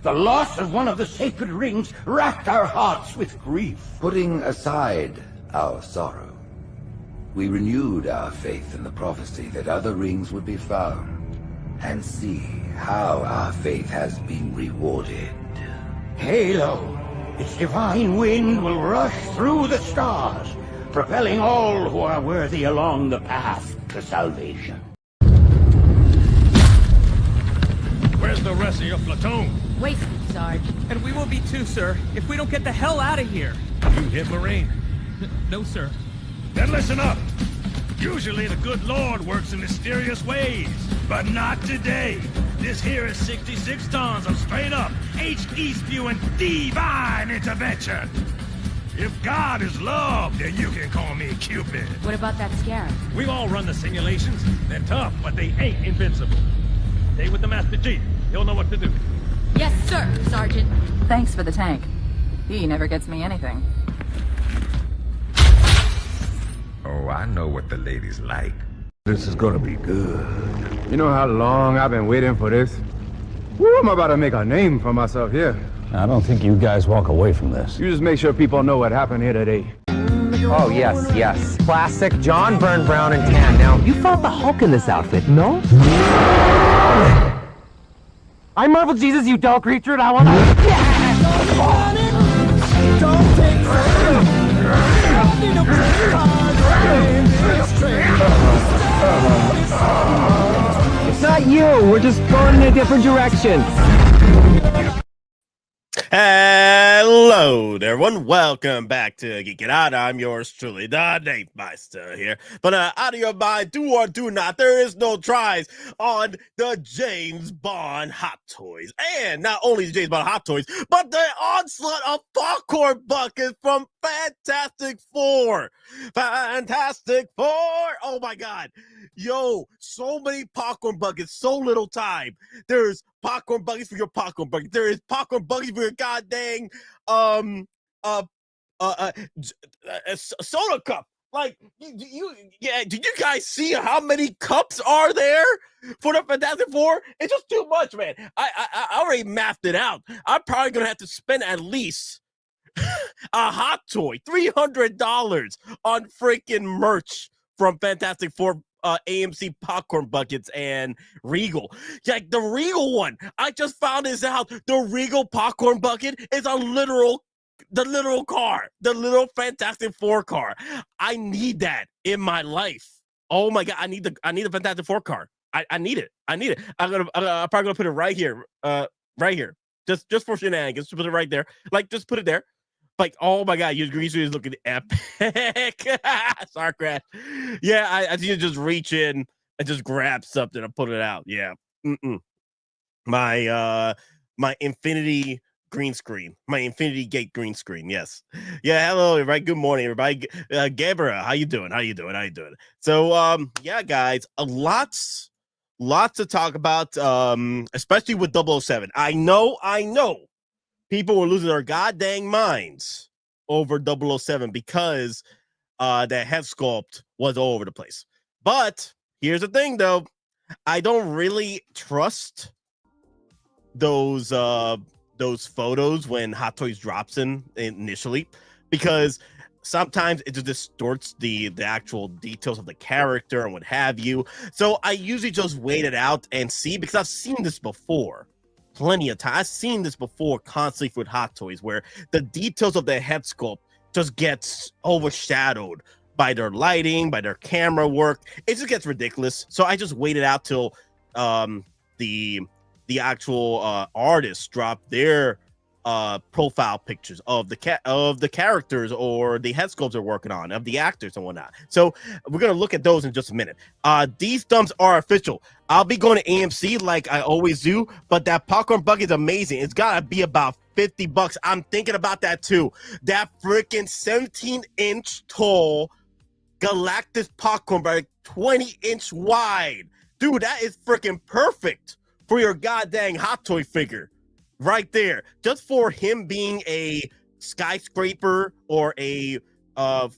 The loss of one of the sacred rings racked our hearts with grief. Putting aside our sorrow, we renewed our faith in the prophecy that other rings would be found, and see how our faith has been rewarded. Halo, its divine wind will rush through the stars, propelling all who are worthy along the path to salvation. Where's the rest of your platoon? Wasted, Sarge. And we will be too, sir, if we don't get the hell out of here. You hit Marine? No, sir. Then listen up. Usually the good Lord works in mysterious ways, but not today. This here is 66 tons of straight-up, H-E-spewing divine intervention. If God is love, then you can call me Cupid. What about that scarab? We've all run the simulations. They're tough, but they ain't invincible. Stay with the Master Chief. He'll know what to do. Yes, sir, Sergeant. Thanks for the tank. He never gets me anything. Oh, I know what the ladies like. This is gonna be good. You know how long I've been waiting for this? Woo, I'm about to make a name for myself here. I don't think you guys walk away from this. You just make sure people know what happened here today. Oh, yes, yes. Classic John Byrne Brown and tan. Now, you fought the Hulk in this outfit, no? I marvel Jesus, you dull creature, and I want It's not you. We're just going in a different direction. Hello there, everyone. Welcome back to Geekin Out. I'm yours truly, the Dave Myster here. But out of your mind, do or do not, there is no tries on the James Bond Hot Toys. And not only the James Bond Hot Toys, but the onslaught of popcorn buckets from Fantastic Four. Fantastic Four! Oh my God. Yo, so many popcorn buckets, so little time. There's popcorn buckets for your popcorn bucket. There is popcorn buckets for your goddamn soda cup. Like, did you guys see how many cups are there for the Fantastic Four? It's just too much, man. I already mapped it out. I'm probably gonna have to spend at least a hot toy, $300 on freaking merch from Fantastic Four. AMC popcorn buckets and Regal. Like the Regal one, I just found this out. The Regal popcorn bucket is the literal car, the little Fantastic Four car. I need that in my life. Oh my God, I need the Fantastic Four car. I need it. I'm probably gonna put it right here. Right here. Just for shenanigans. Just put it right there. Like just put it there. Like, oh my God, your green screen is looking epic. Sorry, Crash. Yeah, I need to just reach in and just grab something and put it out. Yeah. My Infinity green screen. My Infinity Gate green screen. Yes. Yeah, hello, everybody. Good morning, everybody. Gabriel, how you doing? So, yeah, guys, lots to talk about, especially with 007. I know. People were losing their goddamn minds over 007 because that head sculpt was all over the place. But here's the thing, though. I don't really trust those photos when Hot Toys drops in initially, because sometimes it just distorts the actual details of the character and what have you. So I usually just wait it out and see, because I've seen this before. Plenty of time. I've seen this before constantly with Hot Toys, where the details of their head sculpt just gets overshadowed by their lighting, by their camera work. It just gets ridiculous. So I just waited out till the actual artists drop their profile pictures of the characters or the head sculpts they're working on, of the actors and whatnot. So we're gonna look at those in just a minute. These thumbs are official. I'll be going to AMC like I always do, but that popcorn bucket is amazing. It's gotta be about $50. I'm thinking about that too. That freaking 17-inch tall Galactus popcorn bucket, 20-inch wide. Dude, that is freaking perfect for your goddamn Hot Toy figure. Right there, just for him being a skyscraper or about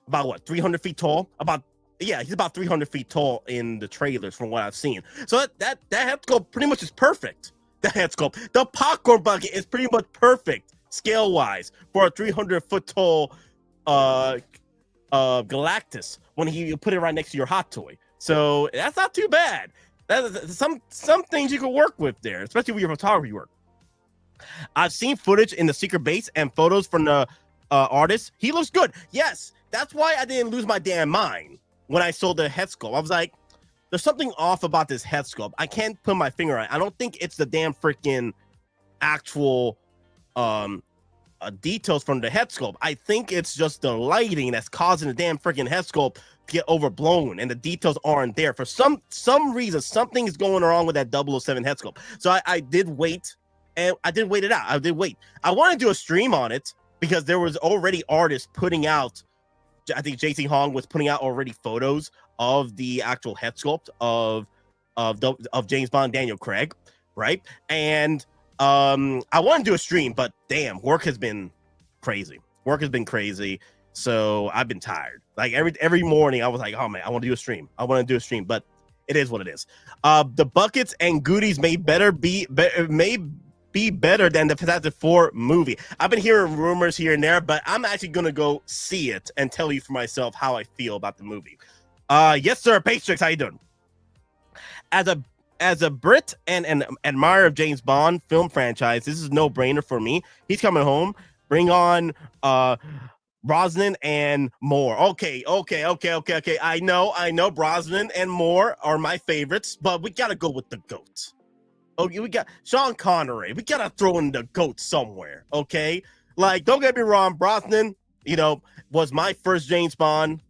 what, 300 feet tall, about Yeah, he's about 300 feet tall in the trailers from what I've seen. So that head sculpt pretty much is perfect. The head sculpt. The popcorn bucket is pretty much perfect scale-wise for a 300-foot tall Galactus when you put it right next to your hot toy. So that's not too bad. Some things you can work with there, especially with your photography work. I've seen footage in the secret base and photos from the artist. He looks good. Yes, that's why I didn't lose my damn mind when I saw the head sculpt. I was like, there's something off about this head sculpt. I can't put my finger on it. I don't think it's the damn freaking actual details from the head sculpt. I think it's just the lighting that's causing the damn freaking head sculpt to get overblown, and the details aren't there. For some reason, something is going wrong with that 007 head sculpt. So I did wait, and I did wait it out. I did wait. I want to do a stream on it because there was already artists putting out. I think JC Hong was putting out already photos of the actual head sculpt of James Bond Daniel Craig, right? And I want to do a stream, but damn, work has been crazy. So I've been tired. Like every morning, I was like, oh man, I want to do a stream. But it is what it is. The buckets and goodies may be better than the Fantastic Four movie. I've been hearing rumors here and there, but I'm actually gonna go see it and tell you for myself how I feel about the movie. Yes, sir. Patrix, how you doing? As a Brit and an admirer of James Bond film franchise, this is no brainer for me. He's coming home. Bring on Brosnan and Moore. Okay. I know Brosnan and Moore are my favorites, but we gotta go with the GOAT. Okay, we got Sean Connery. We gotta throw in the GOAT somewhere. Okay, like don't get me wrong, Brosnan, was my first James Bond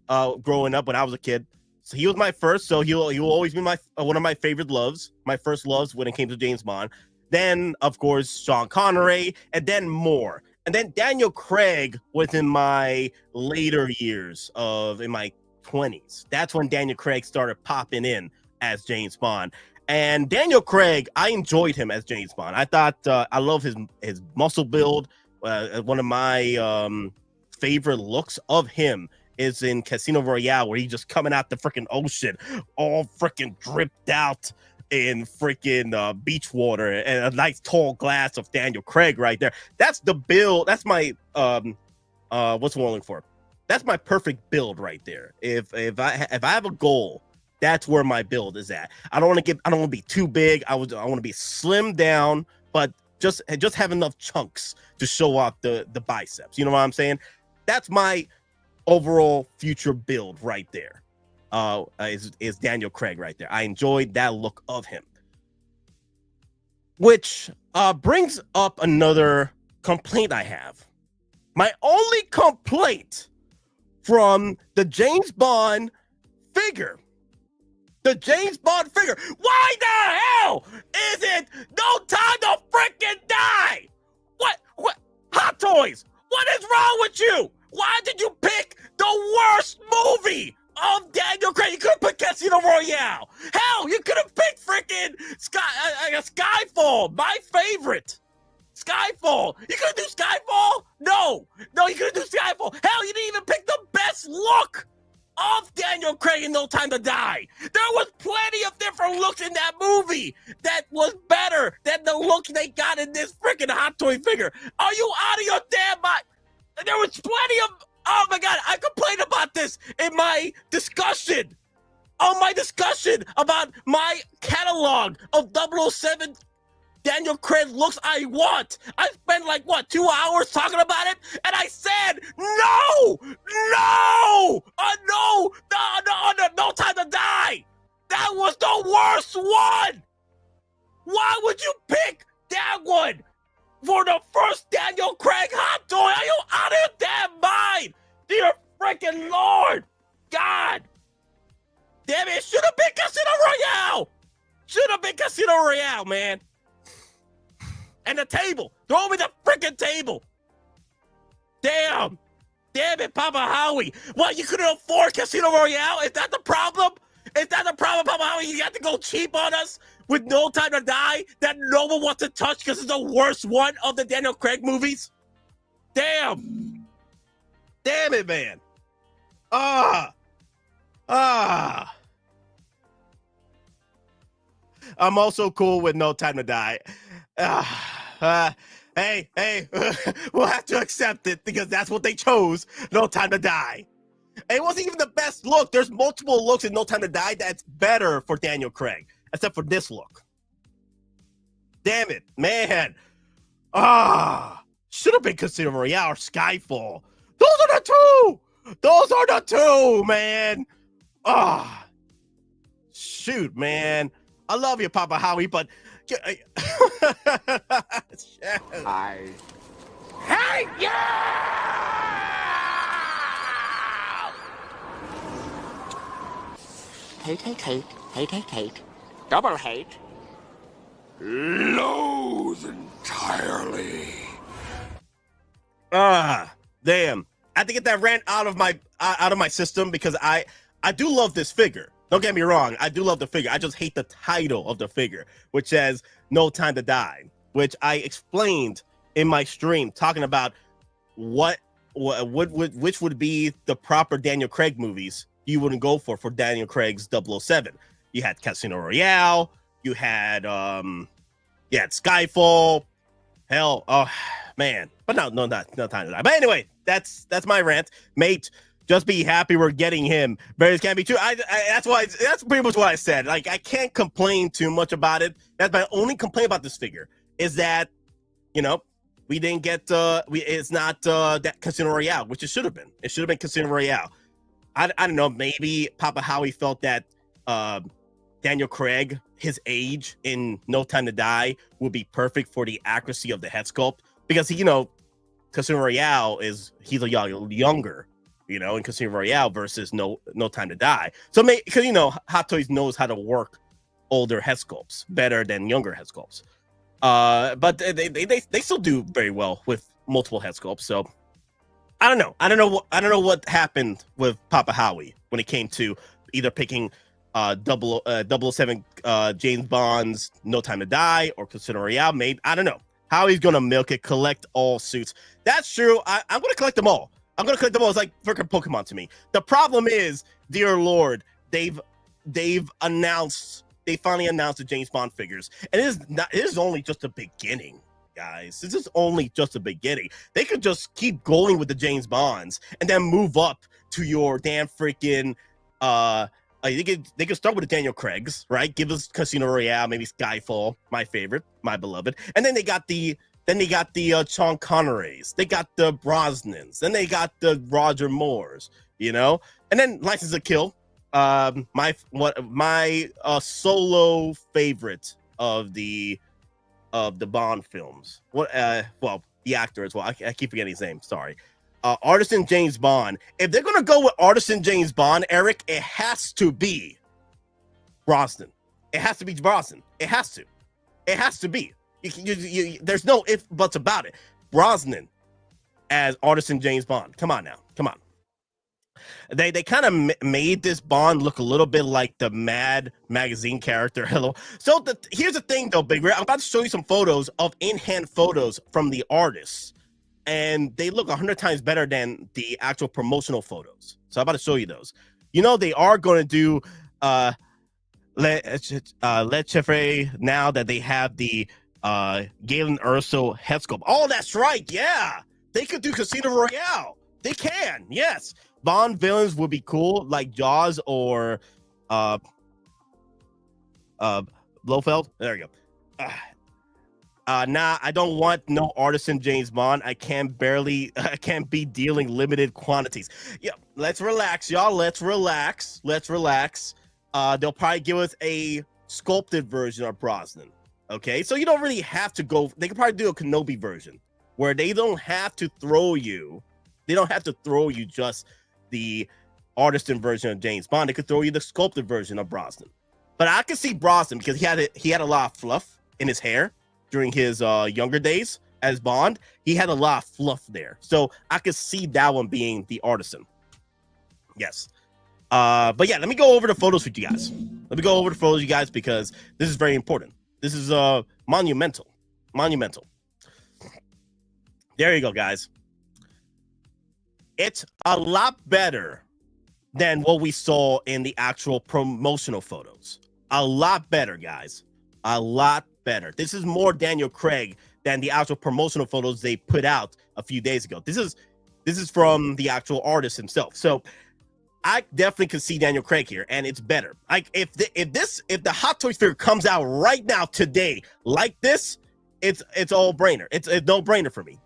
growing up when I was a kid. So he was my first. So he will always be one of my favorite loves, my first loves when it came to James Bond. Then of course Sean Connery, and then Moore, and then Daniel Craig was in my later years in my 20s. That's when Daniel Craig started popping in as James Bond. And Daniel Craig, I enjoyed him as James Bond. I thought I love his muscle build. One of my favorite looks of him is in Casino Royale, where he's just coming out the freaking ocean, all freaking dripped out in freaking beach water, and a nice tall glass of Daniel Craig right there. That's the build. That's my what's the one I'm looking for? That's my perfect build right there. If I have a goal, that's where my build is at. I don't want to be too big. I want to be slimmed down, but just have enough chunks to show off the biceps. You know what I'm saying? That's my overall future build right there. Is Daniel Craig right there. I enjoyed that look of him. Which brings up another complaint I have. My only complaint from the James Bond figure. The James Bond figure. Why the hell is it no time to freaking die? What? Hot Toys. What is wrong with you? Why did you pick the worst movie of Daniel Craig? You could have picked Casino Royale. Hell, you could have picked freaking Skyfall, my favorite. Skyfall. You could do Skyfall? No, you could do Skyfall. Hell, you didn't even pick the best look of Daniel Craig in No Time to Die. There was plenty of different looks in that movie that was better than the look they got in this freaking Hot Toy figure. Are you out of your damn mind? There was plenty of, oh my God, I complained about this in my discussion. On my discussion about my catalog of 007 Daniel Craig looks I want. I spent 2 hours talking about it, and I said no, no Time to Die. That was the worst one. Why would you pick that one for the first Daniel Craig hot toy? Are you out of your damn mind? Dear freaking Lord, God, damn it! Should have been Casino Royale. Should have been Casino Royale, man. And the table. Throw me the freaking table. Damn it, Papa Howie. What, you couldn't afford Casino Royale? Is that the problem? Papa Howie? You got to go cheap on us with No Time to Die that no one wants to touch because it's the worst one of the Daniel Craig movies? Damn it, man. I'm also cool with No Time to Die. Hey, we'll have to accept it because that's what they chose. No Time to Die. It wasn't even the best look. There's multiple looks in No Time to Die that's better for Daniel Craig, except for this look. Damn it, man. Should have been Casino Royale or Skyfall. Those are the two. Those are the two, man. Shoot, man. I love you, Papa Howie, but I hate you! Hate. Double hate. Loathe entirely. Damn. I have to get that rant out of my system because I do love this figure. Don't get me wrong. I do love the figure. I just hate the title of the figure, which says No Time to Die, which I explained in my stream talking about which would be the proper Daniel Craig movies you wouldn't go for Daniel Craig's 007. You had Casino Royale, you had Skyfall, hell, oh man, but no time to die. But anyway, that's my rant, mate. Just be happy we're getting him. Bears can't be true. That's pretty much what I said. Like, I can't complain too much about it. That's my only complaint about this figure is that, we didn't get it's not that Casino Royale, which it should have been. It should have been Casino Royale. I don't know. Maybe Papa Howie felt that Daniel Craig, his age in No Time to Die, would be perfect for the accuracy of the head sculpt because Casino Royale he's a younger. In Casino Royale versus No Time to Die. So, because, Hot Toys knows how to work older head sculpts better than younger head sculpts. But they still do very well with multiple head sculpts. So, I don't know. I don't know what happened with Papa Howie when it came to either picking 007 James Bond's No Time to Die or Casino Royale. Maybe, I don't know how he's going to milk it, collect all suits. That's true. I'm going to collect them all. It's like freaking Pokemon to me. The problem is, dear Lord, they finally announced the James Bond figures, and it is only just the beginning, guys. This is only just the beginning. They could just keep going with the James Bonds and then move up to your damn freaking they could start with the Daniel Craigs, right? Give us Casino Royale, maybe Skyfall, my favorite, my beloved, and then they got the Sean Connerys, they got the Brosnans, then they got the Roger Moores, and then License to Kill, my solo favorite of the Bond films. The actor as well. I keep forgetting his name. Sorry, Artisan James Bond. If they're gonna go with Artisan James Bond, Eric, it has to be Brosnan. It has to be Brosnan. It has to be. There's no if buts about it. Brosnan as Artisan James Bond. Come on now. Come on. They kind of made this Bond look a little bit like the Mad magazine character. Hello. So here's the thing, though, Big Red. I'm about to show you some photos of in-hand photos from the artists, and they look 100 times better than the actual promotional photos. So I'm about to show you those. They are going to do Le Chiffre now that they have the Galen Erso head sculpt. Oh, that's right. Yeah, they could do Casino Royale. They can. Yes, Bond villains would be cool, like Jaws or Blofeld. There you go. Nah, I don't want no Artisan James Bond. I can't be dealing limited quantities. Yeah, let's relax, y'all. Let's relax. They'll probably give us a sculpted version of Brosnan. Okay, so you don't really have to go. They could probably do a Kenobi version where they don't have to throw you. They don't have to throw you just the artisan version of James Bond. They could throw you the sculpted version of Brosnan. But I could see Brosnan because he had a lot of fluff in his hair during his younger days as Bond. He had a lot of fluff there, so I could see that one being the artisan. Yes. But yeah, let me go over the photos with you guys. Because this is very important. This is monumental. There you go, guys. It's a lot better than what we saw in the actual promotional photos. A lot better, guys. A lot better. This is more Daniel Craig than the actual promotional photos they put out a few days ago. This is from the actual artist himself. So I definitely can see Daniel Craig here, and it's better. Like if the Hot Toys figure comes out right now today like this, it's all brainer. It's a no brainer for me.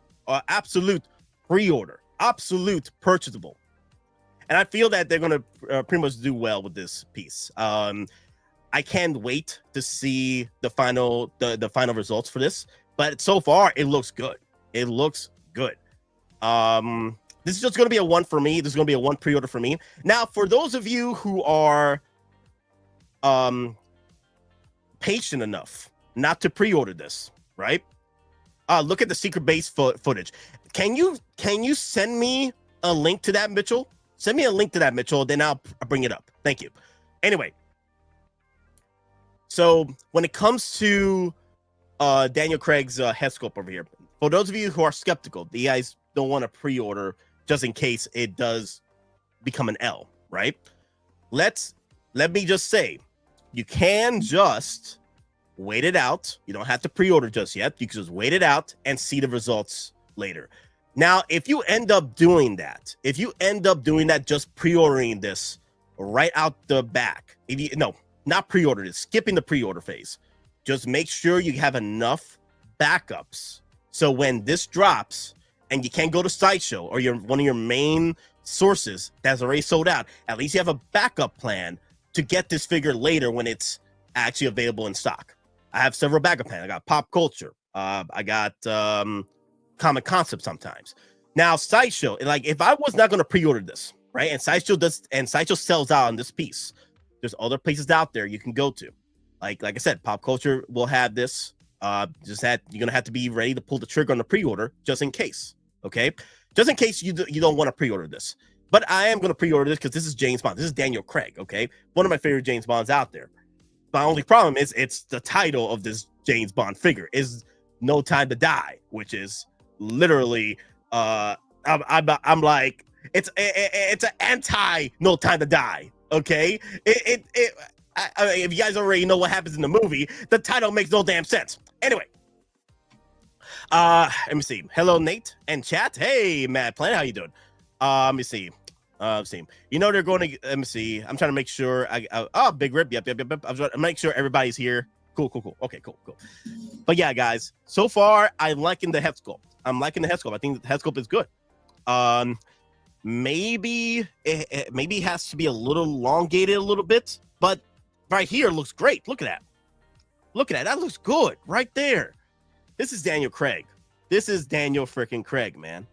Absolute pre-order, absolute purchasable, and I feel that they're gonna pretty much do well with this piece. I can't wait to see the final results for this, but so far it looks good. It looks good. This is just going to be a one for me. This is going to be a one pre-order for me. Now, for those of you who are patient enough not to pre-order this, right? Look at the secret base footage. Can you send me a link to that, Mitchell? Send me a link to that, Mitchell. Then I'll bring it up. Thank you. Anyway, so when it comes to Daniel Craig's head sculpt over here, for those of you who are skeptical, the guys don't want to pre-order just in case it does become an L, right? Let me just say, you can just wait it out. You don't have to pre-order just yet. You can just wait it out and see the results later. Now, if you end up doing that, just pre-ordering this right out the back, not pre-order this, skipping the pre-order phase, just make sure you have enough backups. So when this drops, and you can't go to Sideshow or one of your main sources that's already sold out, at least you have a backup plan to get this figure later when it's actually available in stock. I have several backup plans. I got Pop Culture. I got Comic Concept sometimes. Now, Sideshow, like if I was not going to pre-order this, right, and Sideshow sells out on this piece, there's other places out there you can go to. Like I said, Pop Culture will have this. You're gonna have to be ready to pull the trigger on the pre-order just in case. Okay, just in case you don't want to pre-order this, but I am going to pre-order this because this is James Bond. This is Daniel Craig. Okay, one of my favorite James Bonds out there. My only problem is it's the title of this James Bond figure is No Time to Die, which is literally I'm like it's an anti No Time to Die. Okay, if you guys already know what happens in the movie, the title makes no damn sense. Anyway. Let me see. Hello, Nate and chat. Hey, Matt Planet, how you doing? Let me see. You know they're going to. Let me see. I'm trying to make sure. Big Rip. Yep. I'm trying to make sure everybody's here. Cool. Okay, cool. But yeah, guys. So far, I'm liking the head sculpt. I think the head sculpt is good. Maybe it has to be a little elongated a little bit, but right here looks great. Look at that. That looks good right there. This is Daniel Craig. This is Daniel freaking Craig, man.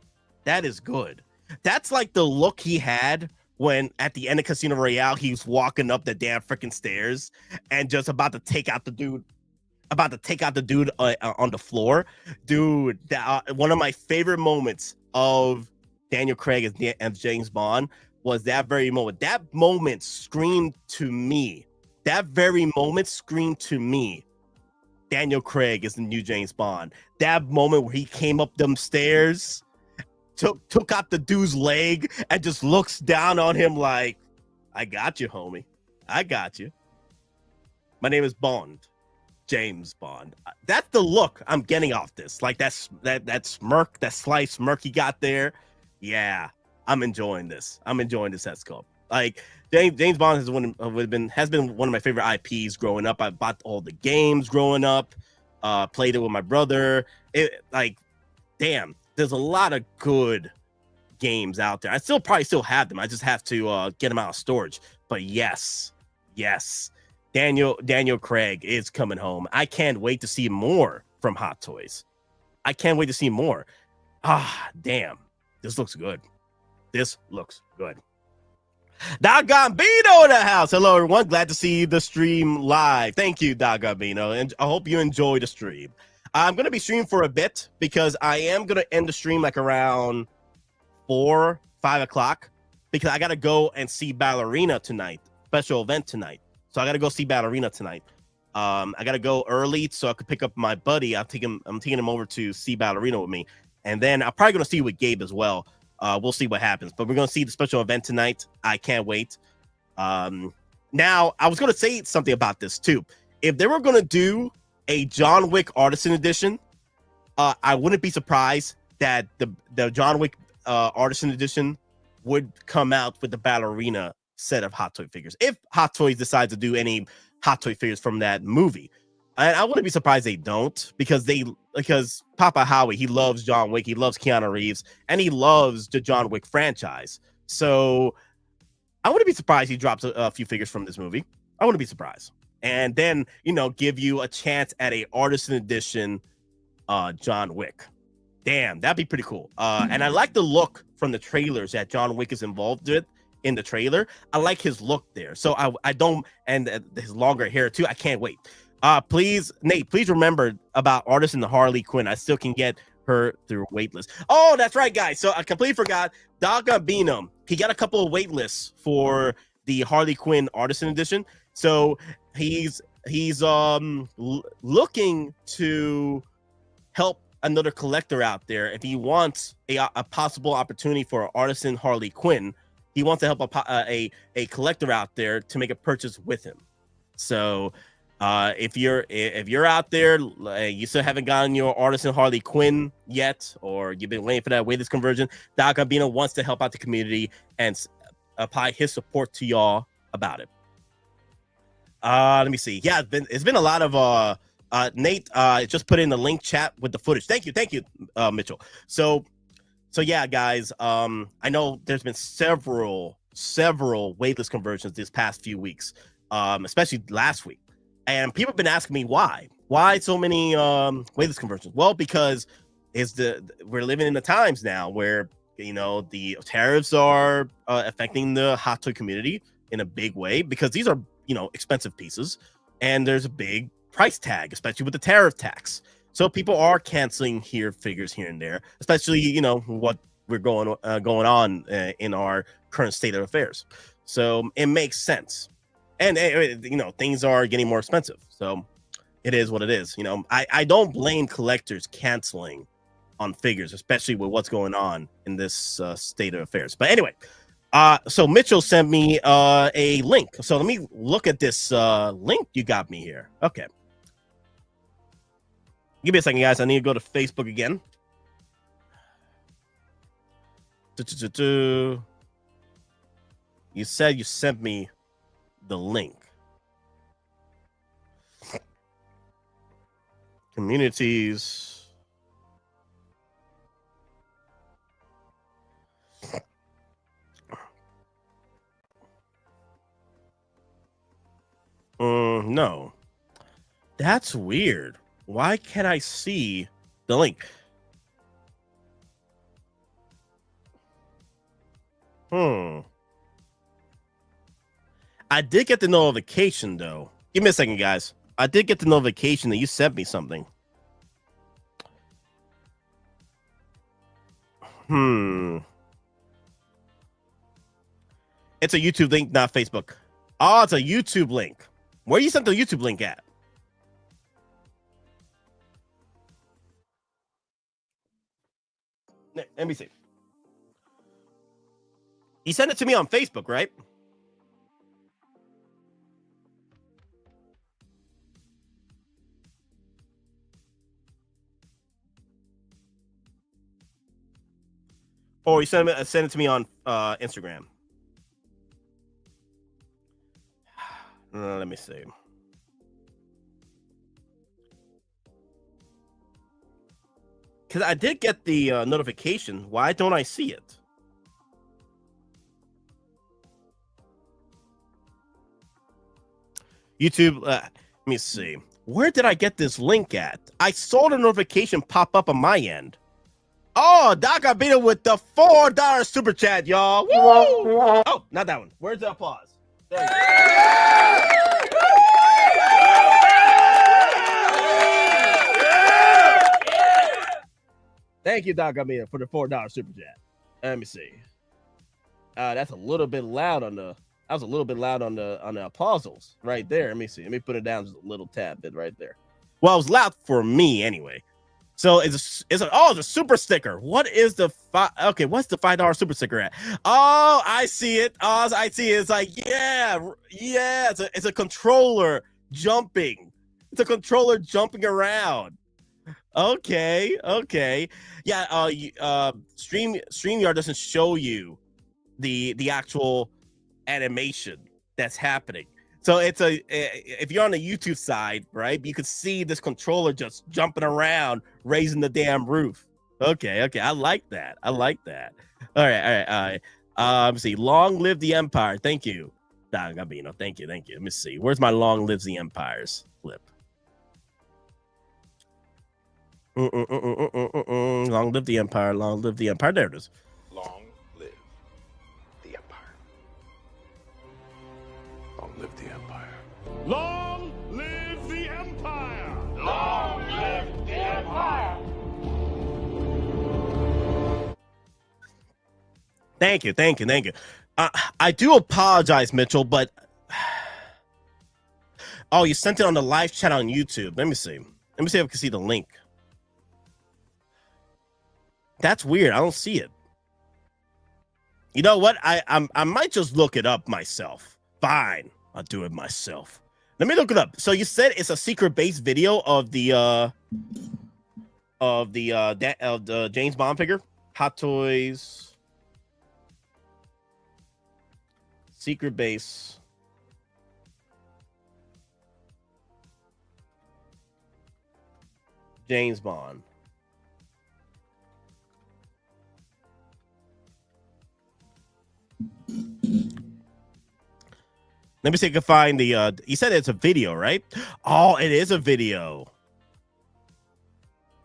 That is good. That's like the look he had when at the end of Casino Royale, he was walking up the damn freaking stairs and just about to take out the dude on the floor. Dude, one of my favorite moments of Daniel Craig as James Bond was that very moment. That moment screamed to me. Daniel Craig is the new James Bond. That moment where he came up them stairs, took out the dude's leg, and just looks down on him like, I got you, homie. I got you. My name is Bond. James Bond. That's the look I'm getting off this. Like that smirk, that sly smirk he got there. Yeah, I'm enjoying this. Head sculpt. Like James Bond has been one of my favorite IPs growing up. I bought all the games growing up, played it with my brother. Damn, there's a lot of good games out there. I probably still have them. I just have to get them out of storage. But yes, Daniel Craig is coming home. I can't wait to see more from Hot Toys. I can't wait to see more. Damn, this looks good. Doggone Bino in the house. Hello, everyone. Glad to see the stream live. Thank you, Doggone Bino. And I hope you enjoy the stream. I'm going to be streaming for a bit because I am going to end the stream like around 4, 5 o'clock because I got to go and see Ballerina tonight. Special event tonight. So I got to go see Ballerina tonight. I got to go early so I could pick up my buddy. I'm taking him over to see Ballerina with me. And then I'm probably going to see with Gabe as well. We'll see what happens, but we're gonna see the special event tonight. I can't wait. Now I was gonna say something about this too. If they were gonna do a John Wick Artisan Edition, I wouldn't be surprised that the John Wick Artisan Edition would come out with the ballerina set of Hot Toy figures. If Hot Toys decides to do any Hot Toy figures from that movie, and I wouldn't be surprised they don't, because Papa Howie, he loves John Wick, he loves Keanu Reeves, and he loves the John Wick franchise. So I wouldn't be surprised he drops a few figures from this movie. I wouldn't be surprised. And then, give you a chance at a Artisan Edition John Wick. Damn, that'd be pretty cool. And I like the look from the trailers that John Wick is involved with in the trailer. I like his look there. So I don't, and his longer hair too. I can't wait. Please, Nate, please remember about Artisan Harley Quinn. I still can get her through waitlist. Oh, that's right, guys. So I completely forgot. Daga Binum, he got a couple of waitlists for the Harley Quinn Artisan Edition. So he's looking to help another collector out there. If he wants a possible opportunity for an Artisan Harley Quinn, he wants to help a collector out there to make a purchase with him. So if you're out there, you still haven't gotten your Artisan Harley Quinn yet, or you've been waiting for that waitlist conversion, Doc Gambino wants to help out the community and apply his support to y'all about it. Let me see. Yeah, it's been a lot of Nate just put in the link chat with the footage. Thank you, Mitchell. So yeah, guys, I know there's been several waitlist conversions this past few weeks, especially last week. And people have been asking me why so many waitlist conversions. Well, because we're living in the times now where the tariffs are affecting the hot toy community in a big way, because these are expensive pieces, and there's a big price tag, especially with the tariff tax. So people are canceling figures here and there, especially what we're going on in our current state of affairs. So it makes sense. And things are getting more expensive, so it is what it is. I don't blame collectors canceling on figures, especially with what's going on in this state of affairs. But anyway, so Mitchell sent me a link. So let me look at this link you got me here. Okay, give me a second, guys. I need to go to Facebook again. You said you sent me the link. Communities. No. That's weird. Why can't I see the link? I did get the notification, though. Give me a second, guys. I did get the notification that you sent me something. It's a YouTube link, not Facebook. Oh, it's a YouTube link. Where you sent the YouTube link at? Let me see. You sent it to me on Facebook, right? Or you send it to me on Instagram. Let me see. Because I did get the notification. Why don't I see it? YouTube, let me see. Where did I get this link at? I saw the notification pop up on my end. Oh, Doc, I beat it with the $4 super chat, y'all. Woo! Oh, not that one. Where's the applause? There you go. Thank you, Doc, I beat it for the $4 super chat. Let me see. That's a little bit loud on the. I was a little bit loud on the applauses right there. Let me see. Let me put it down just a little tad bit right there. Well, it was loud for me anyway. So it's a super sticker. What is the what's the $5 super sticker at? Oh, I see it. Oh, I see it. It's like, yeah, it's a controller jumping. It's a controller jumping around. Okay. Yeah, StreamYard doesn't show you the actual animation that's happening. So if you're on the YouTube side, right, you could see this controller just jumping around, raising the damn roof. Okay, I like that. All right. Let me see. Long live the Empire. Thank you, Don Gabino. Thank you. Let me see. Where's my long lives the Empires flip? Long live the Empire. Long live the Empire. There it is. Long live the Empire. Long live the Empire. Long live the Empire! Long live the Empire! Thank you. I do apologize, Mitchell, but oh, you sent it on the live chat on YouTube. Let me see if I can see the link. That's weird. I don't see it. You know what? I might just look it up myself. Fine, I'll do it myself. Let me look it up. So you said it's a secret base video of the James Bond figure, Hot Toys, secret base. James Bond. Let me see if I can find the you said it's a video, right? Oh, it is a video.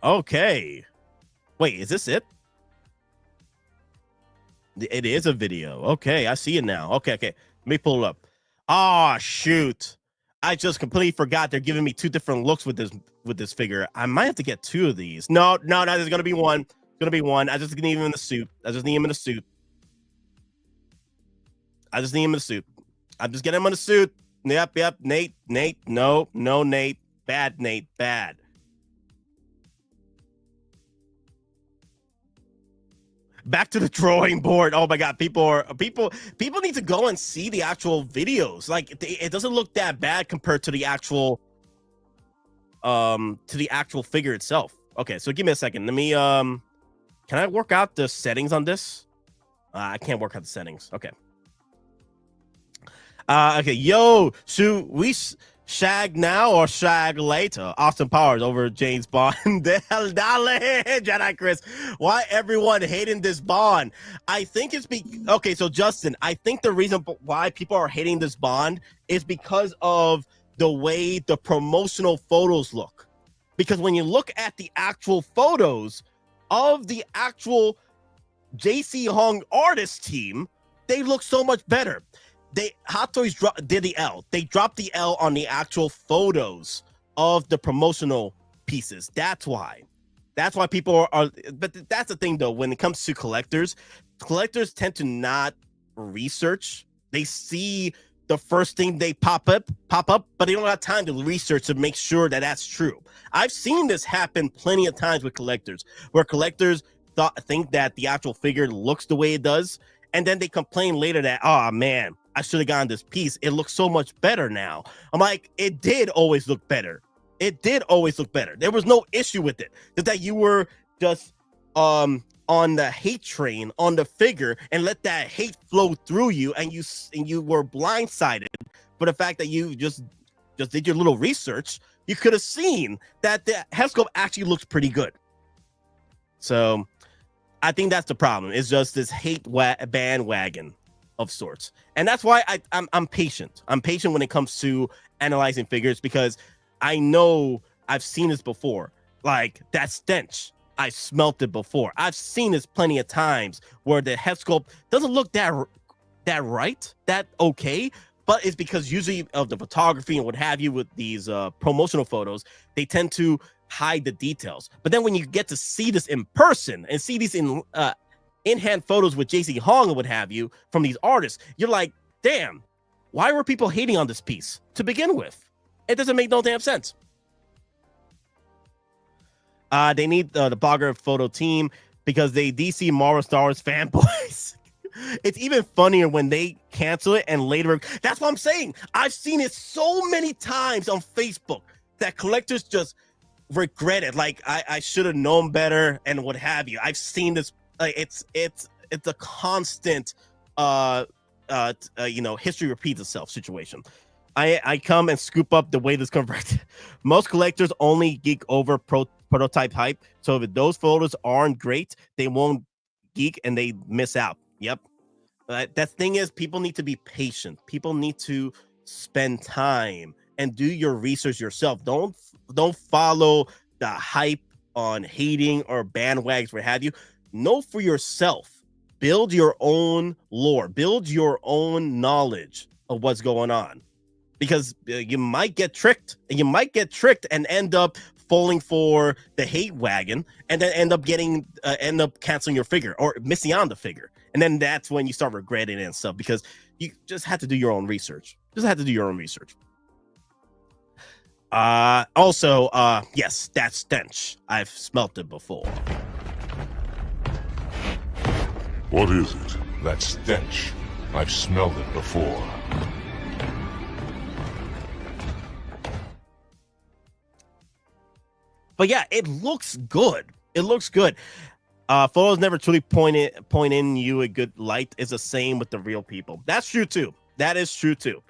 Okay. Wait, is this it? It is a video. Okay, I see it now. Okay. Let me pull it up. Oh, shoot. I just completely forgot they're giving me two different looks with this figure. I might have to get two of these. No, there's gonna be one. It's gonna be one. I just need him in the suit. I'm just getting him in the suit. Yep. Nate. No, Nate. Bad Nate. Bad. Back to the drawing board. Oh my God, people need to go and see the actual videos. Like it doesn't look that bad compared to the actual figure itself. Okay, so give me a second. Let me can I work out the settings on this? I can't work out the settings. Okay. Okay, yo, should we shag now or shag later? Austin Powers over James Bond. Jedi Chris, why everyone hating this Bond? I think it's okay, so Justin, I think the reason why people are hating this Bond is because of the way the promotional photos look. Because when you look at the actual photos of the actual JC Hong artist team, they look so much better. Hot Toys did the L. They dropped the L on the actual photos of the promotional pieces. That's why people are. But that's the thing, though. When it comes to collectors tend to not research. They see the first thing they pop up, but they don't have time to research to make sure that that's true. I've seen this happen plenty of times with collectors, where collectors think that the actual figure looks the way it does, and then they complain later that, oh man, I should have gotten this piece. It looks so much better now. I'm like, it did always look better. There was no issue with it. That you were just on the hate train on the figure and let that hate flow through you, and you were blindsided for the fact that you just did your little research. You could have seen that the headscope actually looks pretty good. So I think that's the problem. It's just this hate bandwagon of sorts, and that's why I'm patient. I'm patient when it comes to analyzing figures, because I know I've seen this before. Like that stench, I smelt it before. I've seen this plenty of times where the head sculpt doesn't look that okay, but it's because usually of the photography and what have you with these promotional photos, they tend to hide the details. But then when you get to see this in person and see these in-hand photos with JC Hong and what have you from these artists, you're like, damn, why were people hating on this piece to begin with? It doesn't make no damn sense. They need the blogger photo team because they DC Marvel Star Wars fanboys. It's even funnier when they cancel it and later. That's what I'm saying. I've seen it so many times on Facebook that collectors just regret it. Like I should have known better and what have you. I've seen this. It's a constant history repeats itself situation. I come and scoop up the way this converts. Most collectors only geek over prototype hype. So if those photos aren't great, they won't geek and they miss out. Yep. That thing is, people need to be patient. People need to spend time and do your research yourself. Don't follow the hype on hating or bandwags, what have you. Know for yourself. Build your own lore. Build your own knowledge of what's going on. Because you might get tricked, and end up falling for the hate wagon, and then end up canceling your figure or missing on the figure, and then that's when you start regretting it and stuff because you just had to do your own research. Also, yes, that stench. I've smelt it before. What is it? That stench. I've smelled it before. But yeah, it looks good. Photos never truly point in you a good light. It's the same with the real people. That's true too. That is true too.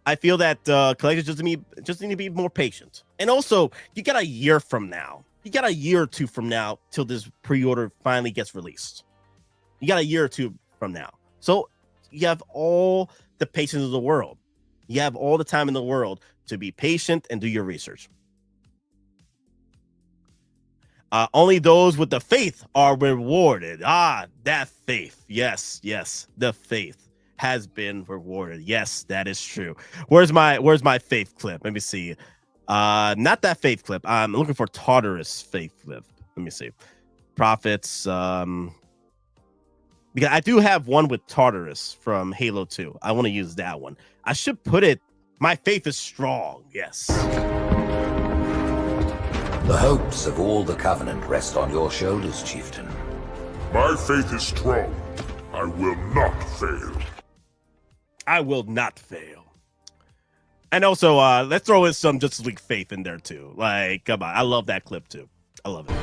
I feel that collectors just need to be more patient. And also, you got a year from now. You got a year or two from now till this pre-order finally gets released. You got a year or two from now. So you have all the patience of the world. You have all the time in the world to be patient and do your research. Only those with the faith are rewarded. That faith. Yes. The faith has been rewarded. Yes, that is true. Where's my faith clip? Let me see. Not that faith clip. I'm looking for Tartarus faith clip. Let me see. Prophets. Because I do have one with Tartarus from Halo 2. I want to use that one. I should put it. My faith is strong. Yes. The hopes of all the Covenant rest on your shoulders, Chieftain. My faith is strong. I will not fail. I will not fail. And also, let's throw in some Justice League faith in there too. Like, come on. I love that clip too. I love it.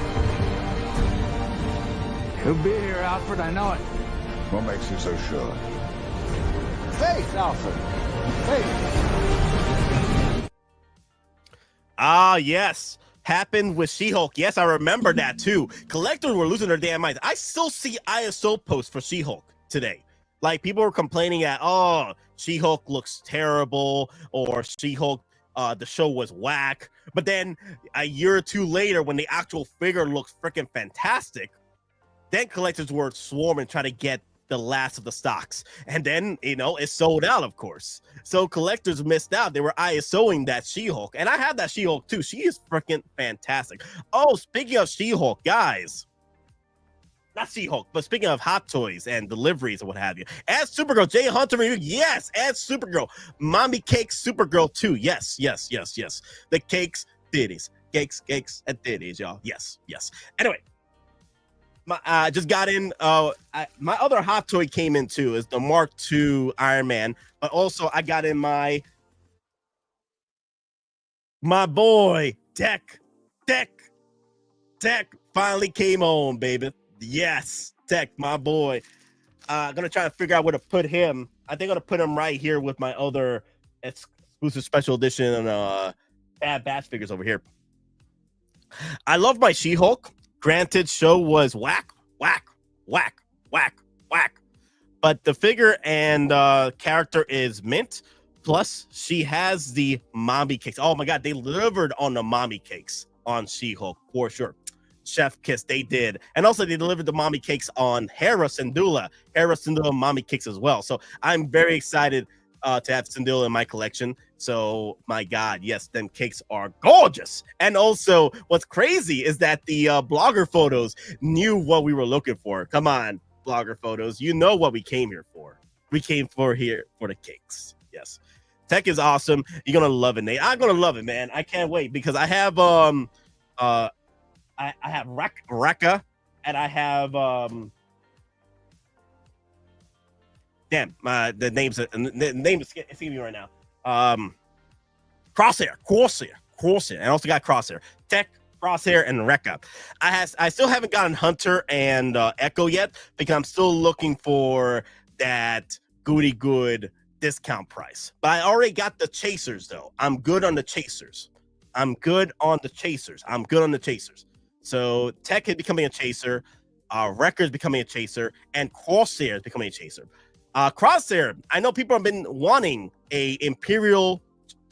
He'll be here, Alfred. I know it. What makes you so sure? Faith, Alfred. Faith. Yes. Happened with She-Hulk. Yes, I remember that too. Collectors were losing their damn minds. I still see ISO posts for She-Hulk today. Like, people were complaining that, She-Hulk looks terrible, or She-Hulk, the show was whack. But then a year or two later, when the actual figure looks freaking fantastic, then collectors were swarming trying to get the last of the stocks. And then, it sold out, of course. So collectors missed out. They were ISOing that She-Hulk. And I have that She-Hulk too. She is freaking fantastic. Oh, speaking of She-Hulk, guys. Not She-Hulk, but speaking of hot toys and deliveries and what have you. Add Supergirl, Jay Hunter review. Yes, add Supergirl. Mommy Cake Supergirl too. Yes. The cakes, titties. Cakes, and titties, y'all. Yes. Anyway. I just got in. My other hot toy came in too. Is the Mark II Iron Man, but also I got in my boy Tech finally came home, baby. Yes, Tech, my boy. Gonna try to figure out where to put him. I think I'm gonna put him right here with my other exclusive special edition Bad Batch figures over here. I love my She-Hulk. Granted, show was whack. But the figure and character is mint. Plus, she has the mommy cakes. Oh my God, they delivered on the mommy cakes on She-Hulk for sure. Chef Kiss, they did. And also, they delivered the mommy cakes on Hera Syndulla. Mommy cakes as well. So I'm very excited to have Syndulla in my collection. So, my God, yes, them cakes are gorgeous. And also, what's crazy is that the blogger photos knew what we were looking for. Come on, blogger photos. You know what we came here for. We came here for the cakes. Yes. Tech is awesome. You're going to love it, Nate. I'm going to love it, man. I can't wait because I have I have Rekka, and I have damn, the name's escaping me right now. Corsair. I also got Corsair, Tech, Crosshair, and Rekka. I still haven't gotten Hunter and Echo yet because I'm still looking for that goody good discount price. But I already got the Chasers though. I'm good on the Chasers. So Tech is becoming a Chaser, Rekka is becoming a Chaser, and Crosshair is becoming a Chaser. Crosshair, I know people have been wanting a Imperial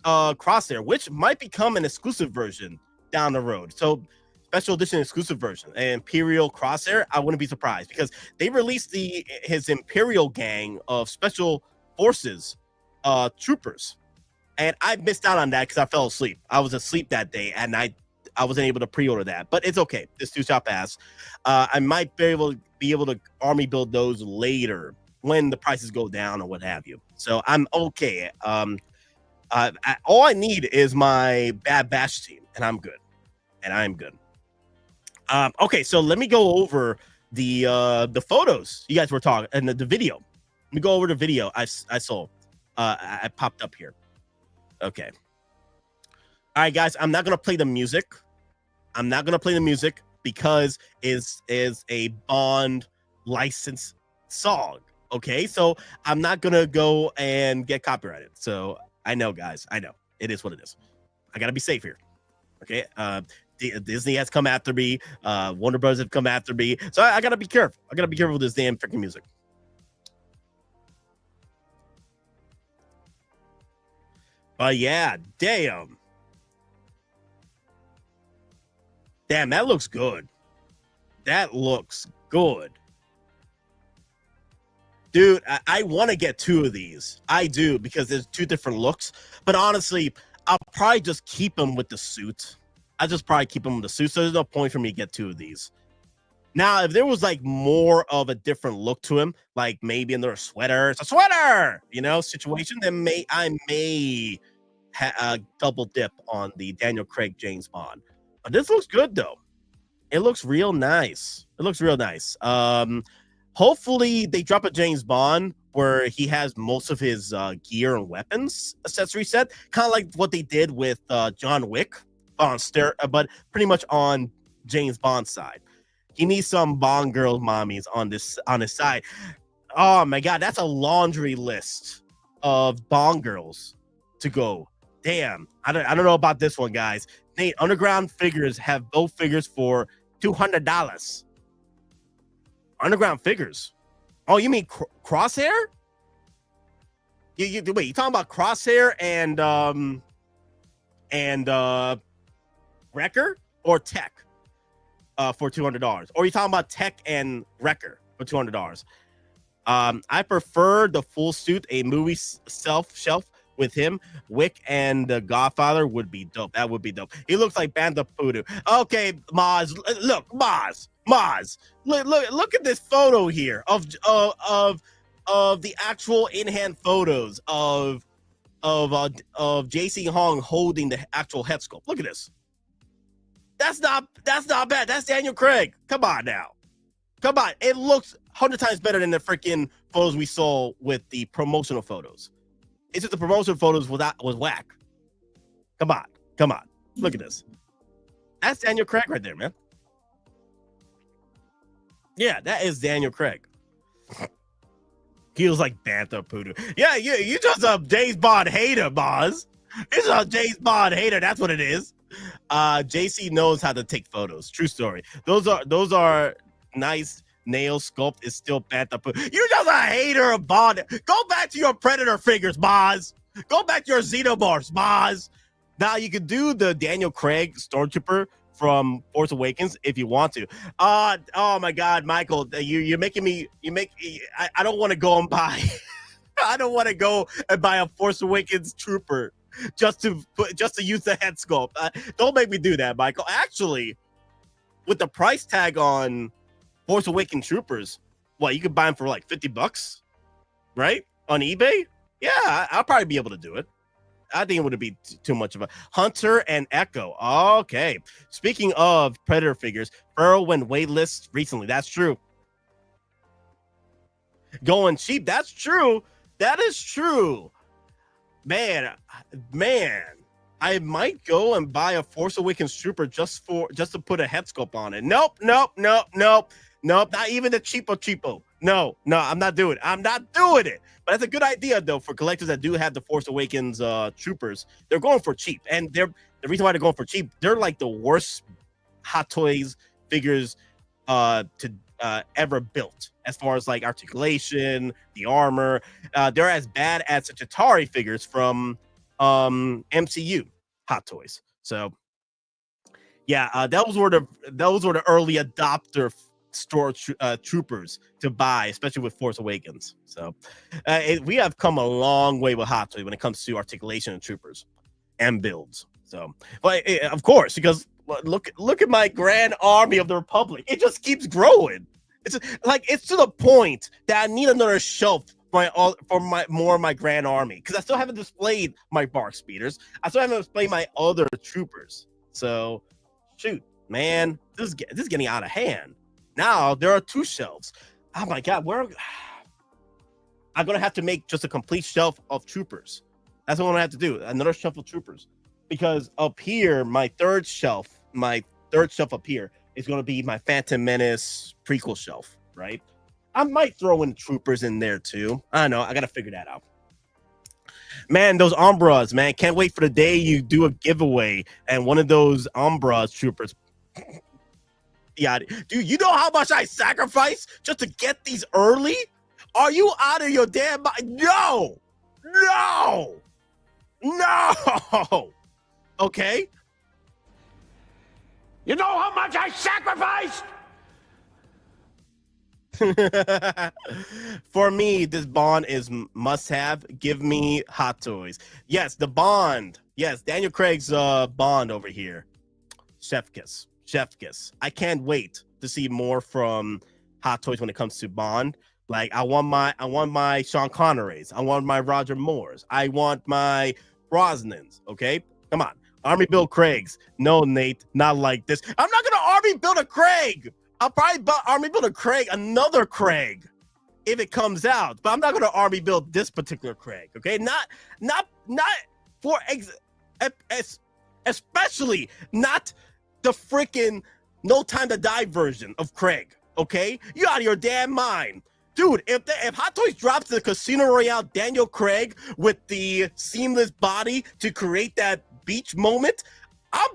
Crosshair, which might become an exclusive version down the road. So special edition exclusive version, an Imperial Crosshair, I wouldn't be surprised because they released his Imperial gang of special forces troopers, and I missed out on that because I fell asleep. I was asleep that day, and I wasn't able to pre-order that, but it's okay. This too shall pass. I might be able to army build those later when the prices go down or what have you. So I'm okay. All I need is my Bad Batch team, and I'm good. Okay, so let me go over the photos you guys were talking and the video. Let me go over the video I saw. I popped up here. Okay. All right, guys. I'm not gonna play the music. Because is a Bond licensed song. Okay, so I'm not gonna go and get copyrighted. So I know, guys. I know it is what it is. I gotta be safe here. Okay. Disney has come after me. Warner Bros. Have come after me. So I gotta be careful. With this damn freaking music. But yeah, damn, that looks good. Dude, I want to get two of these. I do, because there's two different looks. But honestly, I'll probably just keep them with the suit. So there's no point for me to get two of these. Now, if there was like more of a different look to him, like maybe under a sweater, it's a sweater, situation, then I may double dip on the Daniel Craig James Bond. But this looks good though. It looks real nice. Hopefully they drop a James Bond where he has most of his gear and weapons accessory set, kind of like what they did with John Wick but pretty much on James Bond's side. He needs some Bond girl mommies on his side. Oh my god, that's a laundry list of Bond girls to go. Damn, I don't know about this one, guys. Nate, Underground Figures have both figures for $200. Underground Figures. Oh, you mean Crosshair? You talking about Crosshair and Wrecker or Tech for $200? Or are you talking about Tech and Wrecker for $200? I prefer the full suit, a movie shelf with him. Wick and the Godfather would be dope. That would be dope. He looks like Banda Poodoo. Okay, Maz, look, Maz, look at this photo here of the actual in-hand photos of JC Hong holding the actual head sculpt. Look at this. That's not bad. That's Daniel Craig. Come on now. Come on. It looks 100 times better than the freaking photos we saw with the promotional photos. It's just the promotional photos was whack. Come on. Look at this. That's Daniel Craig right there, man. Yeah, that is Daniel Craig. He was like Bantha Poodoo. Yeah, you just a James Bond hater, Boz. It's a James Bond hater. That's what it is. JC knows how to take photos. True story. Those are nice. Nail sculpt is still Bantha Poodoo. You're just a hater of Bond. Go back to your Predator figures, Boz. Go back to your Xenomorphs, Boz. Now you can do the Daniel Craig Stormtrooper from Force Awakens if you want to. Oh my God, Michael, you're making me. I don't want to go and buy. I don't want to go and buy a Force Awakens trooper just to use the head sculpt. Don't make me do that, Michael. Actually, with the price tag on Force Awakens troopers, you could buy them for like $50, right? On eBay? Yeah, I'll probably be able to do it. I think it would be too much of a Hunter and Echo. Okay. Speaking of Predator figures, Referral went waitlist recently. That's true. Going cheap. That's true. That is true. Man. I might go and buy a Force Awakens Trooper just to put a head sculpt on it. Nope. Not even the cheapo. No, I'm not doing it. But that's a good idea though for collectors that do have the Force Awakens troopers. They're going for cheap, and the reason why they're going for cheap, they're like the worst Hot Toys figures to ever built as far as like articulation, the armor. They're as bad as the Chitauri figures from MCU Hot Toys. So yeah, those were the early adopter store troopers to buy, especially with Force Awakens. So we have come a long way with Hot Toys when it comes to articulation and troopers and builds. So, but of course, because look at my Grand Army of the Republic. It just keeps growing. It's to the point that I need another shelf for my Grand Army, because I still haven't displayed my Bark Speeders. I still haven't displayed my other troopers. So, shoot, man, this is getting out of hand. Now there are 2 shelves. Oh my god, I'm gonna have to make just a complete shelf of troopers. That's what I'm gonna have to do. Another shelf of troopers, because up here, my third shelf up here is gonna be my Phantom Menace prequel shelf, right? I might throw in troopers in there too. I don't know. I gotta figure that out. Man, those Umbras, man, can't wait for the day you do a giveaway and one of those Umbras troopers. Yeah, dude, you know how much I sacrifice just to get these early? Are you out of your damn mind? No! Okay? You know how much I sacrificed? For me, this Bond is must-have. Give me Hot Toys. Yes, the Bond. Yes, Daniel Craig's Bond over here. Chef kiss. I can't wait to see more from Hot Toys when it comes to Bond. Like, I want my Sean Connerys. I want my Roger Moores. I want my Brosnans. Okay, come on, Army build Craigs. No, Nate, not like this. I'm not gonna Army build a Craig. I'll probably Army build a Craig, another Craig, if it comes out. But I'm not gonna Army build this particular Craig. Okay, not for especially not the freaking No Time to Die version of Craig. Okay, you out of your damn mind, dude. If Hot Toys drops the Casino Royale Daniel Craig with the seamless body to create that beach moment, I'm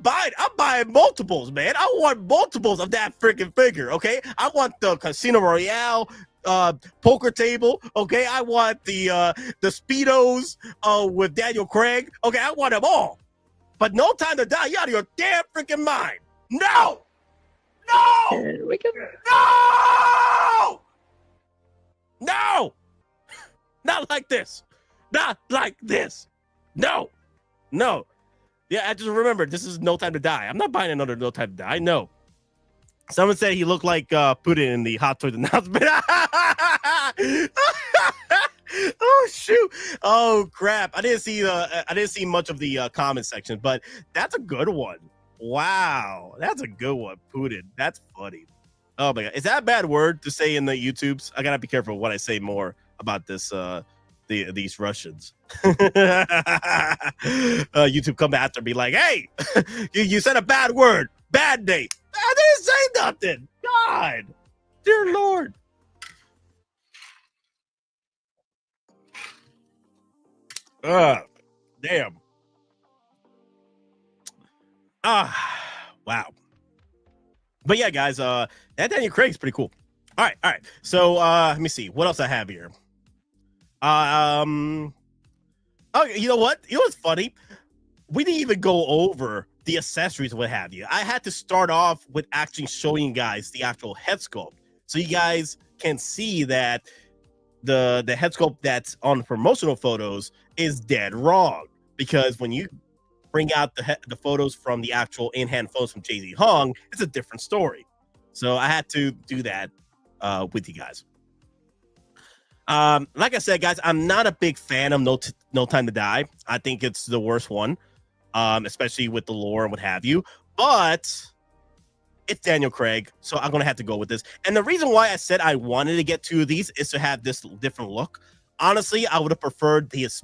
buying multiples, man. I want multiples of that freaking figure. Okay, I want the Casino Royale poker table. Okay, I want the Speedos with Daniel Craig. Okay, I want them all. But No Time to Die, you out of your damn freaking mind. No! Not like this. No. Yeah, I just remember, this is No Time to Die. I'm not buying another No Time to Die. No. Someone said he looked like Putin in the Hot Toys announcement. Oh shoot! Oh crap! I didn't see much of the comment section, but that's a good one. Wow, that's a good one, Putin. That's funny. Oh my god, is that a bad word to say in the YouTubes? I gotta be careful what I say more about this. These Russians. YouTube come after me like, hey, you said a bad word, bad day. I didn't say nothing. God, dear Lord. Damn. Wow. But yeah, guys, that Daniel Craig's pretty cool. All right. So let me see what else I have here. Oh, you know what? You know what's funny? We didn't even go over the accessories, what have you. I had to start off with actually showing you guys the actual head sculpt, so you guys can see that the head sculpt that's on the promotional photos is dead wrong. Because when you bring out the photos from the actual in-hand photos from Jay-Z Hung, it's a different story. So I had to do that with you guys. Like I said, guys, I'm not a big fan of No Time to Die. I think it's the worst one, especially with the lore and what have you. But it's Daniel Craig, so I'm gonna have to go with this. And the reason why I said I wanted to get 2 of these is to have this different look. Honestly, I would have preferred this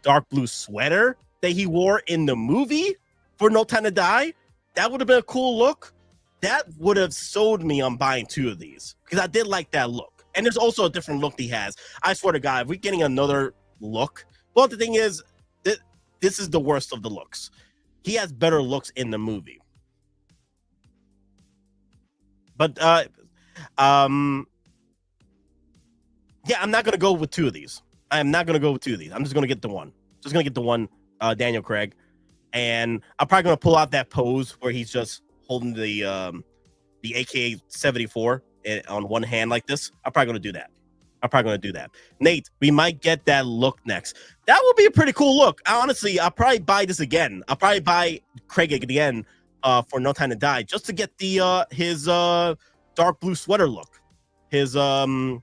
dark blue sweater that he wore in the movie for No Time to Die. That would have been a cool look. That would have sold me on buying 2 of these because I did like that look. And there's also a different look he has. I swear to God, if we're getting another look, well, the thing is, this is the worst of the looks. He has better looks in the movie. But, yeah, I'm not going to go with 2 of these. I'm not going to go with 2 of these. I'm just going to get the one. Just going to get the one, Daniel Craig. And I'm probably going to pull out that pose where he's just holding the AK-74 on one hand like this. I'm probably going to do that. Nate, we might get that look next. That would be a pretty cool look. Honestly, I'll probably buy this again. I'll probably buy Craig again for No Time to Die just to get the his dark blue sweater look, his turtleneck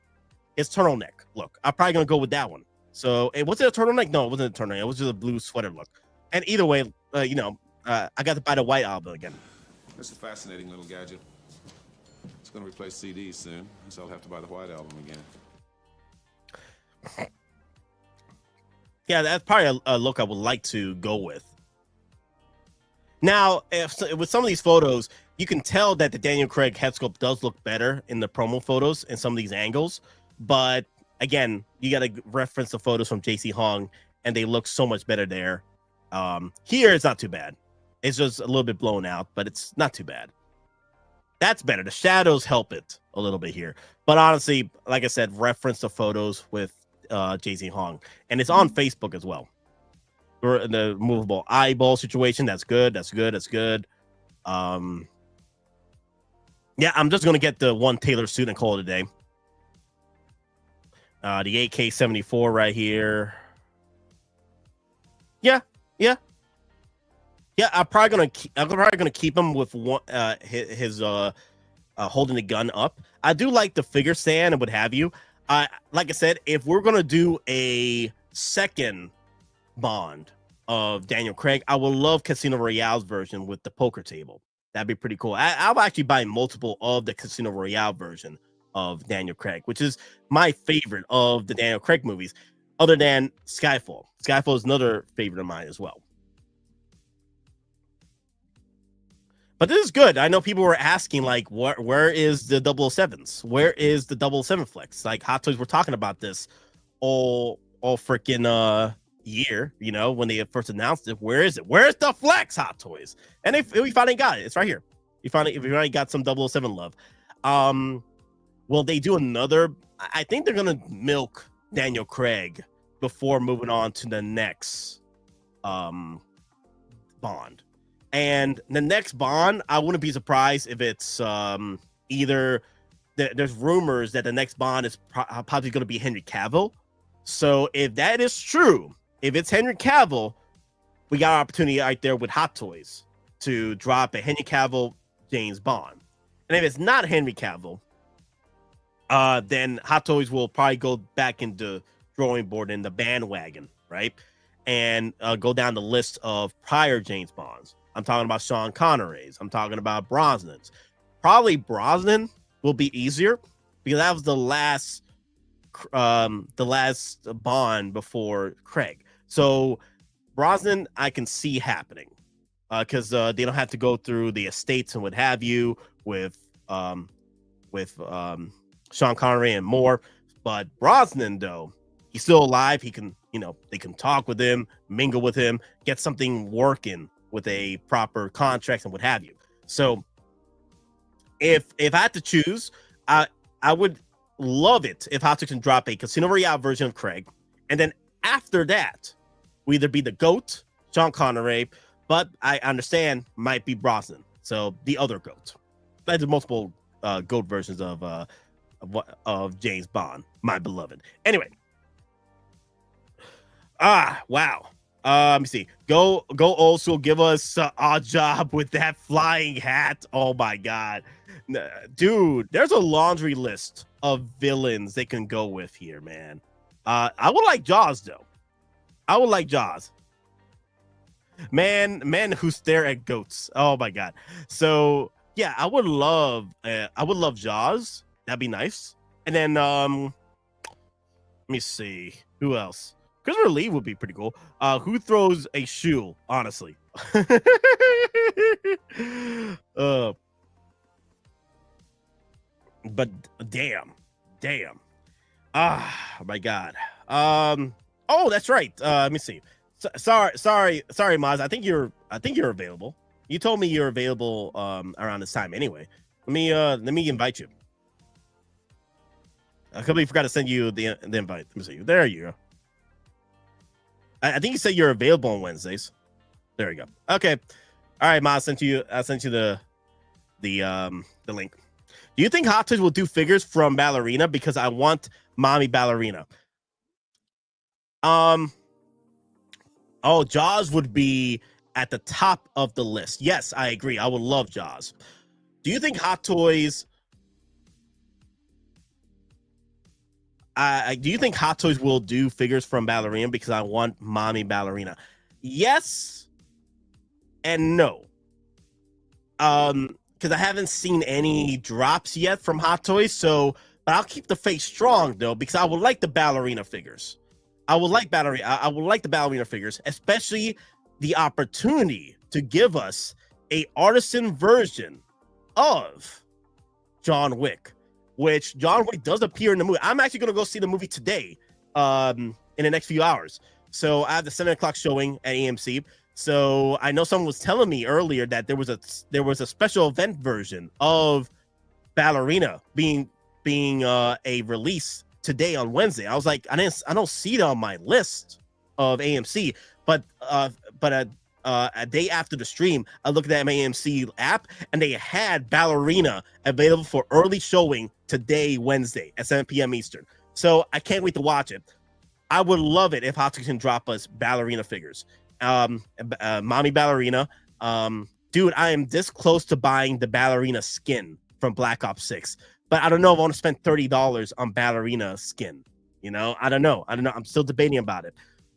look. I'm probably going to go with that one. So, was it a turtleneck? No, it wasn't a turtleneck. It was just a blue sweater look. And either way, I got to buy the white album again. That's a fascinating little gadget. It's going to replace CDs soon, so I'll have to buy the white album again. Yeah, that's probably a look I would like to go with. Now, with some of these photos, you can tell that the Daniel Craig head sculpt does look better in the promo photos in some of these angles. But again, you got to reference the photos from JC Hong, and they look so much better there. Here, it's not too bad. It's just a little bit blown out, but it's not too bad. That's better. The shadows help it a little bit here. But honestly, like I said, reference the photos with JC Hong. And it's on Facebook as well. The movable eyeball situation. That's good. Yeah, I'm just going to get the one tailored suit and call it a day. The AK-74 right here. Yeah. I'm probably gonna keep him with one his holding the gun up. I do like the figure stand and what have you. Like I said, if we're gonna do a second Bond of Daniel Craig, I would love Casino Royale's version with the poker table. That'd be pretty cool. I'll actually buy multiple of the Casino Royale version of Daniel Craig, which is my favorite of the Daniel Craig movies, other than Skyfall. Skyfall is another favorite of mine as well. But this is good. I know people were asking, like, where is the 007s? Where is the 007 flex? Like, Hot Toys were talking about this all freaking year, when they first announced it. Where is it? Where's the flex, Hot Toys? And we finally got it. It's right here. We finally got some 007 love. Will they do another? I think they're gonna milk Daniel Craig before moving on to the next Bond. And the next Bond, I wouldn't be surprised if it's either there's rumors that the next Bond is probably going to be Henry Cavill. So if that is true, if it's Henry Cavill, we got an opportunity right there with Hot Toys to drop a Henry Cavill James Bond. And if it's not Henry Cavill, then Hot Toys will probably go back into drawing board in the bandwagon, right? And go down the list of prior James Bonds. I'm talking about Sean Connery's. I'm talking about Brosnan's. Probably Brosnan will be easier because that was the last Bond before Craig. So Brosnan, I can see happening because they don't have to go through the estates and what have you with Sean Connery and more. But Brosnan, though, he's still alive. He can, they can talk with him, mingle with him, get something working with a proper contract and what have you. So if I had to choose, I would love it if Hot Toys can drop a Casino Royale version of Craig. And then after that, we either be the GOAT, Sean Connery, but I understand might be Brosnan. So the other GOAT. There's multiple GOAT versions of James Bond, my beloved. Anyway. Wow. Let me see. Go old school. Give us a job with that flying hat. Oh my god, dude! There's a laundry list of villains they can go with here, man. I would like Jaws though. I would like Jaws. Men who stare at goats. Oh my god. So yeah, I would love Jaws. That'd be nice. And then let me see who else. Christopher Lee would be pretty cool. Who throws a shoe? Honestly. But damn. Ah, my god. Oh, that's right. Let me see. Sorry, Maz. I think you're available. You told me you're available around this time anyway. Let me invite you. I completely forgot to send you the invite. Let me see. There you go. I think you said you're available on Wednesdays. There we go. Okay. All right, Maz. I sent you the link. Do you think Hot Toys will do figures from Ballerina? Because I want Mommy Ballerina. Oh, Jaws would be at the top of the list. Yes, I agree. I would love Jaws. Do you think Hot Toys? Do you think Hot Toys will do figures from Ballerina? Because I want Mommy Ballerina. Yes and no. Because I haven't seen any drops yet from Hot Toys. So, but I'll keep the faith strong though, because I would like the Ballerina figures. I would like the Ballerina figures, especially the opportunity to give us a artisan version of John Wick, which John Wick does appear in the movie. I'm actually going to go see the movie today, in the next few hours. So I have the 7 o'clock showing at AMC. So I know someone was telling me earlier that there was a special event version of Ballerina being a release today on Wednesday. I was like, I don't see it on my list of AMC, but a day after the stream, I looked at my AMC app and they had Ballerina available for early showing today, Wednesday at 7 p.m. Eastern. So I can't wait to watch it. I would love it if Hot Toys can drop us Ballerina figures. Mommy Ballerina. Dude, I am this close to buying the Ballerina skin from Black Ops 6. But I don't know if I want to spend $30 on Ballerina skin. You know, I don't know. I'm still debating about it.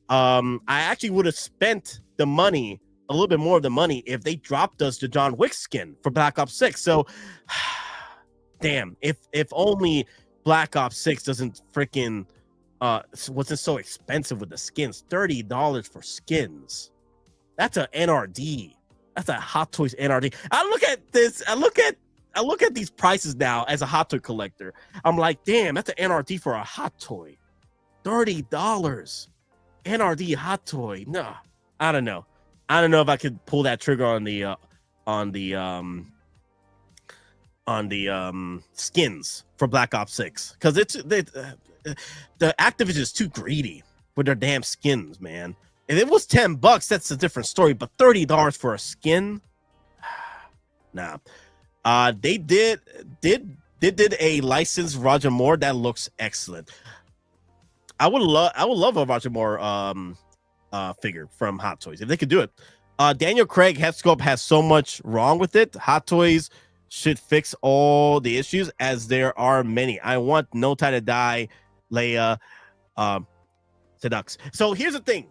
I actually would have spent the money, a little bit more of the money, if they dropped us the John Wick skin for Black Ops 6. So, damn, if only Black Ops 6 doesn't freaking wasn't so expensive with the skins. $30 for skins. That's an NRD. That's a Hot Toys NRD. I look at this. I look at these prices now as a Hot Toy collector. I'm like, damn, that's an NRD for a Hot Toy. $30. NRD Hot Toy. No, I don't know. I don't know if I could pull that trigger on the skins for Black Ops 6, because the Activision is too greedy with their damn skins, man. If it was $10, that's a different story. But $30 for a skin, nah. They did a licensed Roger Moore that looks excellent. I would love a Roger Moore figure from Hot Toys if they could do it. Daniel Craig head sculpt has so much wrong with it. Hot Toys should fix all the issues, as there are many. I want No Time to Die, Leia, Sedux. So here's the thing.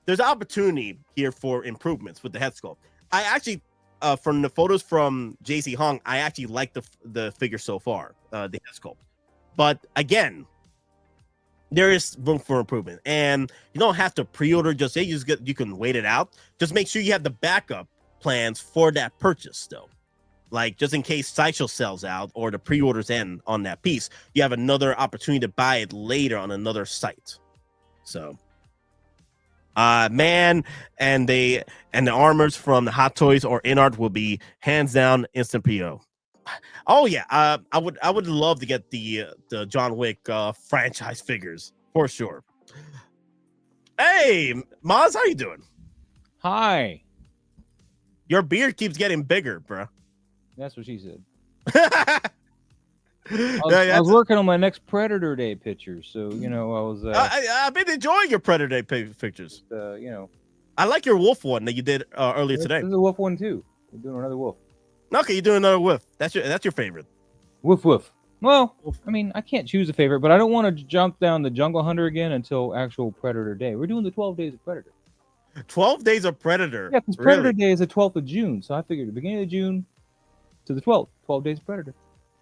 There's opportunity here for improvements with the head sculpt. I actually, from the photos from JC Hong, I actually like the figure so far, the head sculpt. But again, there is room for improvement, and you don't have to pre-order. You can wait it out. Just make sure you have the backup plans for that purchase, though. Like, just in case Sideshow sells out or the pre-orders end on that piece, you have another opportunity to buy it later on another site. So, man, and the armors from the Hot Toys or InArt will be hands down instant PO. Oh yeah, I would love to get the John Wick franchise figures for sure. Hey, Maz, how you doing? Hi. Your beard keeps getting bigger, bro. That's what she said. I was working on my next Predator Day picture, so you know I was. I've been enjoying your Predator Day pictures. You know, I like your wolf one that you did earlier today. There's a wolf one too. We're doing another wolf. Okay, you're doing another wolf. That's your favorite. Woof woof. Well, I mean, I can't choose a favorite, but I don't want to jump down the Jungle Hunter again until actual Predator Day. We're doing the 12 Days of Predator. 12 Days of Predator. Yeah, because Predator Day is the 12th of June, so I figured the beginning of June to the 12th. 12 Days of Predator.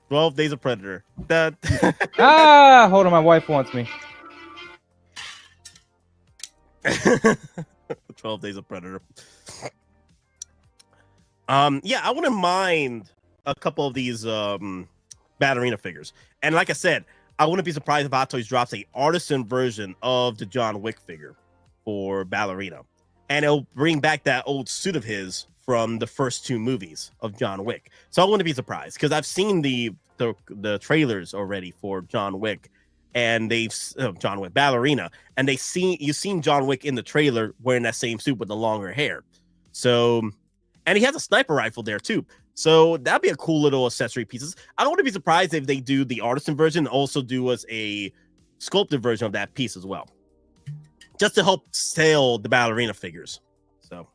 12 Days of Predator. Hold on, my wife wants me. 12 Days of Predator. Yeah, I wouldn't mind a couple of these Ballerina figures. And like I said, I wouldn't be surprised if Hot Toys drops a artisan version of the John Wick figure for Ballerina. And it'll bring back that old suit of his from the first 2 movies of John Wick. So I wouldn't be surprised because I've seen the trailers already for John Wick, and they've John Wick Ballerina, and you've seen John Wick in the trailer wearing that same suit with the longer hair. So, and he has a sniper rifle there too. So that'd be a cool little accessory pieces. I wouldn't be surprised if they do the artisan version and also do us a sculpted version of that piece as well, just to help sell the Ballerina figures. So.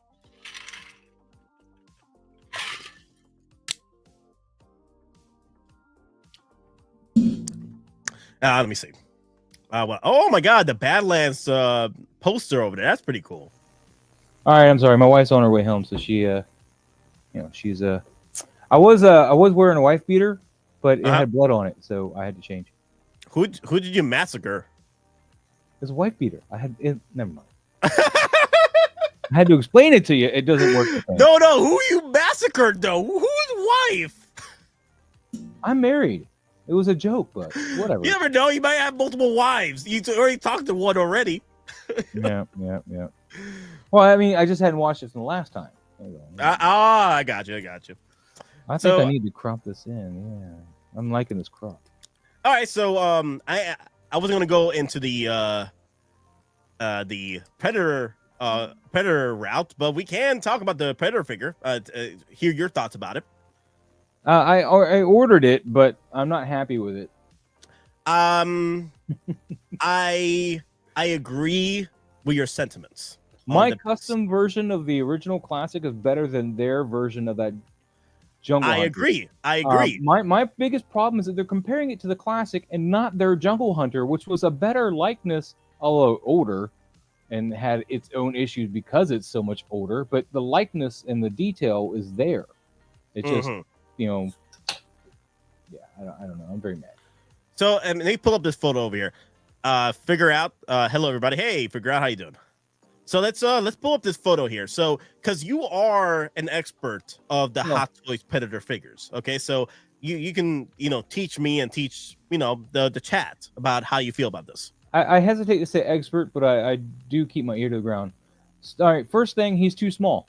Let me see. Oh my God, the Badlands poster over there. That's pretty cool. All right, I'm sorry. My wife's on her way home, so she, she's I was wearing a wife beater, but it had blood on it, so I had to change. Who did you massacre? It's a wife beater. Never mind. I had to explain it to you. It doesn't work. No, who you massacred though? Whose wife? I'm married. It was a joke, but whatever. You never know. You might have multiple wives. You already talked to one already. Yeah. Well, I mean, I just hadn't watched it from the last time. I got you. I think I need to crop this in. Yeah, I'm liking this crop. All right, so I was gonna go into the Predator route, but we can talk about the Predator figure. Hear your thoughts about it. I ordered it, but I'm not happy with it. I agree with your sentiments. My custom version of the original classic is better than their version of that Jungle Hunter. I agree. My biggest problem is that they're comparing it to the classic and not their Jungle Hunter, which was a better likeness, although older, and had its own issues because it's so much older. But the likeness and the detail is there. It just, I don't know. I'm very mad. So, let me pull up this photo over here. Figure out. Hello, everybody. Hey, Figure Out, how you doing? So let's pull up this photo here. So, because you are an expert of the Hot Toys Predator figures, okay? So you can teach me and teach the chat about how you feel about this. I hesitate to say expert, but I do keep my ear to the ground. All right, first thing, he's too small.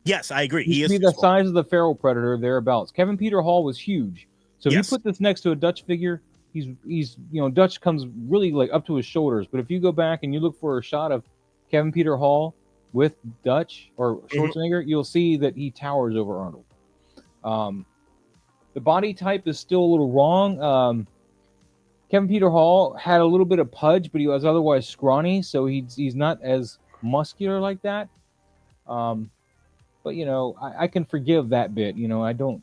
Yes, I agree. He is the size of the feral Predator thereabouts. Kevin Peter Hall was huge. So if you put this next to a Dutch figure, he's Dutch comes really like up to his shoulders. But if you go back and you look for a shot of Kevin Peter Hall with Dutch or Schwarzenegger, you'll see that he towers over Arnold. The body type is still a little wrong. Kevin Peter Hall had a little bit of pudge, but he was otherwise scrawny, so he's not as muscular like that. But I can forgive that bit. I don't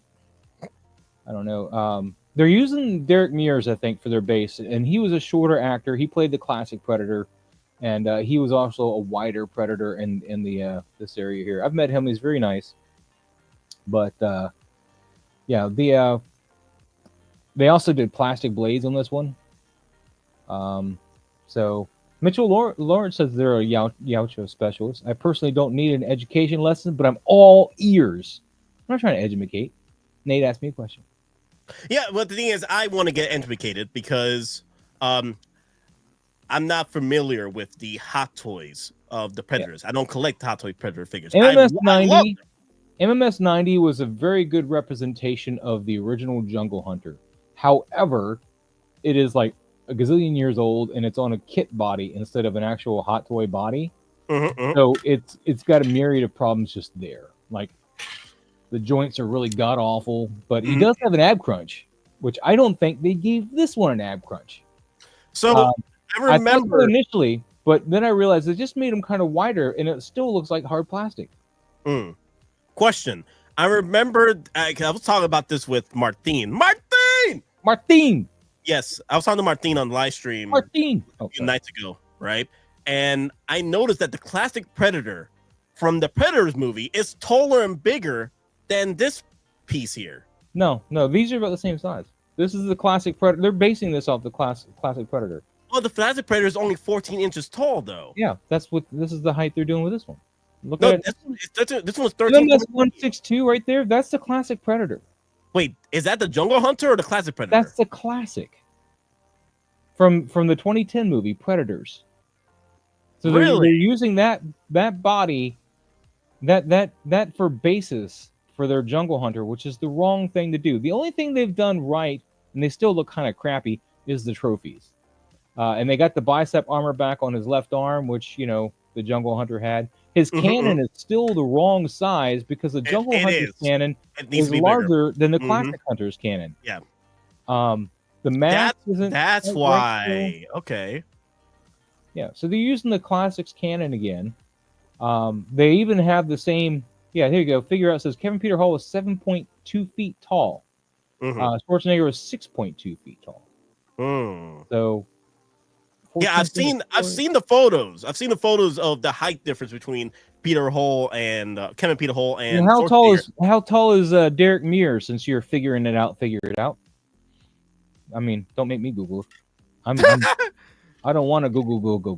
know. They're using Derek Mears, I think, for their base, and he was a shorter actor. He played the classic Predator, and he was also a wider Predator in the this area here. I've met him; he's very nice. But they also did plastic blades on this one. So Mitchell Lawrence says they're a Yautja specialist. I personally don't need an education lesson, but I'm all ears. I'm not trying to educate. Nate asked me a question. Yeah, well, the thing is, I want to get educated because I'm not familiar with the Hot Toys of the Predators. I don't collect Hot Toy Predator figures. MMS 90 was a very good representation of the original Jungle Hunter. However, it is like a gazillion years old, and it's on a kit body instead of an actual Hot Toy body. So it's got a myriad of problems just there. Like, the joints are really god-awful, but he does have an ab crunch, which I don't think they gave this one an ab crunch. So I remember so initially, but then I realized it just made him kind of wider, and it still looks like hard plastic. Question. I remember I was talking about this with Martine. Martin. Yes, I was talking to Martin on the live stream a few nights ago, right? And I noticed that the classic Predator from the Predators movie is taller and bigger than this piece here. No, these are about the same size. This is the classic Predator. They're basing this off the classic Predator. Well, the classic Predator is only 14 inches tall, though. Yeah, this is the height they're doing with this one. Look No, at it. this one's 13. That's 162 right there. That's the classic Predator. Wait, is that the Jungle Hunter or the classic Predator? That's the classic from the 2010 movie Predators. So they're using that body, that for basis for their Jungle Hunter, which is the wrong thing to do. The only thing they've done right, and they still look kind of crappy, is the trophies. And they got the bicep armor back on his left arm, which the Jungle Hunter had. His cannon is still the wrong size because the Jungle Hunter's cannon is larger than the Classic Hunter's cannon. Yeah. The mask isn't. That's why. Okay. Yeah. So they're using the Classics cannon again. They even have the same. Yeah. Here you go. Figure out says Kevin Peter Hall was 7.2 feet tall. Schwarzenegger was 6.2 feet tall. So. Yeah, I've seen the photos. I've seen the photos of the height difference between Peter Hall and Kevin Peter Hall and how tall is Derek Mears? Since you're figuring it out, figure it out. I mean, don't make me Google. I don't want to Google.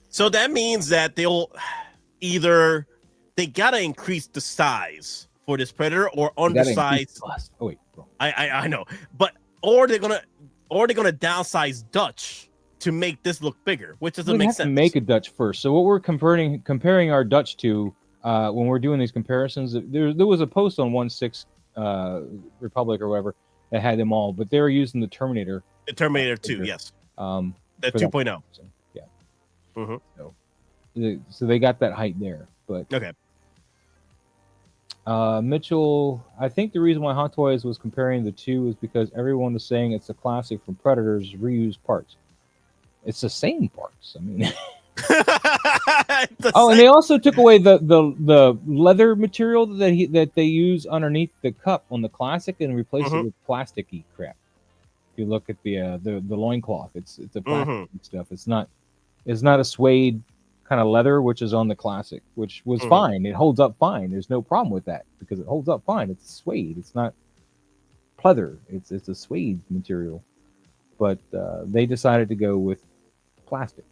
So that means that they'll either they gotta increase the size for this Predator or undersize. Oh wait, I know, but or they're gonna downsize Dutch to make this look bigger, which doesn't make sense. To make a Dutch first. So what we're comparing our Dutch to when we're doing these comparisons, there was a post on 1.6 Republic or whatever that had them all, but they were using the Terminator. The Terminator 2, yes. The 2.0. So, yeah. So they got that height there, but okay. Mitchell, I think the reason why Hot Toys was comparing the two is because everyone was saying it's a classic from Predators reused parts. It's the same parts. I mean, and they also took away the leather material that they use underneath the cup on the classic and replaced it with plasticky crap. If you look at the loincloth, it's a plastic stuff. It's not a suede kind of leather, which is on the classic, which was fine. It holds up fine. There's no problem with that because it holds up fine. It's suede. It's not pleather. It's a suede material, but they decided to go with plastic.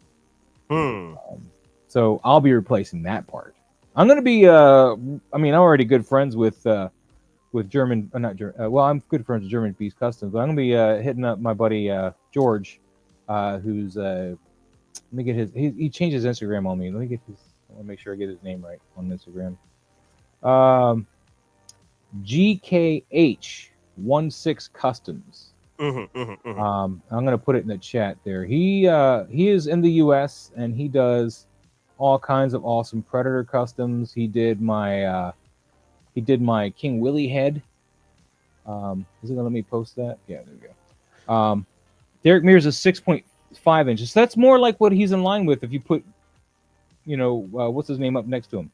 So I'll be replacing that part. I'm going to be. I'm already good friends with German. Not German. Well, I'm good friends with German Beast Customs, but I'm going to be hitting up my buddy George, who's. Let me get his. He changed his Instagram on me. Let me get his. I want to make sure I get his name right on Instagram. GKH16 Customs. I'm gonna put it in the chat there. He is in the U.S. and he does all kinds of awesome Predator customs. He did my King Willie head. Is it gonna let me post that? Yeah, there we go. Derek Mears is 6.5 inches. So that's more like what he's in line with if you put, what's his name up next to him.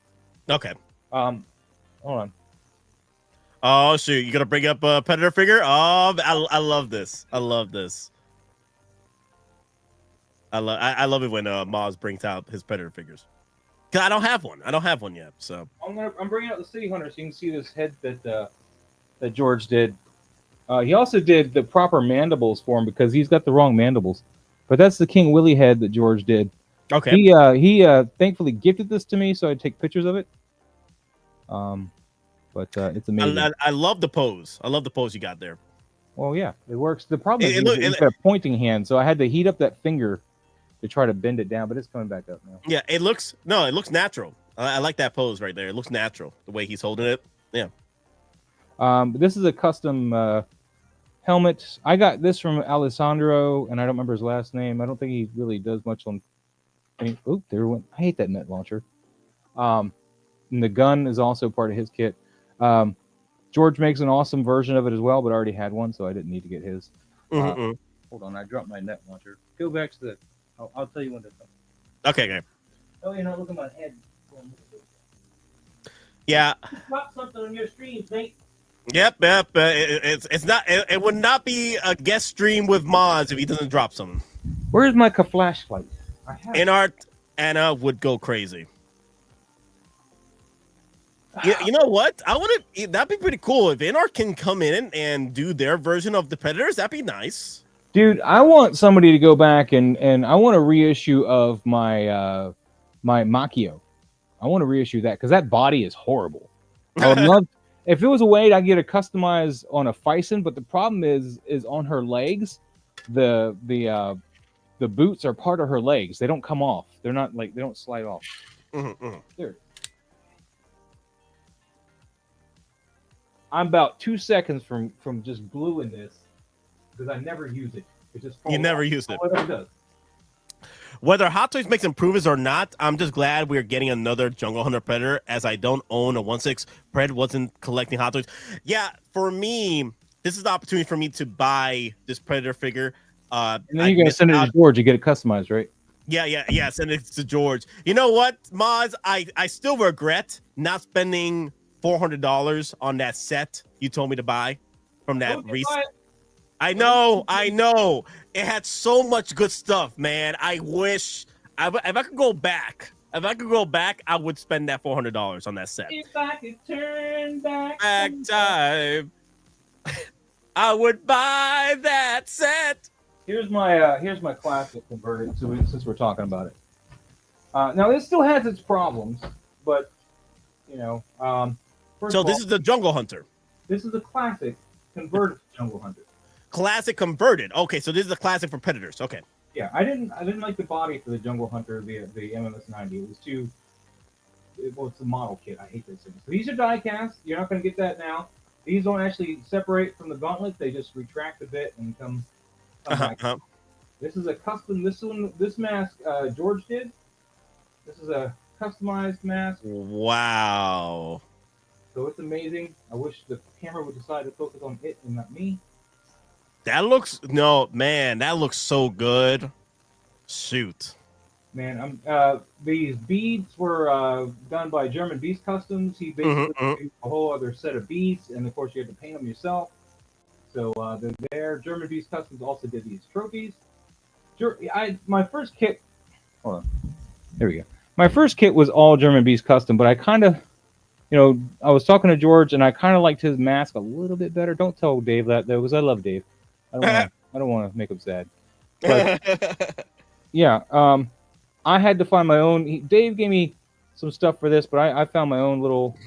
Okay. Hold on. Oh shoot! You gonna bring up a Predator figure? Oh, I love this. I love this. I love it when Maz brings out his Predator figures. Cause I don't have one. I don't have one yet. So I'm bringing out the City Hunter so you can see this head that George did. He also did the proper mandibles for him because he's got the wrong mandibles. But that's the King Willie head that George did. Okay. He thankfully gifted this to me so I'd take pictures of it. But it's amazing. I love the pose. I love the pose you got there. Well, yeah, it works. The problem is he's got a pointing hand, so I had to heat up that finger to try to bend it down, but it's coming back up now. Yeah, it looks natural. I like that pose right there. It looks natural the way he's holding it. Yeah. This is a custom helmet. I got this from Alessandro, and I don't remember his last name. I don't think he really does much on. There went. I hate that net launcher. And the gun is also part of his kit. George makes an awesome version of it as well, but I already had one, so I didn't need to get his. Hold on, I dropped my net launcher. Go back to the. I'll tell you when to come. Okay. Oh, you're not looking at my head. Yeah. Drop something on your streams, mate. Yep. It's not. It would not be a guest stream with Moz if he doesn't drop something. Where's my flashlight? I have In art, Anna would go crazy. Yeah, you know what? That'd be pretty cool if Inart can come in and do their version of the Predators. That'd be nice. Dude, I want somebody to go back and I want a reissue of my my Machio. I want to reissue that because that body is horrible. I would love if it was a way I get it customized on a Fison, but the problem is on her legs, the boots are part of her legs. They don't come off. They're not like they don't slide off. There. I'm about 2 seconds from just gluing this because I never use it. It just falls never off. used it. It does. Whether Hot Toys makes improvements or not, I'm just glad we're getting another Jungle Hunter Predator, as I don't own a 1/6 Pred, wasn't collecting Hot Toys. Yeah, for me, this is the opportunity for me to buy this Predator figure. And then you're gonna send it to George. You get it customized, right? Yeah. Send it to George. You know what, Maz? I still regret not spending $400 on that set you told me to buy from that recent. I know. It had so much good stuff, man. I wish if I could go back, I would spend that $400 on that set. If I could turn back time, I would buy that set. Here's my classic converted. Since we're talking about it, now it still has its problems, but you know. So this is the Jungle Hunter. This is a classic converted Jungle Hunter. Classic converted. Okay, so this is a classic for Predators. Okay. Yeah, I didn't like the body for the Jungle Hunter, the MMS 90. It was too. It's a model kit. I hate those things. So these are die cast. You're not going to get that now. These don't actually separate from the gauntlet. They just retract a bit and come back. This is a custom. This mask George did. This is a customized mask. Wow. So it's amazing. I wish the camera would decide to focus on it and not me. That looks so good. Shoot. Man, these beads were done by German Beast Customs. He basically did a whole other set of beads, and of course you had to paint them yourself. So they're there. German Beast Customs also did these trophies. My first kit. Hold on. There we go. My first kit was all German Beast Custom, but I kind of. I was talking to George, and I kind of liked his mask a little bit better. Don't tell Dave that, though, because I love Dave. I don't want to make him sad. But, yeah, I had to find my own. Dave gave me some stuff for this, but I found my own little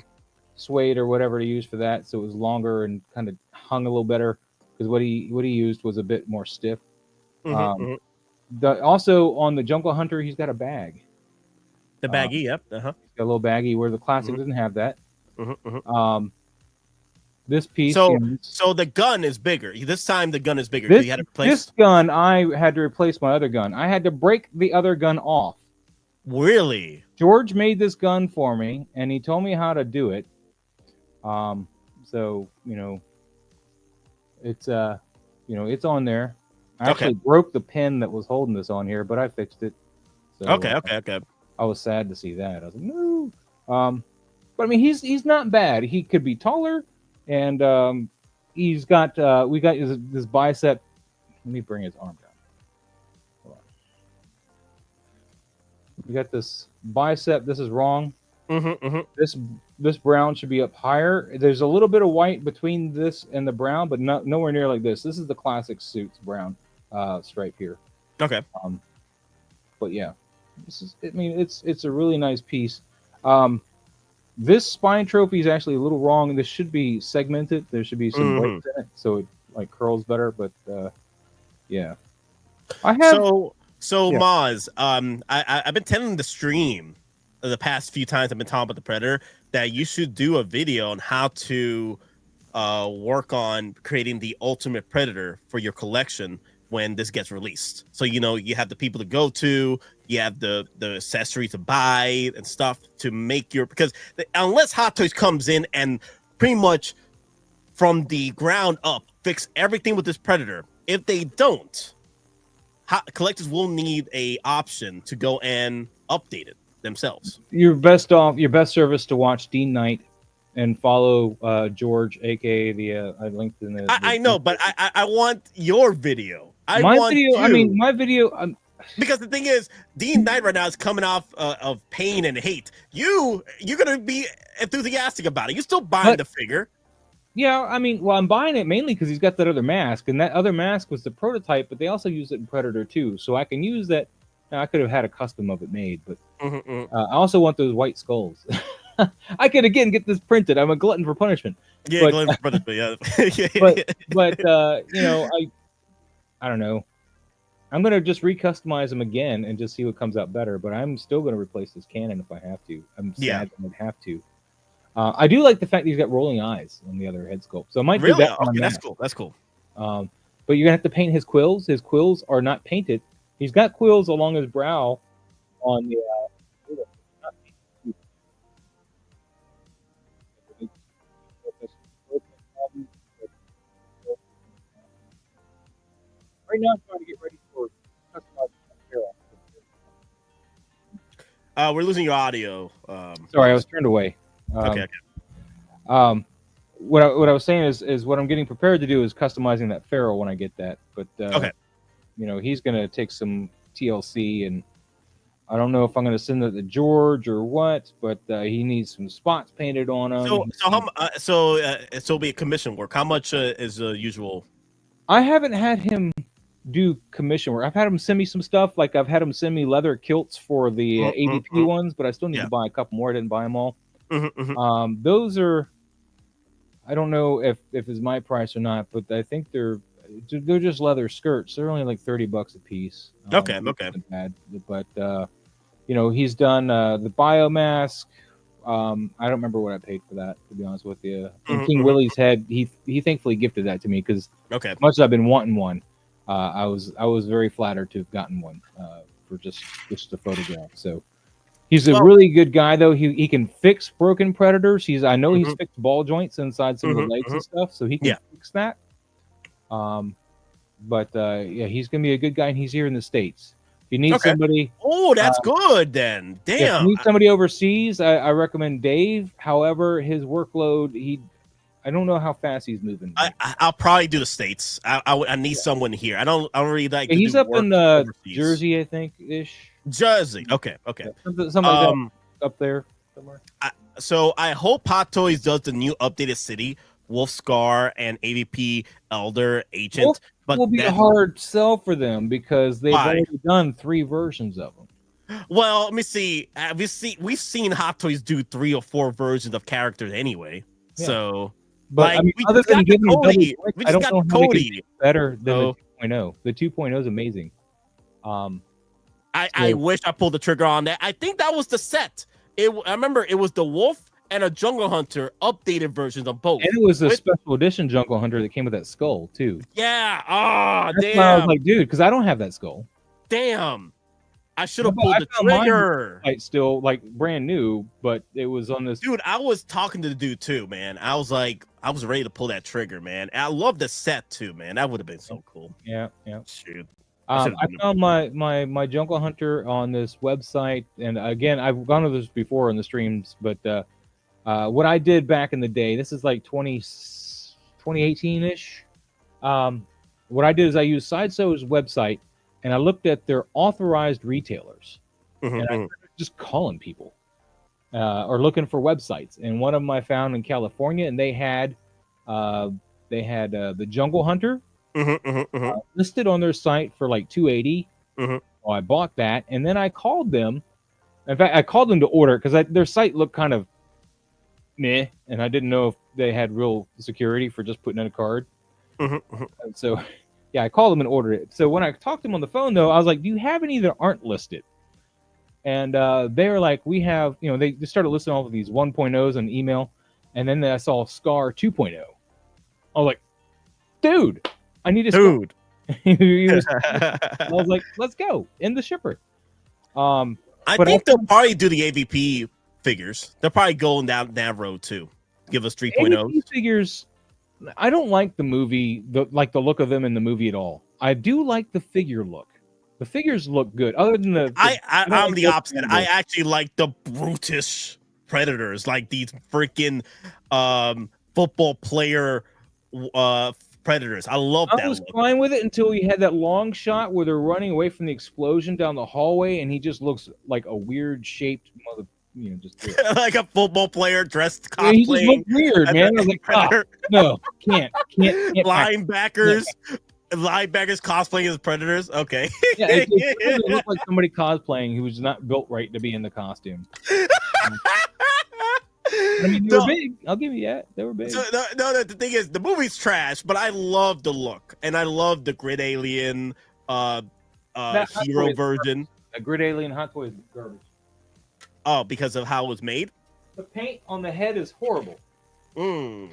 suede or whatever to use for that, so it was longer and kind of hung a little better, because what he used was a bit more stiff. Also, on the Jungle Hunter, he's got a bag. The baggie, yep. Got a little baggie where the classic doesn't have that. This piece. So the gun is bigger. This time the gun is bigger. You had to replace... This gun, I had to replace my other gun. I had to break the other gun off. Really? George made this gun for me, and he told me how to do it. So it's it's on there. I actually broke the pin that was holding this on here, but I fixed it. So, okay. I was sad to see that. I was like, no. But I mean, he's not bad. He could be taller, and he's got we got this bicep. Let me bring his arm down. Hold on. We got this bicep. This is wrong. This brown should be up higher. There's a little bit of white between this and the brown, but nowhere near like this. This is the classic suits brown stripe here. Okay. But yeah. It's a really nice piece. This spine trophy is actually a little wrong. This should be segmented. There should be some weight in it, so it like curls better. But yeah, I have. So Maz, I've been telling the stream the past few times I've been talking about the Predator that you should do a video on how to work on creating the ultimate Predator for your collection when this gets released. So you have the people to go to, you have the accessory to buy and stuff to make because unless Hot Toys comes in and pretty much from the ground up fix everything with this Predator, if they don't, collectors will need a option to go and update it themselves. Your best service to watch Dean Knight and follow George, aka the I linked in the. I know, but I want your video. My video. Because the thing is, Dean Knight right now is coming off of pain and hate. You're gonna be enthusiastic about it. You're still buying the figure. Yeah, I mean, well, I'm buying it mainly because he's got that other mask, and that other mask was the prototype, but they also use it in Predator 2, so I can use that. Now, I could have had a custom of it made, but I also want those white skulls. I could again get this printed. I'm a glutton for punishment. Yeah, but, glutton for punishment. Yeah. but you know, I don't know. I'm gonna just recustomize them again and just see what comes out better. But I'm still gonna replace this cannon if I have to. I'm sad I would have to. I do like the fact that he's got rolling eyes on the other head sculpt, so I might do that. Okay, that's cool. That's cool. But you're gonna have to paint his quills. His quills are not painted. He's got quills along his brow on the. Right now, I'm trying to get ready for customizing We're losing your audio. Sorry, I was turned away. Okay. What I was saying is what I'm getting prepared to do is customizing that Feral when I get that. But okay, you know, he's gonna take some TLC, and I don't know if I'm gonna send it to George or what. But he needs some spots painted on him. So it'll be a commission work. How much is the usual? I haven't had him do commission work. I've had him send me some stuff. Like I've had him send me leather kilts for the AVP ones, but I still need to buy a couple more. I didn't buy them all. Those are, I don't know if it's my price or not, but I think they're just leather skirts. They're only like $30 a piece. Okay. Bad. But you know, he's done the biomask. I don't remember what I paid for that, to be honest with you. And King Willie's head, he thankfully gifted that to me because as much as I've been wanting one, I was very flattered to have gotten one for just a photograph. So he's a really good guy, though. He can fix broken Predators. I know he's fixed ball joints inside some of the legs and stuff, so he can fix that. But yeah, he's gonna be a good guy, and he's here in the States. If you need somebody, that's good then. Damn, if you need somebody overseas, I recommend Dave. However, his workload, I don't know how fast he's moving. I'll probably do the States. I need someone here. I don't really like. Yeah, he's up in Jersey, I think ish. Jersey. Okay. Something like that up there somewhere. So I hope Hot Toys does the new updated city, Wolf Scar and AVP Elder Agent. Wolf but will be a hard sell for them because they've already done 3 versions of them. Well, let me see. We've seen Hot Toys do 3 or 4 versions of characters anyway. Yeah. So, but I mean, other than giving Cody, I don't know how they can better than the 2.0. The 2.0 is amazing. I wish I pulled the trigger on that. I think that was the set. I remember it was the Wolf and a Jungle Hunter updated versions of both. And it was a special edition Jungle Hunter that came with that skull too. Yeah. Oh, that's damn. why I was like, dude, because I don't have that skull. Damn. I should have pulled the trigger. Still like brand new, but it was on this. Dude, I was talking to the dude too, man. I was ready to pull that trigger, man. And I love the set too, man. That would have been so cool. Yeah. Shoot. I found my Jungle Hunter on this website, and again, I've gone over this before in the streams, but what I did back in the day, this is like 2018-ish. What I did is I used Sideshow's website, and I looked at their authorized retailers, and I started just calling people or looking for websites. And one of them I found in California, and they had the Jungle Hunter. Listed on their site for like $280. Well, I bought that, and then I called them. In fact, I called them to order because their site looked kind of meh, and I didn't know if they had real security for just putting in a card. And so, yeah, I called them and ordered it. So when I talked to them on the phone, though, I was like, "Do you have any that aren't listed?" And they were like, "We have." You know, they just started listing all of these 1.0s on email, and then I saw Scar 2.0. I was like, "Dude, I need a dude." I was like, "Let's go in the shipper." I think they'll probably do the AVP figures. They'll probably go down that road too. Give us 3.0 figures. I don't like the movie, the look of them in the movie at all. I do like the figure look. The figures look good. Other than I'm the opposite. I actually like the brutish predators, like these freaking football player predators. I love that. I was fine with it until he had that long shot where they're running away from the explosion down the hallway, and he just looks like a weird shaped mother. Just like a football player dressed cosplaying. Yeah, he just looked weird, man. I was like, no, can't linebackers cosplaying as predators. Okay. Yeah, it looked like somebody cosplaying who was not built right to be in the costume. I mean, they were big. I'll give you that. They were big. So, no, the thing is, the movie's trash, but I love the look, and I love the Grid Alien hero version. A Grid Alien Hot Toy is garbage. Oh, because of how it was made? The paint on the head is horrible. They're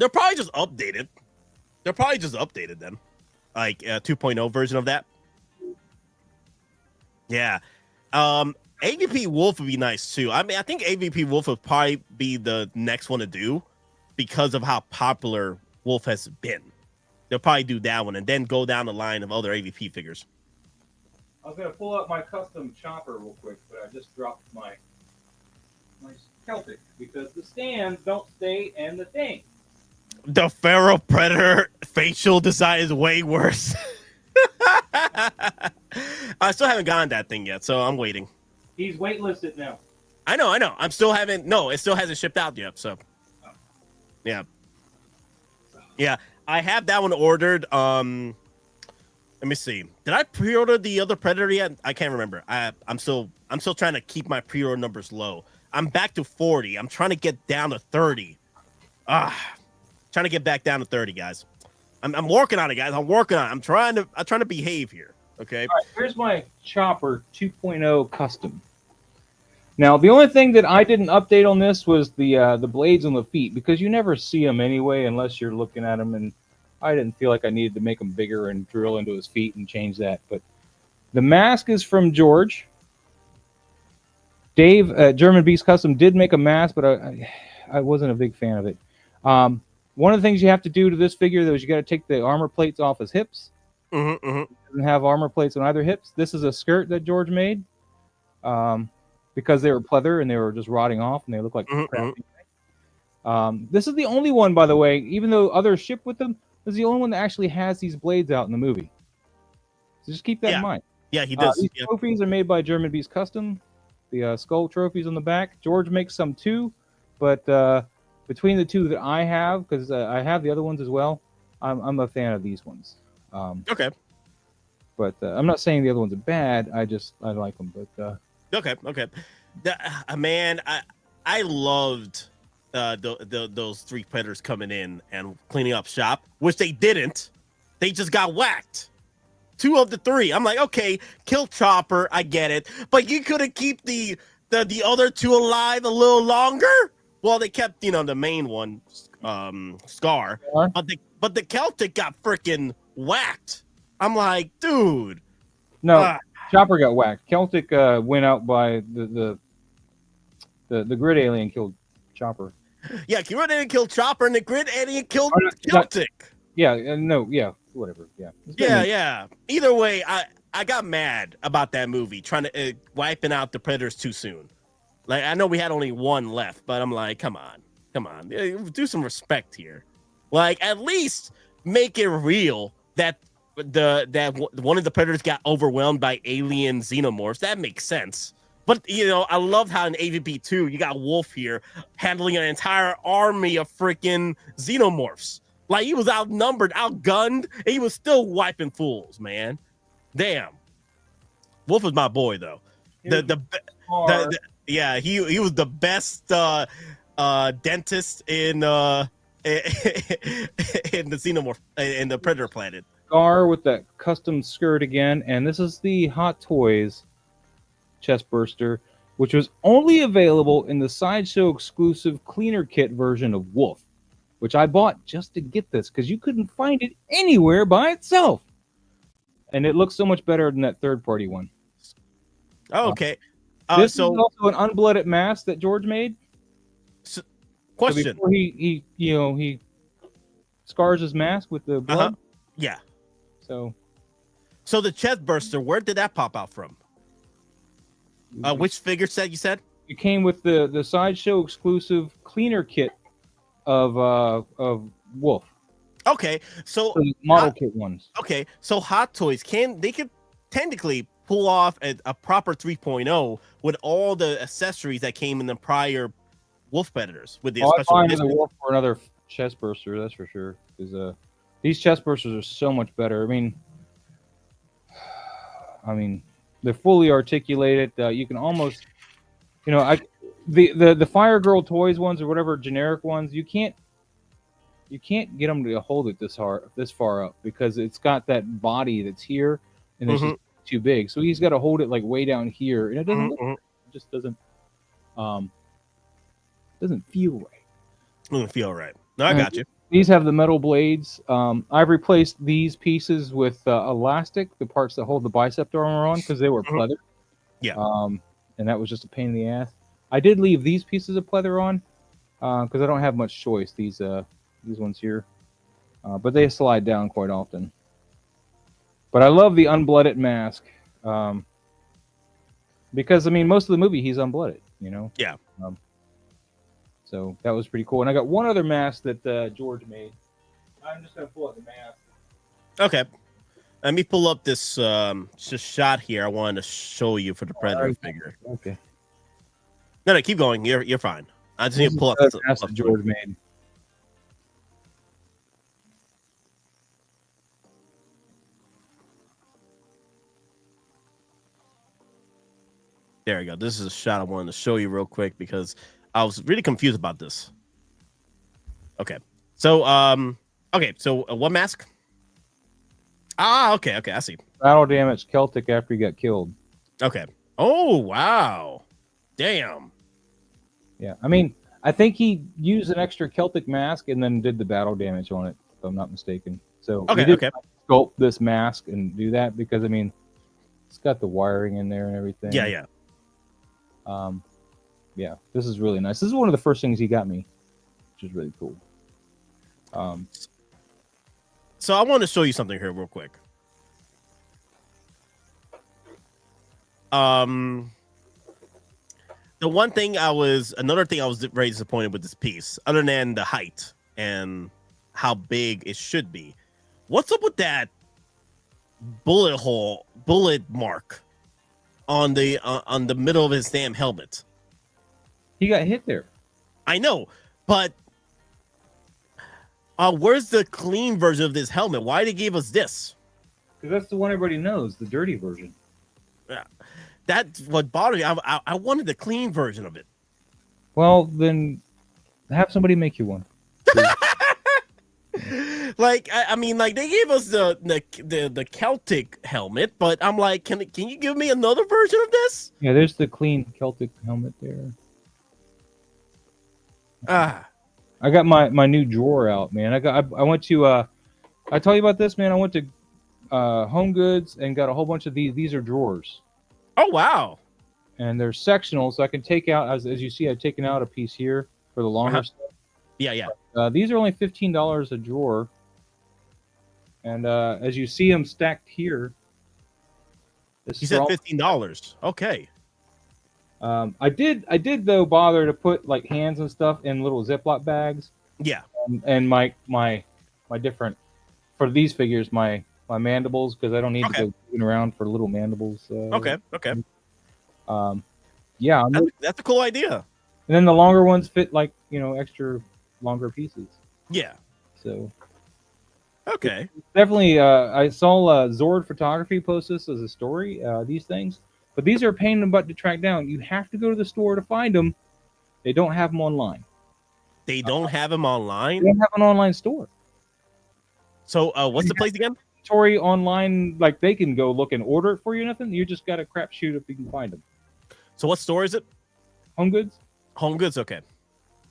probably just updated. Then. Like a 2.0 version of that. Yeah. AVP Wolf would be nice too. I mean, I think AVP Wolf would probably be the next one to do because of how popular Wolf has been. They'll probably do that one and then go down the line of other AVP figures. I was gonna pull out my custom chopper real quick, but I just dropped my Celtic because the stands don't stay in the thing. The Feral Predator facial design is way worse. I still haven't gotten that thing yet, so I'm waiting. He's waitlisted now. I know. I'm still haven't. No, it still hasn't shipped out yet. So, yeah. I have that one ordered. Let me see. Did I pre-order the other Predator yet? I can't remember. I'm still trying to keep my pre-order numbers low. I'm back to 40. I'm trying to get down to 30. Trying to get back down to 30, guys. I'm working on it, guys. I'm working on it. I'm trying to behave here. Okay. All right, here's my Chopper 2.0 custom. Now, the only thing that I didn't update on this was the blades on the feet, because you never see them anyway unless you're looking at them, and I didn't feel like I needed to make them bigger and drill into his feet and change that. But the mask is from George. Dave at German Beast Custom did make a mask, but I wasn't a big fan of it. One of the things you have to do to this figure, though, is you got to take the armor plates off his hips. It doesn't have armor plates on either hips. This is a skirt that George made because they were pleather and they were just rotting off and they look like crap. This is the only one, by the way, even though others ship with them, this is the only one that actually has these blades out in the movie. So just keep that in mind. Yeah, he does. These trophies are made by German Beast Custom. The skull trophies on the back. George makes some too, but between the two that I have, because I have the other ones as well, I'm a fan of these ones. Okay. But I'm not saying the other ones are bad. I like them. But okay. Man, I loved those three Predators coming in and cleaning up shop, which they didn't. They just got whacked. 2 of the 3. I'm like, okay, kill Chopper, I get it, but you couldn't keep the other 2 alive a little longer. Well, they kept the main one, Scar, but the Celtic got freaking whacked. I'm like, dude. No, Chopper got whacked. Celtic went out by the Grid Alien killed Chopper. Yeah, Grid Alien killed Chopper, and the Grid Alien killed Celtic. Whatever. Yeah. Yeah. Either way, I got mad about that movie, trying to wiping out the Predators too soon. Like, I know we had only 1 left, but I'm like, come on, do some respect here. Like, at least make it real that one of the Predators got overwhelmed by alien xenomorphs. That makes sense. But I love how in AVP 2 you got Wolf here handling an entire army of freaking xenomorphs. Like, he was outnumbered, outgunned, and he was still wiping fools, man. Damn. Wolf is my boy, though. He was the best dentist in the xenomorph in the Predator Planet. Scar with that custom skirt again, and this is the Hot Toys chest burster, which was only available in the Sideshow exclusive cleaner kit version of Wolf, which I bought just to get this because you couldn't find it anywhere by itself. And it looks so much better than that third-party one. Oh, okay. This is also an unblooded mask that George made. Question. So before he scars his mask with the blood. Yeah. So the chest burster, where did that pop out from? Which figure set you said? It came with the Sideshow exclusive cleaner kit of Wolf. Okay, so the model kit ones. Okay, so Hot Toys can technically pull off a proper 3.0 with all the accessories that came in the prior Wolf Predators with the special I'd buy another Wolf for another chest burster, that's for sure. Because these chest bursters are so much better. I mean, they're fully articulated. You can almost, the Fire Girl Toys ones or whatever generic ones, you can't get them to hold it this far up because it's got that body that's here and it's just too big. So he's got to hold it like way down here, and it doesn't. It just doesn't feel right. Doesn't feel right. No, I got you. These have the metal blades. I've replaced these pieces with elastic, the parts that hold the bicep armor on, because they were pleather. Yeah. And that was just a pain in the ass. I did leave these pieces of pleather on because I don't have much choice. These ones here, but they slide down quite often. But I love the unblooded mask because most of the movie he's unblooded. Yeah. So that was pretty cool. And I got one other mask that George made. I'm just gonna pull up the mask. Okay. Let me pull up this shot here. I wanted to show you for the Predator figure. Okay. No, keep going. You're fine. I just need to pull up the mask that George made. There we go. This is a shot I wanted to show you real quick because I was really confused about this. Okay. So, what mask? Okay, I see. Battle damage Celtic after he got killed. Okay. Oh, wow. Damn. Yeah, I think he used an extra Celtic mask and then did the battle damage on it, if I'm not mistaken. So we did sculpt this mask and do that because it's got the wiring in there and everything. Yeah. Yeah, this is really nice. This is one of the first things he got me, which is really cool. So I want to show you something here real quick. Another thing I was very disappointed with this piece, other than the height and how big it should be. What's up with that bullet mark on the middle of his damn helmet? He got hit there. I know, but where's the clean version of this helmet? Why they gave us this? Because that's the one everybody knows, the dirty version. Yeah, that's what bothered me. I wanted the clean version of it. Well, then have somebody make you one. Like they gave us the Celtic helmet, but I'm like, can you give me another version of this? Yeah, there's the clean Celtic helmet there. I got my new drawer out, man. I went to I tell you about this, man. I went to Home Goods and got a whole bunch of these. These are drawers. Oh wow! And they're sectional, so I can take out as you see. I've taken out a piece here for the longer stuff. Yeah. These are only $15 a drawer, and as you see them stacked here. You said $15. Okay. I did though bother to put like hands and stuff in little Ziploc bags. Yeah. And my different for these figures my mandibles because I don't need to go moving around for little mandibles. Okay. Yeah, that's a cool idea. And then the longer ones fit like extra longer pieces. Yeah. So. Okay. Definitely. I saw Zord Photography post this as a story. These things. But these are a pain in the butt to track down. You have to go to the store to find them. They don't have them online. They don't have them online? They don't have an online store. So what's the place again? Tory online, like they can go look and order it for you. Nothing. You just got to crapshoot if you can find them. So what store is it? Home Goods. Home Goods. Okay. And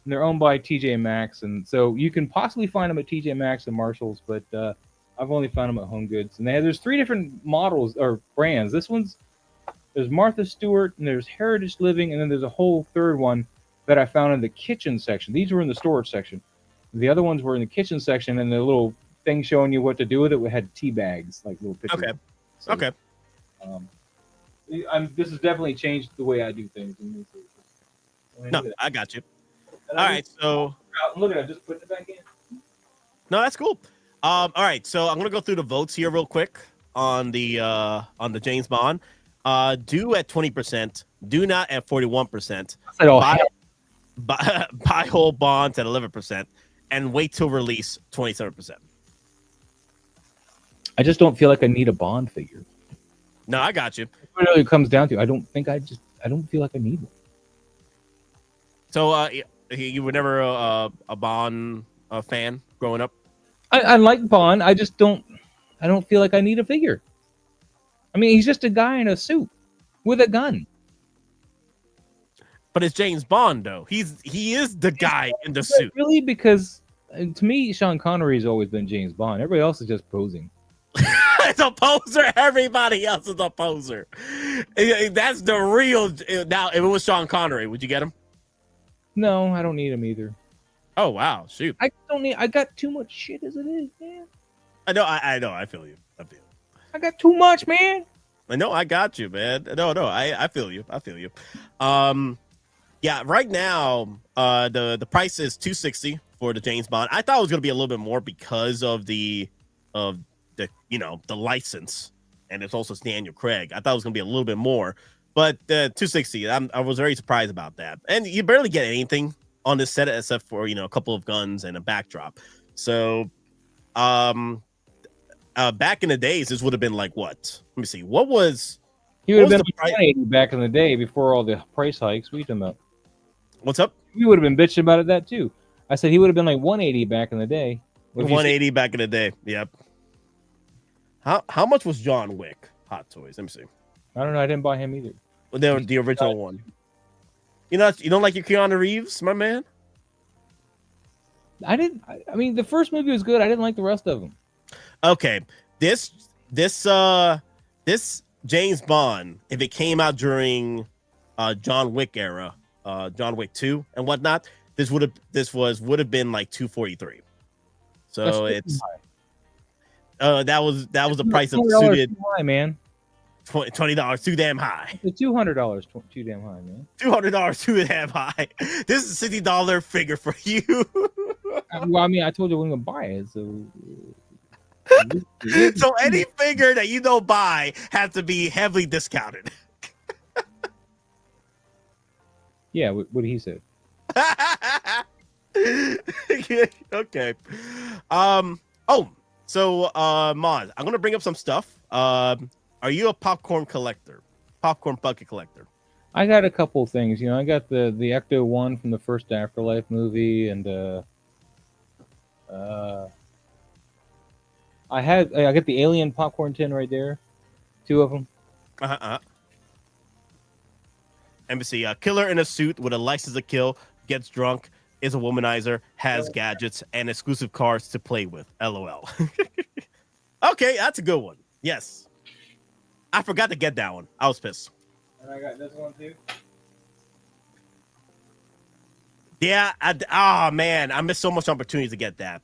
they're owned by TJ Maxx, and so you can possibly find them at TJ Maxx and Marshalls, but I've only found them at Home Goods. And there's 3 different models or brands. There's Martha Stewart, and there's Heritage Living, and then there's a whole third one that I found in the kitchen section. These were in the storage section. The other ones were in the kitchen section, and the little thing showing you what to do with it had tea bags, like little pictures. Okay. This has definitely changed the way I do things. No, I got you. All right, so look at it. Just put it back in. no, that's cool. All right, so I'm gonna go through the votes here real quick on the James Bond. Do at 20%, do not at 41%. Buy whole bonds at 11%, and wait till release 27%. I just don't feel like I need a Bond figure. No, I got you. That's what it comes down to. I don't feel like I need one. So, you were never a Bond fan growing up? I like Bond. I don't feel like I need a figure. I mean, he's just a guy in a suit with a gun. But it's James Bond, though. He is the guy in the suit. Really? Because to me, Sean Connery's always been James Bond. Everybody else is just posing. It's a poser. Everybody else is a poser. That's the real. Now, if it was Sean Connery, would you get him? No, I don't need him either. Oh wow, shoot! I don't need. I got too much shit as it is, man. I know. I feel you. I got too much, man. I know. I got you, man. No. I feel you. Yeah. Right now, the price is $260 for the James Bond. I thought it was gonna be a little bit more because of the license, and it's also Daniel Craig. I thought it was gonna be a little bit more, but $260. I was very surprised about that. And you barely get anything on this set except for a couple of guns and a backdrop. So, back in the days, this would have been like what? Let me see. What was he would have been like 180 back in the day before all the price hikes? What are you talking about? What's up? You would have been bitching about that too. I said he would have been like 180 back in the day. 180 back in the day. Yep. How much was John Wick Hot Toys? Let me see. I don't know. I didn't buy him either. Well, the original one. You don't like your Keanu Reeves, my man? I didn't. I mean, the first movie was good. I didn't like the rest of them. Okay, this James Bond, if it came out during John Wick era, John Wick 2 and whatnot, this would have been like $243. So it's that was the price of suited. Too high, man. $20 too damn high. $200 too damn high, man. $200 too damn high. This is a $60 figure for you. Well, I mean, I told you I wasn't gonna buy it, so. So any figure that you don't buy has to be heavily discounted. Yeah, what he said. Okay. So Maz, I'm gonna bring up some stuff. Are you a popcorn collector? Popcorn bucket collector? I got a couple of things. I got the Ecto one from the first Afterlife movie, and I got the Alien popcorn tin right there, 2 of them. Embassy, a killer in a suit with a license to kill, gets drunk, is a womanizer, has gadgets and exclusive cars to play with. LOL. Okay, that's a good one. Yes. I forgot to get that one. I was pissed. And I got this one too. Yeah. Man, I missed so much opportunity to get that.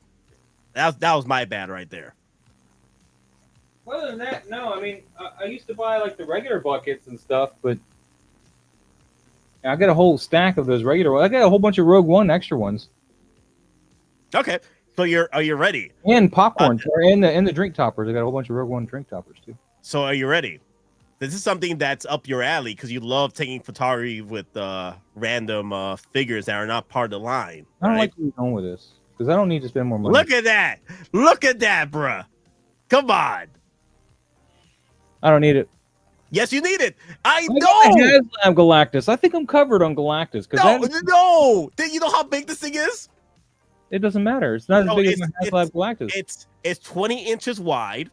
That was my bad right there. Other than that, no. I mean, I used to buy like the regular buckets and stuff, but I got a whole stack of those regular ones. I got a whole bunch of Rogue One extra ones. Okay, so are you ready? And popcorn, and the drink toppers. I got a whole bunch of Rogue One drink toppers too. So are you ready? This is something that's up your alley because you love taking photography with random figures that are not part of the line. I don't like where you're going with this because I don't need to spend more money. Look at that! Look at that, bruh! Come on! I don't need it. Yes, you need it. I know. HasLab Galactus. I think I'm covered on Galactus. No. You know how big this thing is? It doesn't matter. It's not as big as my HasLab Galactus. It's 20 inches wide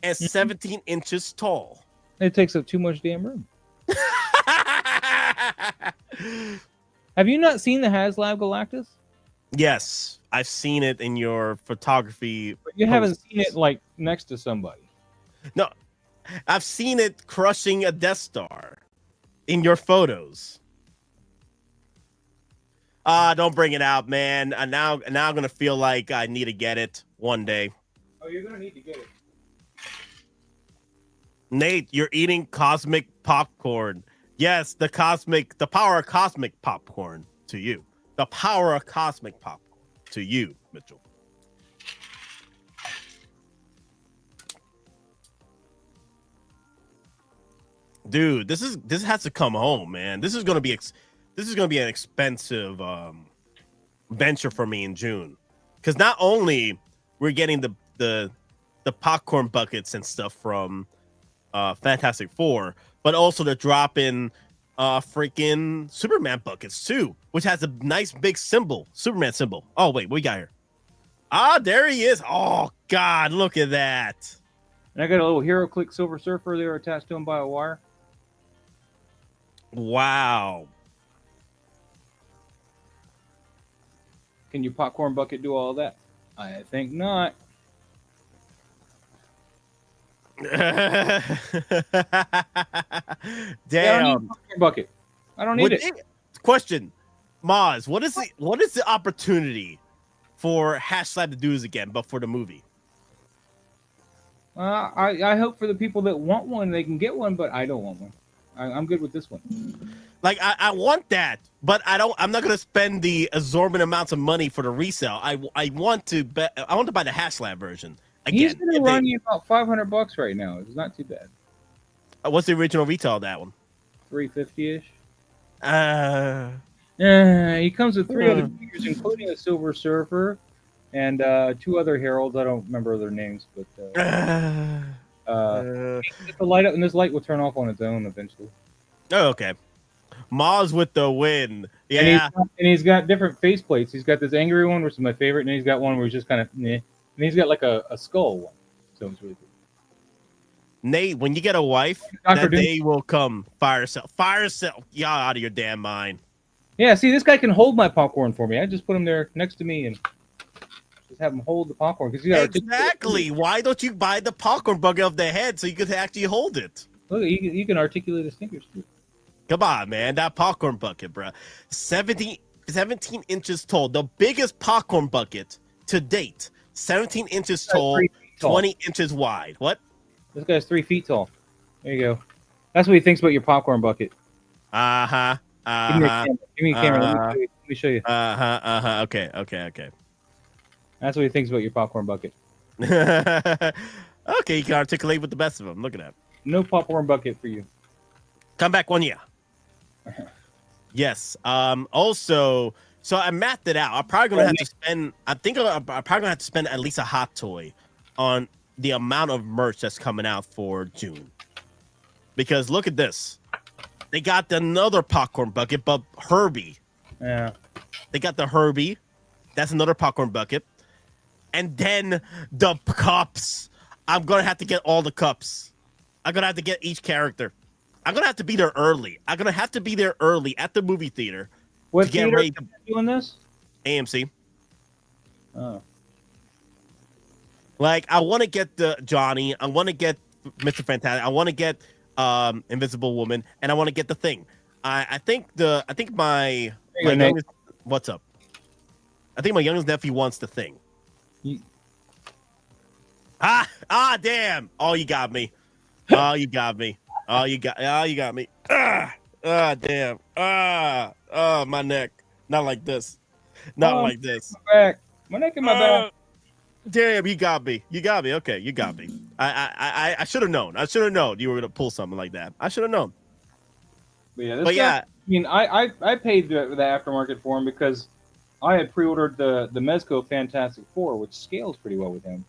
and 17 inches tall. It takes up too much damn room. Have you not seen the HasLab Galactus? Yes, I've seen it in your photography. But you haven't seen it like next to somebody. No. I've seen it crushing a Death Star in your photos. Don't bring it out, man. Now I'm gonna feel like I need to get it one day. Oh, you're gonna need to get it. Nate, you're eating cosmic popcorn. Yes, the power of cosmic popcorn to you. The power of cosmic popcorn to you, Mitchell. Dude, this has to come home, man. This is gonna be an expensive venture for me in June, because not only we're getting the popcorn buckets and stuff from Fantastic Four, but also they're dropping freaking Superman buckets too, which has a nice big symbol, Superman symbol. Oh wait, what we got here? Ah, there he is. Oh God, look at that. And I got a little Hero Click Silver Surfer there attached to him by a wire. Wow. Can your popcorn bucket do all that? I think not. Damn. Yeah, I don't need a popcorn bucket. I don't need it. Question, Maz, what is the opportunity for Hashlab to do this again, but for the movie? I hope for the people that want one, they can get one, but I don't want one. I'm good with this one. Like I want that, but I'm not gonna spend the exorbitant amounts of money for the resale. I want to buy the Hashlab version again. He's gonna run you about $500 right now. It's not too bad. What's the original retail of that one? $350-ish. He He comes with 3 other figures, including a Silver Surfer and 2 other heralds. I don't remember their names, but the light up, and this light will turn off on its own eventually. Oh, okay. Maz with the win. Yeah. And he's got different face plates. He's got this angry one, which is my favorite, and then he's got one where he's just kind of meh. And he's got like a skull one. So it's really cool. Nate, when you get a wife, that day will come. Fire yourself. Y'all out of your damn mind. Yeah, see, this guy can hold my popcorn for me. I just put him there next to me and just have him hold the popcorn. Exactly. Why don't you buy the popcorn bucket of the head so you could actually hold it? Look, you can articulate his fingers too. Come on, man. That popcorn bucket, bro. 17 inches tall. The biggest popcorn bucket to date. 17 inches tall, 20 inches wide. What? This guy's 3 feet tall. There you go. That's what he thinks about your popcorn bucket. Uh-huh. Give me a camera. Let me show you. Okay. That's what he thinks about your popcorn bucket. Okay, you can articulate with the best of them. Look at that. No popcorn bucket for you. Come back 1 year. Yes. Also, so I mapped it out. I'm probably gonna have to spend. I'm probably gonna have to spend at least a hot toy on the amount of merch that's coming out for June. Because look at this. They got another popcorn bucket, but Herbie. Yeah. They got the Herbie. That's another popcorn bucket. And then the cups. I'm going to have to get all the cups. I'm going to have to get each character. I'm going to have to be there early. I'm going to have to be there early at the movie theater. What to get theater ready are you doing this? AMC. Oh. Like, I want to get the Johnny. I want to get Mr. Fantastic. I want to get Invisible Woman, and I want to get the Thing. I think my youngest, what's up? I think my youngest nephew wants the Thing. Damn! Oh, you got me. Oh, you got me. Damn. My neck. Not like this. Not like this. My back. My neck and my back. Damn, you got me. Okay, you got me. I should have known. I should have known you were gonna pull something like that. I should have known. But yeah, I mean, I paid the aftermarket for him because I had pre-ordered the Mezco Fantastic Four, which scales pretty well with him,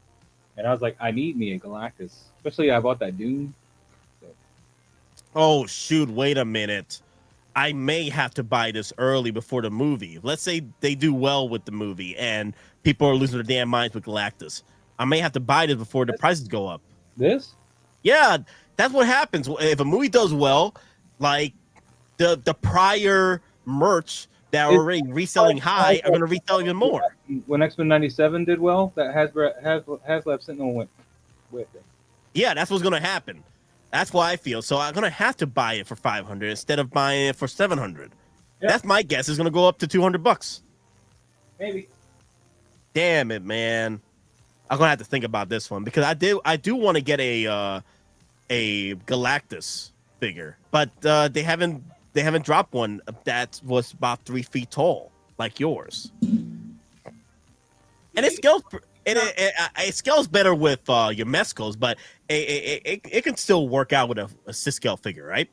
and I was like, I need me a Galactus. Especially I bought that Doom. So. Oh shoot! Wait a minute. I may have to buy this early before the movie. Let's say they do well with the movie and people are losing their damn minds with Galactus. I may have to buy this before the prices go up. This? Yeah, that's what happens. If a movie does well, like the prior merch that are already reselling high are going to resell even more. When X-Men 97 did well, that HasLab Sentinel went with it. Yeah, that's what's going to happen. That's why I feel. So I'm going to have to buy it for $500 instead of buying it for $700. Yep. That's my guess. It's going to go up to $200. Maybe. Damn it, man. I'm going to have to think about this one because I do want to get a a Galactus figure, but they haven't dropped one that was about 3 feet tall like yours. And it scales better with your Mezcals, but it can still work out with a scale figure, right?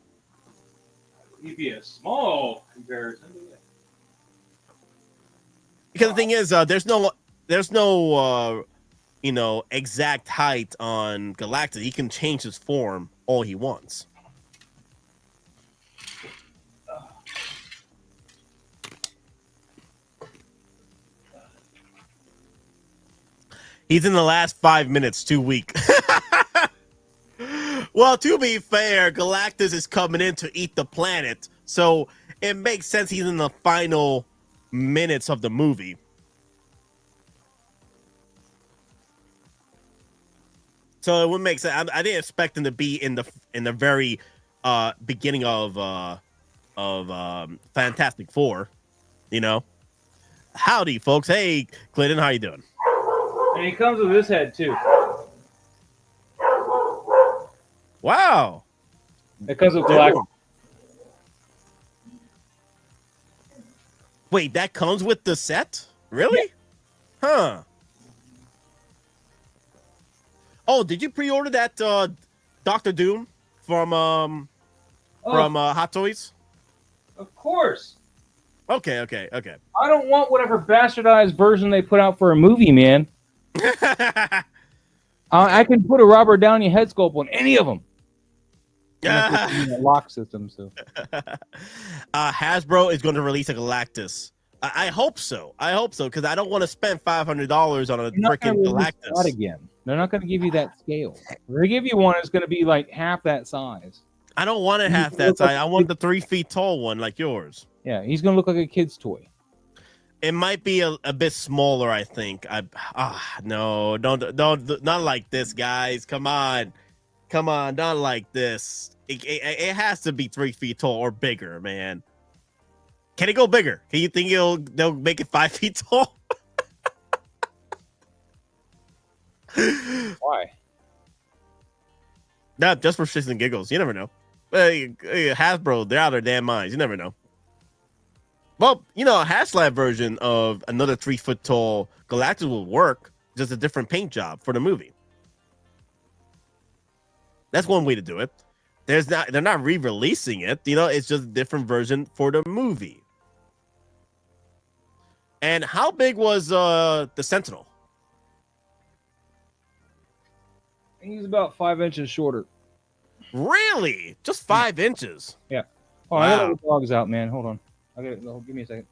It'd be a small comparison. Because the thing is, there's no exact height on Galactus. He can change his form all he wants. He's in the last 5 minutes, too weak. Well, to be fair, Galactus is coming in to eat the planet, so it makes sense he's in the final minutes of the movie. So it would make sense. I didn't expect him to be in the very beginning of Fantastic Four. Howdy, folks. Hey, Clinton, how you doing? And he comes with this head too. Wow. It comes with Galactus. Wait, that comes with the set? Really? Yeah. Huh. Oh, did you pre-order that Dr. Doom from Hot Toys? Of course. Okay. I don't want whatever bastardized version they put out for a movie, man. I can put a Robert Downey head sculpt on any of them. Lock system, so. Hasbro is going to release a Galactus. I hope so. Because I don't want to spend $500 on a freaking Galactus. That again. They're not going to give you that scale. If they give you one, it's going to be like half that size. I don't want it half that size. I want the 3 feet tall one like yours. Yeah, he's going to look like a kid's toy. It might be a bit smaller, I think. No, don't, not like this, guys. Come on, not like this. It has to be 3 feet tall or bigger, man. Can it go bigger? Can you think they'll make it 5 feet tall? Why? Not just for shits and giggles. You never know. Hasbro, they're out of their damn minds. You never know. Well, a Haslab version of another 3 foot tall Galactus will work, just a different paint job for the movie. That's one way to do it. They're not re-releasing it. It's just a different version for the movie. And how big was the Sentinel? He's about 5 inches shorter. Really? Just 5 inches? Yeah. Oh, wow. I gotta let the dogs out, man. Hold on. Give me a second.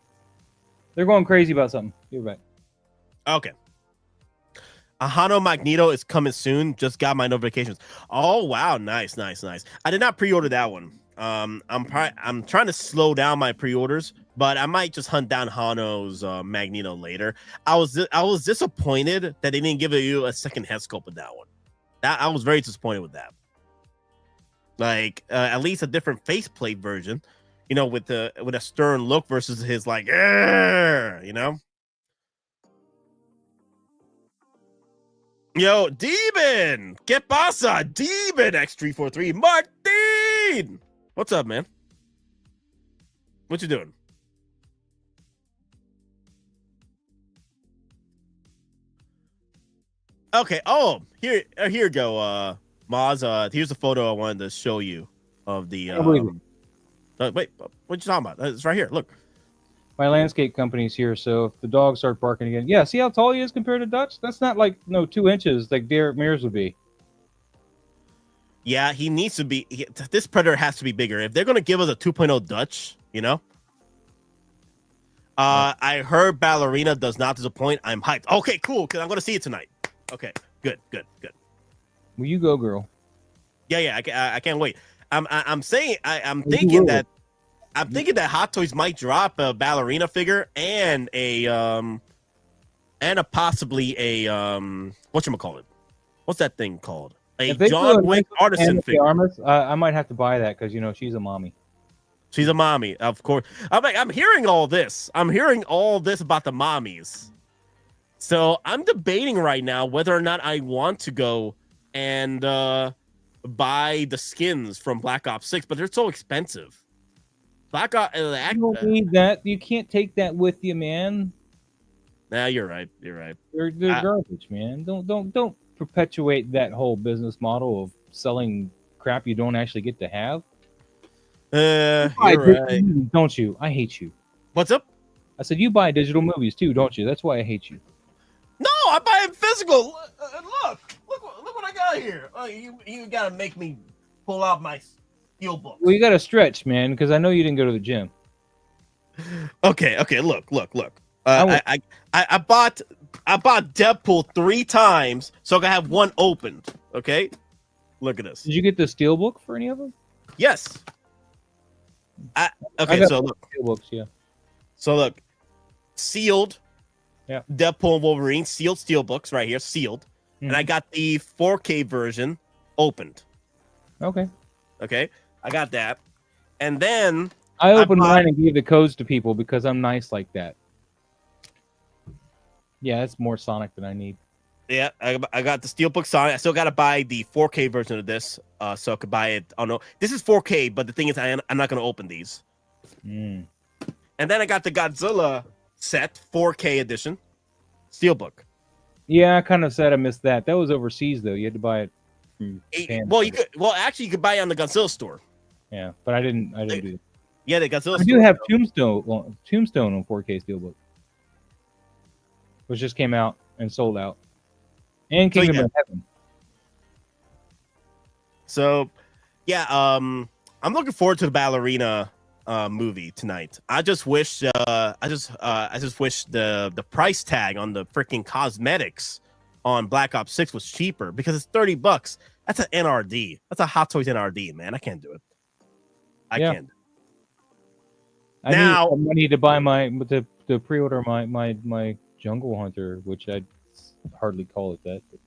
They're going crazy about something. Be right back. Okay. Ahano Magneto is coming soon. Just got my notifications. Oh wow, nice. I did not pre-order that one. I'm trying to slow down my pre-orders, but I might just hunt down Hano's Magneto later. I was disappointed that they didn't give you a second head sculpt with that one. I was very disappointed with that. Like at least a different faceplate version, with a stern look versus his like, Yo, Demon! Que pasa? Demon X343. Martin! What's up, man? What you doing? Okay. Oh, here you go, Maz. Here's a photo I wanted to show you of the. Wait, what you talking about? It's right here. Look. My landscape company's here, so if the dogs start barking again, yeah. See how tall he is compared to Dutch? That's not like 2 inches like Derek Mears would be. Yeah, he needs to be. This Predator has to be bigger. If they're gonna give us a 2.0 Dutch, I heard Ballerina does not disappoint. I'm hyped. Okay, cool. Because I'm gonna see it tonight. Okay, good. Will you go, girl? Yeah. I can't wait. I'm thinking that Hot Toys might drop a Ballerina figure and a possibly a whatchamacallit. What's that thing called? A John Wick artisan figure. I might have to buy that because she's a mommy. She's a mommy, of course. I'm hearing all this. I'm hearing all this about the mommies. So I'm debating right now whether or not I want to go and buy the skins from Black Ops 6, but they're so expensive. Black Ops. You don't need that. You can't take that with you, man. Nah, you're right. You're right. They're garbage, man. Don't perpetuate that whole business model of selling crap you don't actually get to have. You're right. Movies, don't you? I hate you. What's up? I said you buy digital movies too, don't you? That's why I hate you. No, I buy them physical. Look what I got here. Oh, you gotta make me pull out my steel book. Well, you got to stretch, man, because I know you didn't go to the gym. Okay. Look. I bought Deadpool 3 times, so I can have one opened. Okay, look at this. Did you get the steelbook for any of them? Yes. So look. Steelbooks, yeah. So look, sealed. Yeah. Deadpool and Wolverine sealed steelbooks right here, sealed, and I got the 4K version opened. Okay, I got that, and then I opened mine and gave the codes to people because I'm nice like that. Yeah, it's more Sonic than I need. Yeah, I got the Steelbook Sonic. I still got to buy the 4K version of this, so I could buy it. Oh no, this is 4K, but the thing is, I'm not going to open these. And then I got the Godzilla set 4K edition, Steelbook. Yeah, I kind of said I missed that. That was overseas though. You had to buy it from Japan. Actually, you could buy it on the Godzilla store. Yeah, but I didn't do that. Yeah, the Godzilla. I do have Tombstone on 4K Steelbook, which just came out and sold out, and Kingdom of Heaven. So, yeah, I'm looking forward to the ballerina movie tonight. I just wish the price tag on the freaking cosmetics on Black Ops 6 was cheaper, because it's $30. That's an NRD. That's a Hot Toys NRD, man. I can't do it. I can't. I need some money to buy to pre-order my Jungle Hunter, which I'd hardly call it that. But...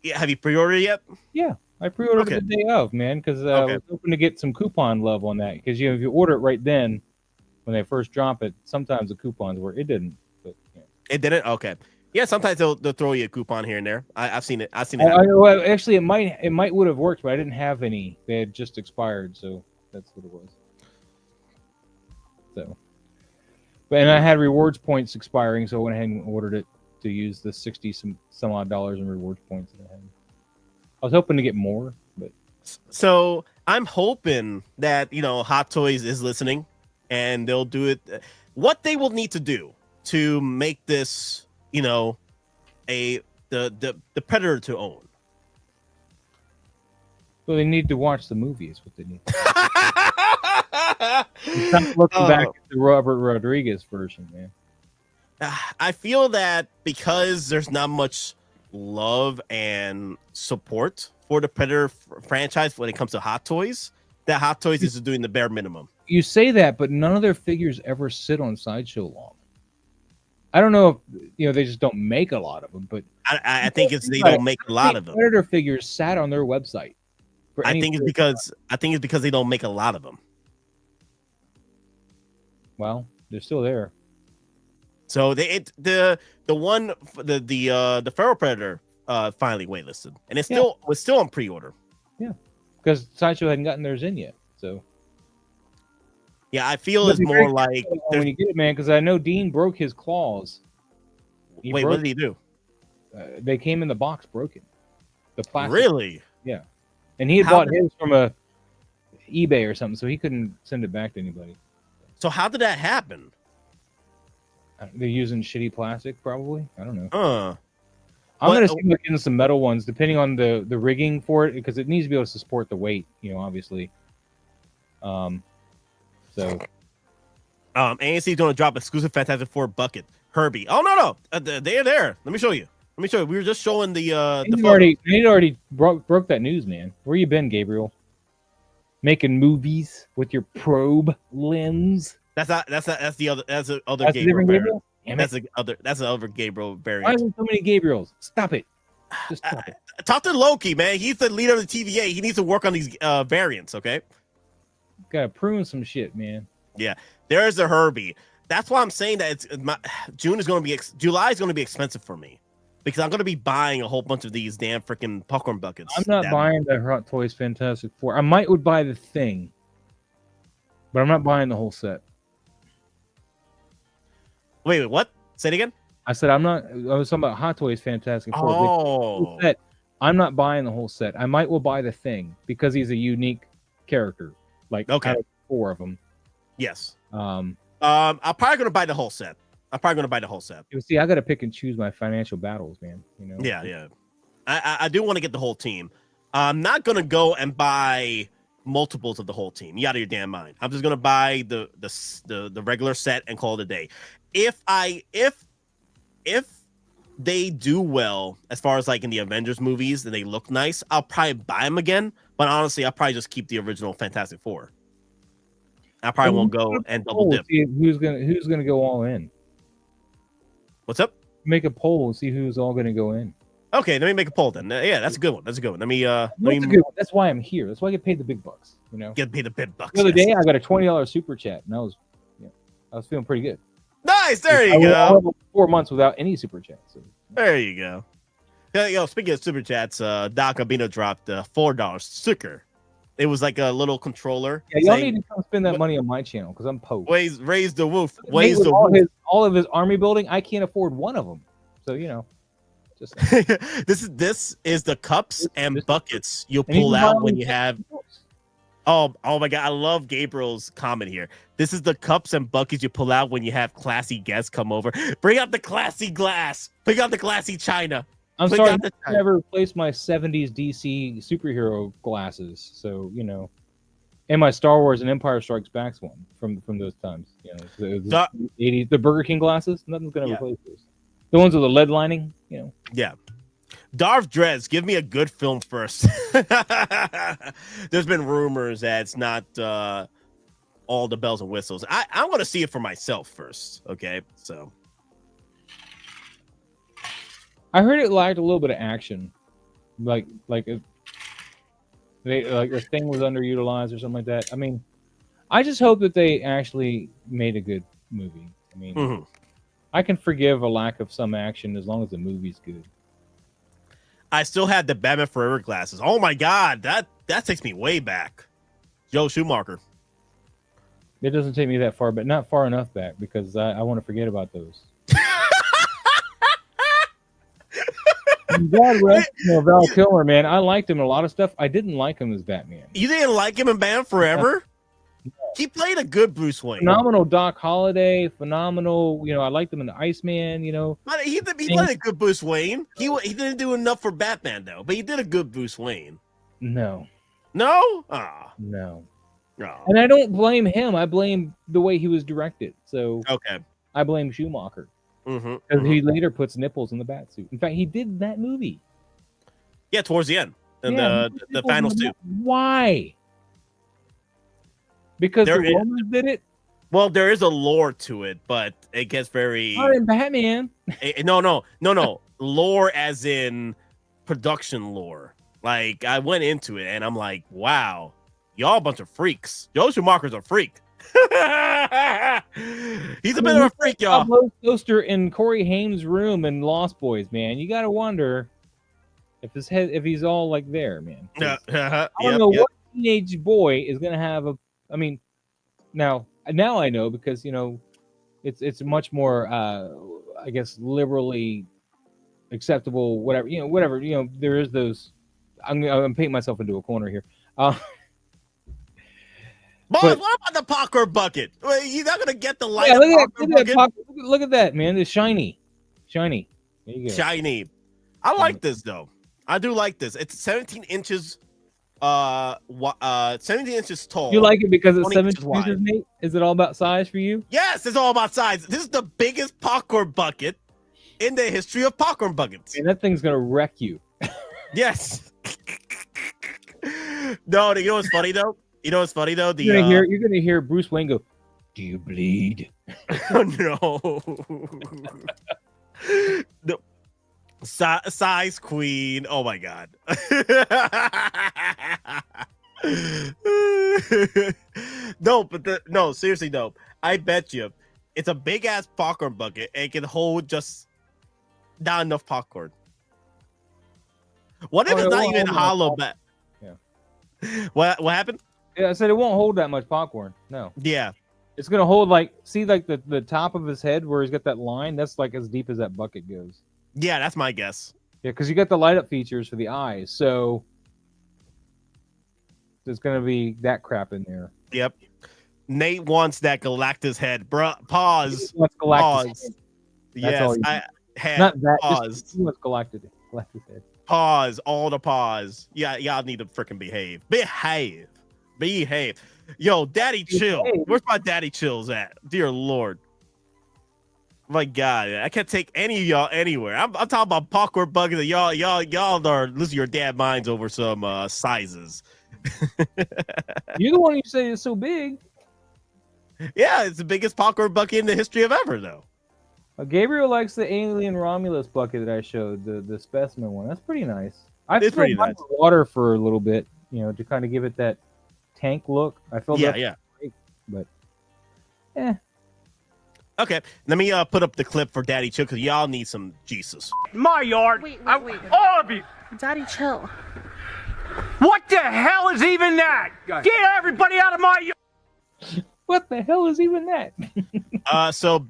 Yeah, have you pre-ordered it yet? Yeah, I pre-ordered it the day of, man, because I was hoping to get some coupon love on that. Because if you order it right then, when they first drop it, sometimes the coupons work. It didn't. But, yeah. It didn't. Okay. Yeah, sometimes they'll throw you a coupon here and there. I've seen it. Actually, it might would have worked, but I didn't have any. They had just expired, so that's what it was. So, and I had rewards points expiring, so I went ahead and ordered it to use the 60 some odd dollars in rewards points that I had. I was hoping to get more, but so I'm hoping that Hot Toys is listening, and they'll do it. What they will need to do to make this, the Predator to own. Well, they need to watch the movie. Is what they need. Stop looking back at the Robert Rodriguez version, man. I feel that because there's not much love and support for the Predator franchise when it comes to Hot Toys, that Hot Toys is doing the bare minimum. You say that, but none of their figures ever sit on Sideshow long. I don't know if they just don't make a lot of them, but I think it's they don't make a lot of them. Predator figures sat on their website. I think it's because they don't make a lot of them. Well, they're still there. So the Feral Predator finally waitlisted, and it was still on pre-order. Yeah, because Sideshow hadn't gotten theirs in yet. So yeah, I feel it's more like when you get it, man. Because I know Dean broke his claws. Wait, what did he do? They came in the box broken. The plastic. Really? Yeah, and he had bought his from a eBay or something, so he couldn't send it back to anybody. So how did that happen? They're using shitty plastic, probably. I don't know. I'm gonna see getting some metal ones, depending on the rigging for it, because it needs to be able to support the weight. Obviously. So. ANC is going to drop exclusive Fantastic Four bucket. Herbie. Oh no, they're there. Let me show you. We were just showing the. He already broke that news, man. Where you been, Gabriel? Making movies with your probe lens. That's the other Gabriel variant. That's the other Gabriel variant. Why is there so many Gabriels? Stop it. Just stop it. Talk to Loki, man. He's the leader of the TVA. He needs to work on these variants, okay? Gotta prune some shit, man. Yeah, there's the Herbie. That's why I'm saying that July is going to be expensive for me, because I'm gonna be buying a whole bunch of these damn freaking popcorn buckets. I'm not buying the Hot Toys Fantastic Four. I would buy the thing, but I'm not buying the whole set. Wait, what? Say it again. I said I'm not. I was talking about Hot Toys Fantastic Four. Oh, set. I'm not buying the whole set. I will buy the thing because he's a unique character. Like okay, 4 of them. Yes. I'm probably gonna buy the whole set. You see, I got to pick and choose my financial battles, man. You know. Yeah. I do want to get the whole team. I'm not gonna go and buy multiples of the whole team. You out of your damn mind. I'm just gonna buy the regular set and call it a day. If they do well as far as like in the Avengers movies and they look nice, I'll probably buy them again. But honestly, I'll probably just keep the original Fantastic Four. I probably won't go and double dip. See who's gonna go all in? What's up? Make a poll and see who's all gonna go in. Okay, let me make a poll then. Yeah, that's a good one. Let me That's a good one. That's why I'm here. That's why I get paid the big bucks. You know, get paid the big bucks. The other day I got a $20 super chat, and I was feeling pretty good. Nice, there you go. I went 4 months without any super chats. So. There you go. Yo, speaking of super chats, Doc Abino dropped a $4 sticker. It was like a little controller. Yeah, y'all need to come spend that money on my channel because I'm post. Raise the roof. All of his army building. I can't afford one of them. So you know, just this is the cups and buckets you'll pull out when you have. Oh my God! I love Gabriel's comment here. This is the cups and buckets you pull out when you have classy guests come over. Bring out the classy glass. Bring out the classy china. I'm sorry, I never replaced my 70s DC superhero glasses. So, you know, and my Star Wars and Empire Strikes Back one from those times. You know, the 80s, the Burger King glasses. Nothing's gonna replace those. The ones with the lead lining. You know. Yeah. Darth Dres, give me a good film first. There's been rumors that it's not all the bells and whistles. I want to see it for myself first. Okay, so. I heard it lacked a little bit of action, like the thing was underutilized or something like that. I mean, I just hope that they actually made a good movie. I mean, I can forgive a lack of some action as long as the movie's good. I still had the Batman Forever glasses. Oh my God, that takes me way back. Joe Schumacher. It doesn't take me that far, but not far enough back because I want to forget about those. God rest Val Kilmer, man. I liked him in a lot of stuff. I didn't like him as Batman. You didn't like him in Batman Forever? No. He played a good Bruce Wayne. Phenomenal Doc Holliday. Phenomenal. You know, I liked him in the Iceman. You know, but he played a good Bruce Wayne. He didn't do enough for Batman though, but he did a good Bruce Wayne. No. No. No. Oh. And I don't blame him. I blame the way he was directed. So okay, I blame Schumacher. Because he later puts nipples in the bat suit. In fact, he did that movie. Yeah, towards the end. And the finals too. Why? Because the Romans did it? Well, there is a lore to it, but it gets very... Not in Batman. No. Lore as in production lore. Like, I went into it and I'm like, wow, y'all a bunch of freaks. Joe Schumacher's a freak. He's a bit of a freak, y'all. Poster in Corey Haim's room in Lost Boys, man. You gotta wonder if he's all like there, man. I don't know what teenage boy is gonna have a. I mean, now I know because you know, it's much more, I guess, liberally acceptable. Whatever you know, there is those. I'm painting myself into a corner here. Boy, what about the popcorn bucket? You're not gonna get the light. Yeah, look at that, man. It's shiny. There you go. Shiny. I like this though. I do like this. It's 17 inches. 17 inches tall. You like it because it's 17 inches, Nate? Is it all about size for you? Yes, it's all about size. This is the biggest popcorn bucket in the history of popcorn buckets. And that thing's gonna wreck you. Yes. No, you know what's funny though? You're gonna hear Bruce Wayne go, "Do you bleed?" No. No. Size queen. Oh my God. No, seriously, no. I bet you it's a big ass popcorn bucket and it can hold just not enough popcorn. What if Oh, it's it not won't even hold that hollow much back? Yeah. What happened? Yeah, I said it won't hold that much popcorn. No. Yeah. It's gonna hold like the top of his head where he's got that line. That's like as deep as that bucket goes. Yeah, that's my guess. Yeah, because you got the light up features for the eyes, so there's gonna be that crap in there. Yep. Nate wants that Galactus head, bro. Pause. He wants Galactus Pause. head. That's Yes, all you I need. had Not that. pause. Just, he wants Galactus head. Pause. All the pause. Yeah, y'all need to freaking behave. Behave. Yo, Daddy Chill. Where's my Daddy Chills at? Dear Lord. My God, I can't take any of y'all anywhere. I'm talking about popcorn buckets. Y'all are losing your damn minds over some sizes. You're the one who say it's so big. Yeah, it's the biggest popcorn bucket in the history of ever, though. Gabriel likes the Alien Romulus bucket that I showed, the specimen one. That's pretty nice. It's pretty nice. Water for a little bit, to kind of give it that tank look. I felt yeah. Great, but Okay, let me put up the clip for Daddy Chill because y'all need some Jesus. My yard. Wait. All of you. Daddy, chill. What the hell is even that? Get everybody out of my yard. What the hell is even that? So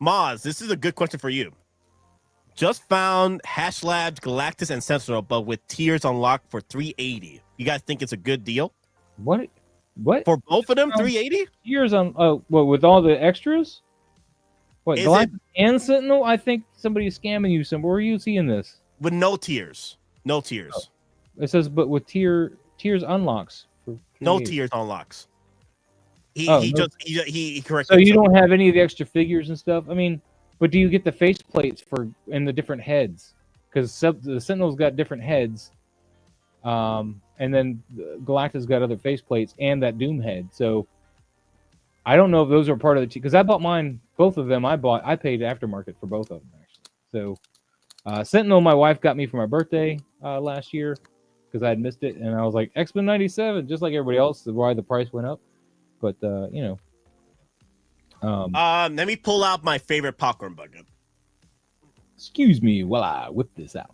Maz, this is a good question for you. Just found Hash Labs, Galactus, and Sentinel, but with tiers unlocked for $380. You guys think it's a good deal? What for both of them? $380? Tiers on with all the extras? What, Galactus and Sentinel? I think somebody's scamming you. Where are you seeing this? With no tiers. No tiers. Oh. It says, but with tiers unlocks. No tiers unlocks. He corrected. So you don't have any of the extra figures and stuff? I mean, but do you get the face plates and the different heads? Because the Sentinel's got different heads. And then Galactus got other face plates and that Doom head. So I don't know if those are part of the because I bought mine, both of them. I paid aftermarket for both of them actually. So Sentinel, my wife got me for my birthday last year because I had missed it, and I was like X-Men '97, just like everybody else. Why the price went up, but let me pull out my favorite popcorn bucket. Excuse me while I whip this out.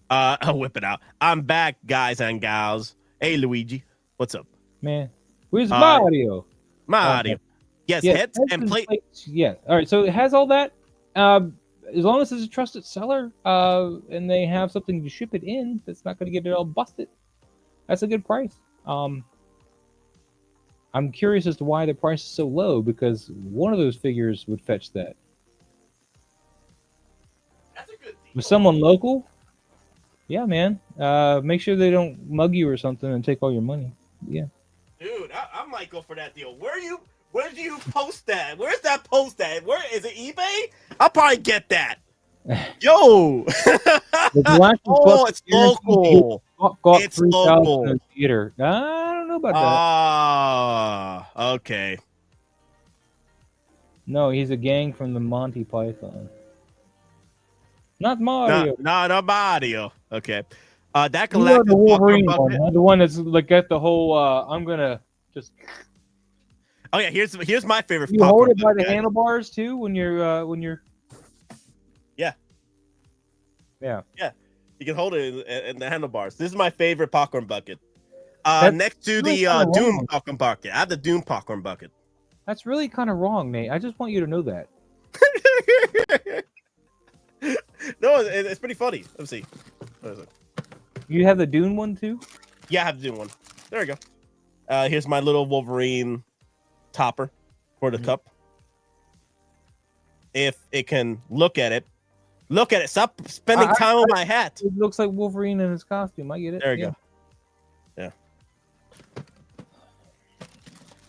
I'll whip it out. I'm back, guys and gals. Hey, Luigi, what's up, man? Where's Mario? Mario. Yes, heads and plates. Yeah. All right. So it has all that. As long as it's a trusted seller, and they have something to ship it in, that's not going to get it all busted. That's a good price. I'm curious as to why the price is so low because one of those figures would fetch that. That's a good deal. With someone local, yeah, man. Make sure they don't mug you or something and take all your money. Yeah. Dude, I might go for that deal. Where do you post that? Where's that post at? Where is it? eBay? I'll probably get that. Yo. Oh, it's local. It's local. In the theater. I don't know about that. Ah, okay. No, he's a gang from the Monty Python. Not Mario. No, not Mario. Okay. That Galactus the Wolverine one, the one that's like got the whole I'm gonna just. Oh yeah, here's my favorite. You hold it by the handlebars too when you're. Yeah. Yeah, you can hold it in the handlebars. This is my favorite popcorn bucket. Next to the Doom popcorn bucket, I have the Doom popcorn bucket. That's really kind of wrong, Nate. I just want you to know that. No, it's pretty funny. Let's see. What is it? You have the Dune one too? Yeah, I have the Dune one. There we go. Here's my little Wolverine topper for the cup. If it can look at it. Look at it. Stop spending time on my hat. It looks like Wolverine in his costume. I get it. There you go. Yeah.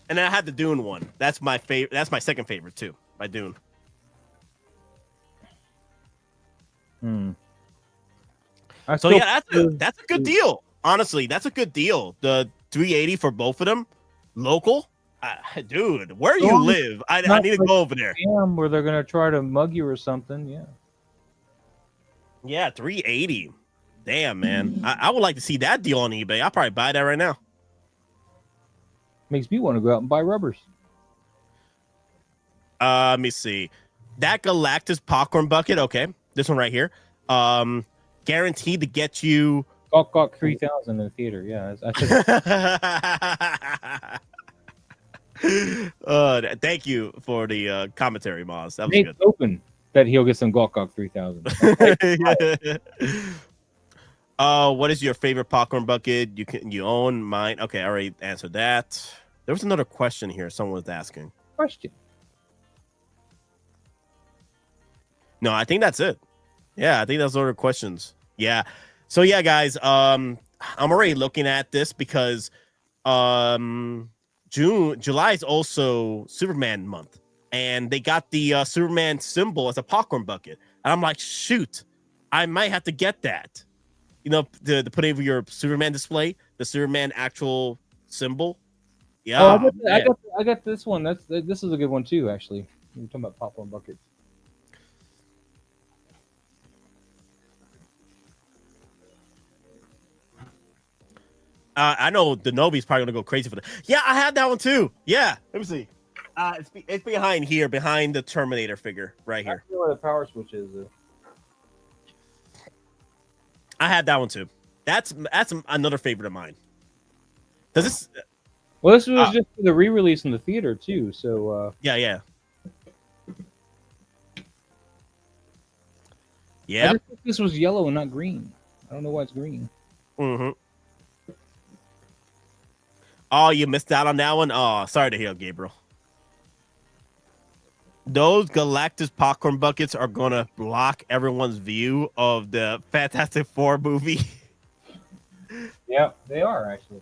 And then I had the Dune one. That's my favorite. That's my second favorite too. My Dune. So yeah, that's a good deal. Honestly, that's a good deal. The $380 for both of them, local. Dude, where you live? I need to go over there. Where they're gonna try to mug you or something. Yeah. Yeah, $380. Damn, man. I would like to see that deal on eBay. I'll probably buy that right now. Makes me want to go out and buy rubbers. Let me see. That Galactus popcorn bucket, okay. This one right here. Guaranteed to get you Gawk 3000 in the theater. Yeah, thank you for the commentary, Moz. That was Nate's good. Open that he'll get some Gawk 3000. What is your favorite popcorn bucket you own? Mine. Okay, I already answered that. There was another question here. Someone was asking. Question. No, I think that's it. Yeah, I think that's all the questions. Yeah. So yeah, guys, I'm already looking at this because July is also Superman month, and they got the Superman symbol as a popcorn bucket, and I'm like, shoot, I might have to get that. You know, to put over your Superman display, the Superman actual symbol. Yeah, Oh, I got this one. This is a good one too, actually. You're talking about popcorn buckets. I know the Nobi's probably gonna go crazy for that. Yeah, I had that one too. Yeah, let me see. It's behind here, behind the Terminator figure, right here. I see where the power switch is. I had that one too. That's another favorite of mine. Does this? Well, this was just the re-release in the theater too. So yeah. I just think this was yellow and not green. I don't know why it's green. Mm-hmm. Oh, you missed out on that one? Oh, sorry to hear, Gabriel. Those Galactus popcorn buckets are going to block everyone's view of the Fantastic Four movie. Yeah, they are, actually.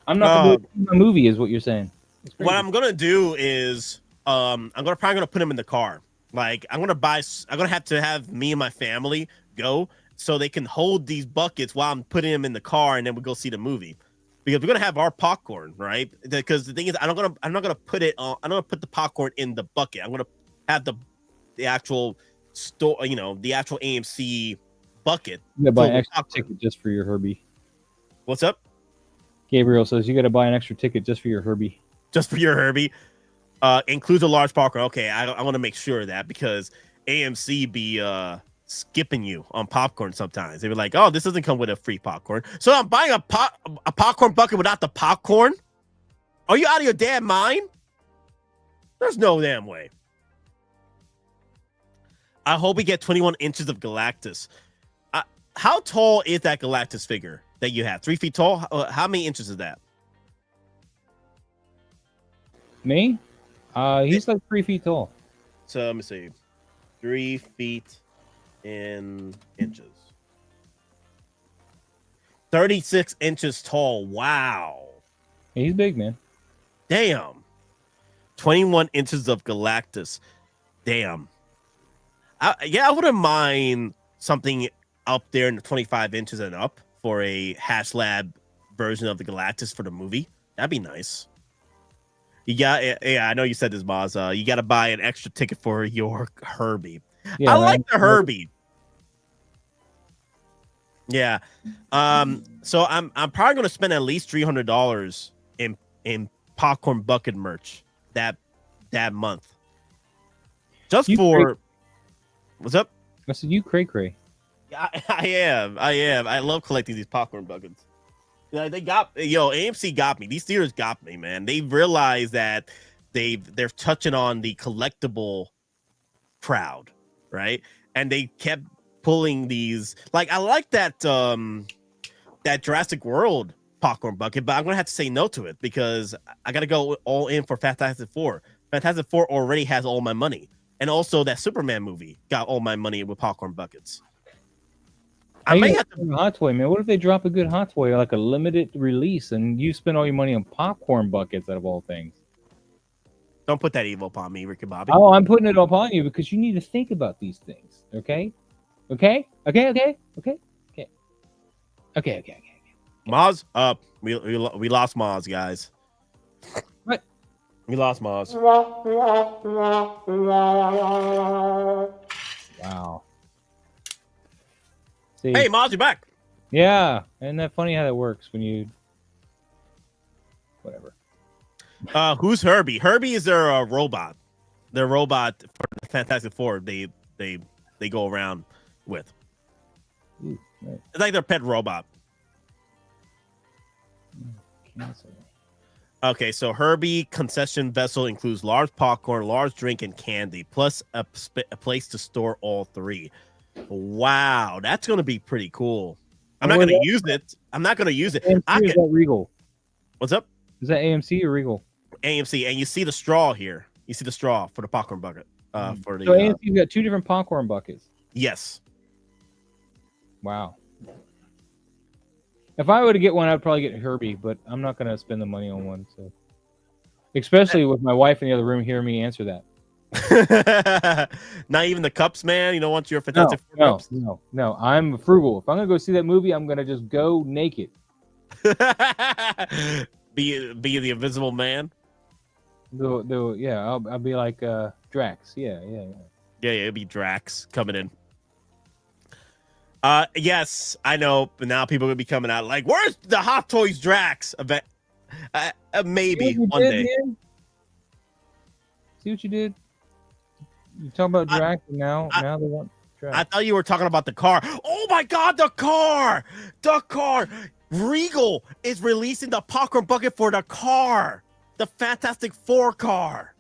I'm not going to do a movie, is what you're saying. What I'm going to do is I'm probably going to put them in the car. Like, I'm going to have me and my family go so they can hold these buckets while I'm putting them in the car, and then we go see the movie. Because we're gonna have our popcorn, right? Because the thing is, I'm not gonna put it on. I'm not gonna put the popcorn in the bucket. I'm gonna have the actual store, the actual AMC bucket. You gotta buy an extra ticket just for your Herbie. What's up? Gabriel says you gotta buy an extra ticket just for your Herbie. Just for your Herbie. Includes a large popcorn. Okay, I want to make sure of that because AMC be skipping you on popcorn sometimes. They were like, oh, this doesn't come with a free popcorn, so I'm buying a popcorn bucket without the popcorn. Are you out of your damn mind? There's no damn way. I hope we get 21 inches of Galactus. How tall is that Galactus figure that you have? 3 feet tall? How many inches is that? Me? He's like 3 feet tall. So let me see. 3 feet in inches. 36 inches tall. Wow. He's big, man. Damn. 21 inches of Galactus. Damn. I wouldn't mind something up there in the 25 inches and up for a HasLab version of the Galactus for the movie. That'd be nice. I know you said this, Maz. You got to buy an extra ticket for your Herbie. Yeah, I like the Herbie. Yeah. So I'm probably gonna spend at least $300 in popcorn bucket merch that month. Just for what's up? I said you cray. Yeah, I am. I love collecting these popcorn buckets. Yeah, AMC got me. These theaters got me, man. They realized that they're touching on the collectible crowd, right? And they kept pulling these. Like, I like that Jurassic World popcorn bucket, but I'm gonna have to say no to it because I gotta go all in for Fantastic Four. Fantastic Four already has all my money, and also that Superman movie got all my money with popcorn buckets. I may have to Hot Toy, man. What if they drop a good Hot Toy, like a limited release, and you spend all your money on popcorn buckets out of all things? Don't put that evil upon me, Ricky Bobby. Oh, I'm putting it upon you because you need to think about these things. Okay. Maz, we lost Maz, guys. What? We lost Maz. Wow. See? Hey, Maz, you're back. Yeah, isn't that funny how that works when you? Whatever. Who's Herbie? Herbie is their robot. their robot for the Fantastic Four. They go around with. Ooh, right. It's like their pet robot. Cancel. Okay, so Herbie concession vessel includes large popcorn, large drink, and candy, plus a place to store all three. Wow, that's going to be pretty cool. I'm not going to use it. I'm not going to use it. AMC, is that Regal? What's up? Is that AMC or Regal? AMC, and you see the straw here. You see the straw for the popcorn bucket. For the so AMC's got 2 different popcorn buckets. Yes. Wow. If I were to get one, I'd probably get Herbie, but I'm not going to spend the money on one. So, especially with my wife in the other room hearing me answer that. Not even the cups, man. You don't want your Fantastic Four cups? No. I'm frugal. If I'm going to go see that movie, I'm going to just go naked. be the Invisible Man. I'll be like Drax. Yeah. It'd be Drax coming in. Yes, I know, but now people will be coming out like, where's the Hot Toys Drax event? Maybe one day. Man? See what you did? You talking about Drax, and now they want Drax. I thought you were talking about the car. Oh my God, the car! The car! Regal is releasing the popcorn bucket for the car. The Fantastic Four car.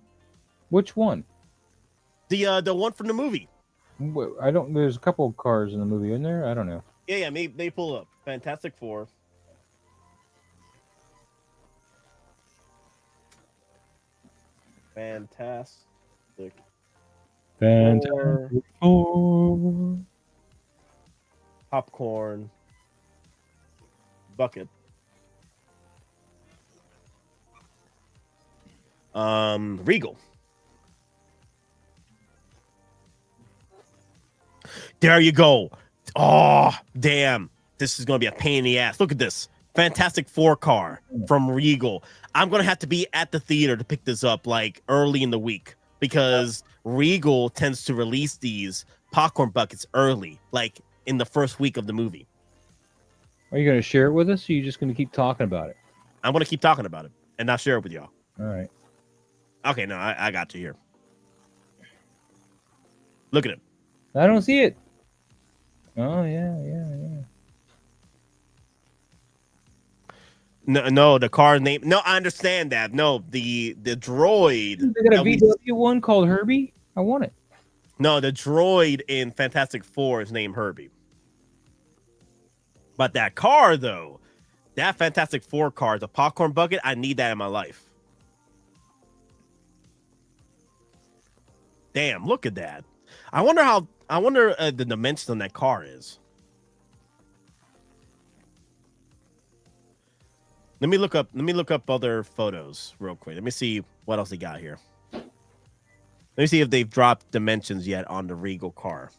Which one? The one from the movie. I don't. There's a couple of cars in the movie, isn't there? I don't know. Yeah. They pull up Fantastic Four. Fantastic Four. Popcorn bucket. Regal. There you go. Oh, damn. This is going to be a pain in the ass. Look at this. Fantastic Four car from Regal. I'm going to have to be at the theater to pick this up like early in the week because Regal tends to release these popcorn buckets early, like in the first week of the movie. Are you going to share it with us or are you just going to keep talking about it? I'm going to keep talking about it and not share it with y'all. All right. Okay, no, I got you here. Look at it. I don't see it. Oh, yeah. No, the car name. No, I understand that. No, the droid. They got a VW one called Herbie? I want it. No, the droid in Fantastic Four is named Herbie. But that car, though, that Fantastic Four car, the popcorn bucket, I need that in my life. Damn, look at that. I wonder the dimension on that car is. Let me look up other photos real quick. Let me see what else they got here. Let me see if they've dropped dimensions yet on the Regal car.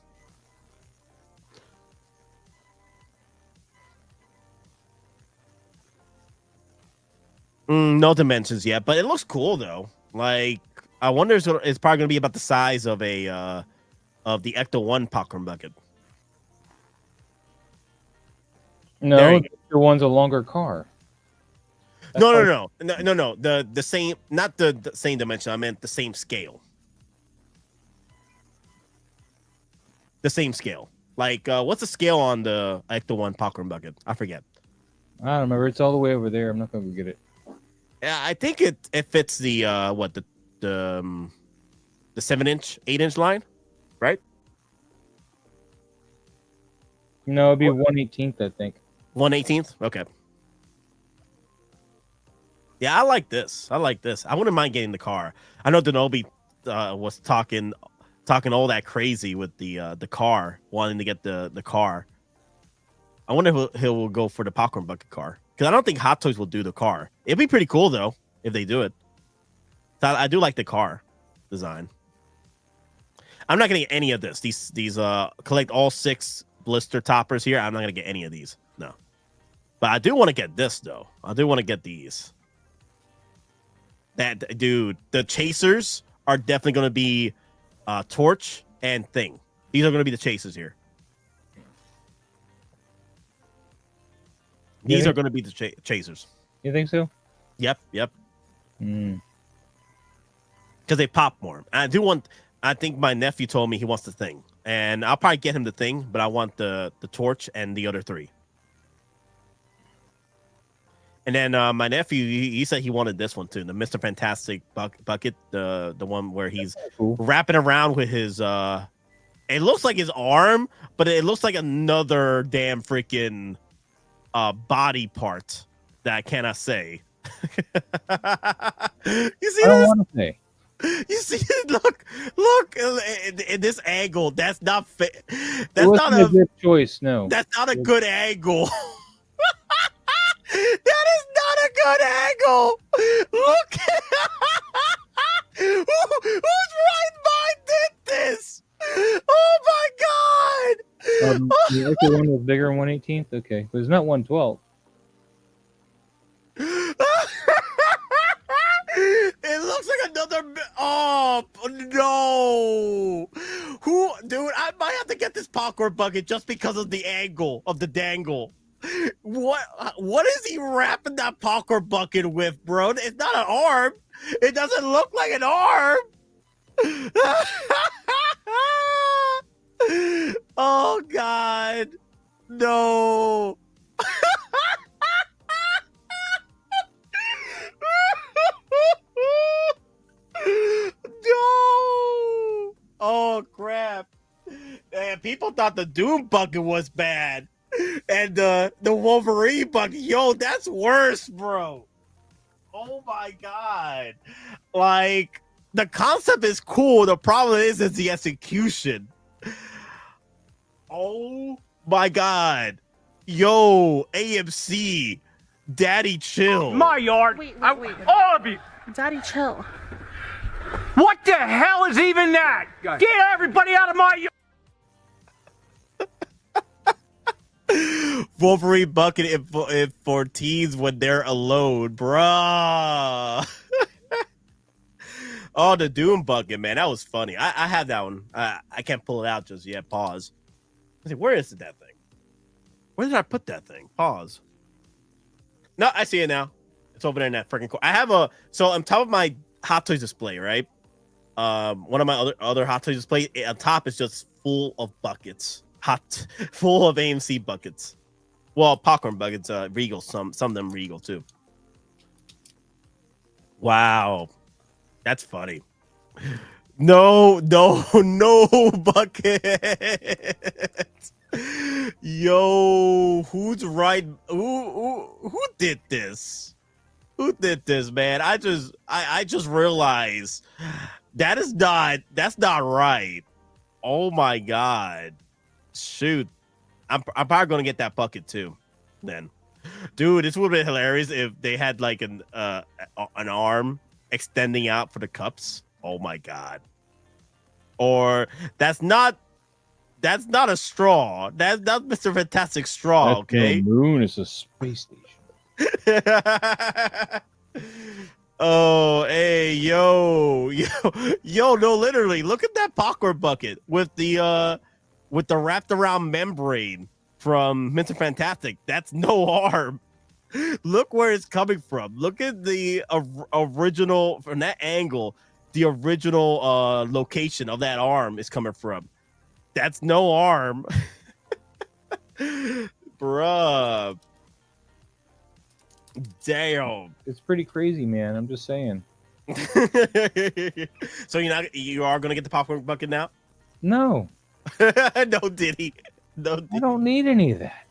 No dimensions yet, but it looks cool though. Like, I wonder if it's probably going to be about the size of a of the Ecto 1 popcorn bucket. No, the one's a longer car. No. The same, not the same dimension. I meant the same scale. The same scale. Like, what's the scale on the Ecto 1 popcorn bucket? I forget. I don't remember. It's all the way over there. I'm not going to get it. Yeah, I think it fits the 7-inch, 8-inch line, right? No, it'd be 1/18th, I think. 1/18th? Okay. Yeah, I like this. I wouldn't mind getting the car. I know Denobi was talking all that crazy with the car, wanting to get the car. I wonder if he'll go for the popcorn bucket car. Because I don't think Hot Toys will do the car. It'd be pretty cool, though, if they do it. So I do like the car design. I'm not going to get any of this. These collect all 6 blister toppers here. I'm not going to get any of these. No. But I do want to get this, though. I do want to get these. Dude, the chasers are definitely going to be Torch and Thing. These are going to be the chasers here. These are going to be the chasers. You think so? Yep. because they pop more. I think my nephew told me he wants the thing, and I'll probably get him the thing, but I want the torch and the other 3. And then my nephew, he said he wanted this one too, the Mr. Fantastic bucket, the one where he's wrapping around with his it looks like his arm, but it looks like another damn freaking body part that I cannot say. You see I don't this? want to say. You see it? Look in this angle. That's not fit. That's not a good choice. No, that's not a good angle. That is not a good angle. Look, whose right mind did this? Oh my god! You like the one with bigger 1/18th? Okay, but it's not 1/12. It looks like another. Oh no! Who, dude? I might have to get this popcorn bucket just because of the angle of the dangle. What is he wrapping that popcorn bucket with, bro? It's not an arm. It doesn't look like an arm. Oh god, no. No. Oh crap. And people thought the Doom bucket was bad. And the Wolverine bucket, yo, that's worse, bro. Oh my god. Like, the concept is cool. The problem is the execution. Oh my god. Yo, AMC. Daddy chill. My yard. Wait. All of you. Daddy, chill. What the hell is even that? Get everybody out of my yard. Wolverine bucket if for teens when they're alone, bruh. Oh, the Doom bucket, man, that was funny. I have that one. I can't pull it out just yet. Pause. I say, where is that thing? Where did I put that thing? Pause. No, I see it now. It's over there in that freaking corner. I have so on top of my Hot Toys display, right? One of my other Hot Toys display on top is just full of buckets. Full of AMC buckets. Well, popcorn buckets, Regal, some of them Regal too. Wow. That's funny. No bucket. Yo, who's right? Who did this? Who did this, man? I just realized that's not right. Oh my god. Shoot. I'm probably gonna get that bucket too. Then, dude, this would have been hilarious if they had like an arm extending out for the cups. Oh my god. Or that's not a straw. That's not Mr. Fantastic straw. That's okay. No moon. It's a space station. Oh, hey, yo, no, literally, look at that popcorn bucket with the wrapped around membrane from Mr. Fantastic. That's no arm. Look where it's coming from. Look at the original, from that angle, the original location of that arm is coming from. That's no arm. Bruh. Damn. It's pretty crazy, man. I'm just saying. So you are gonna get the popcorn bucket now? No. No, Diddy. No, Diddy. I don't need any of that.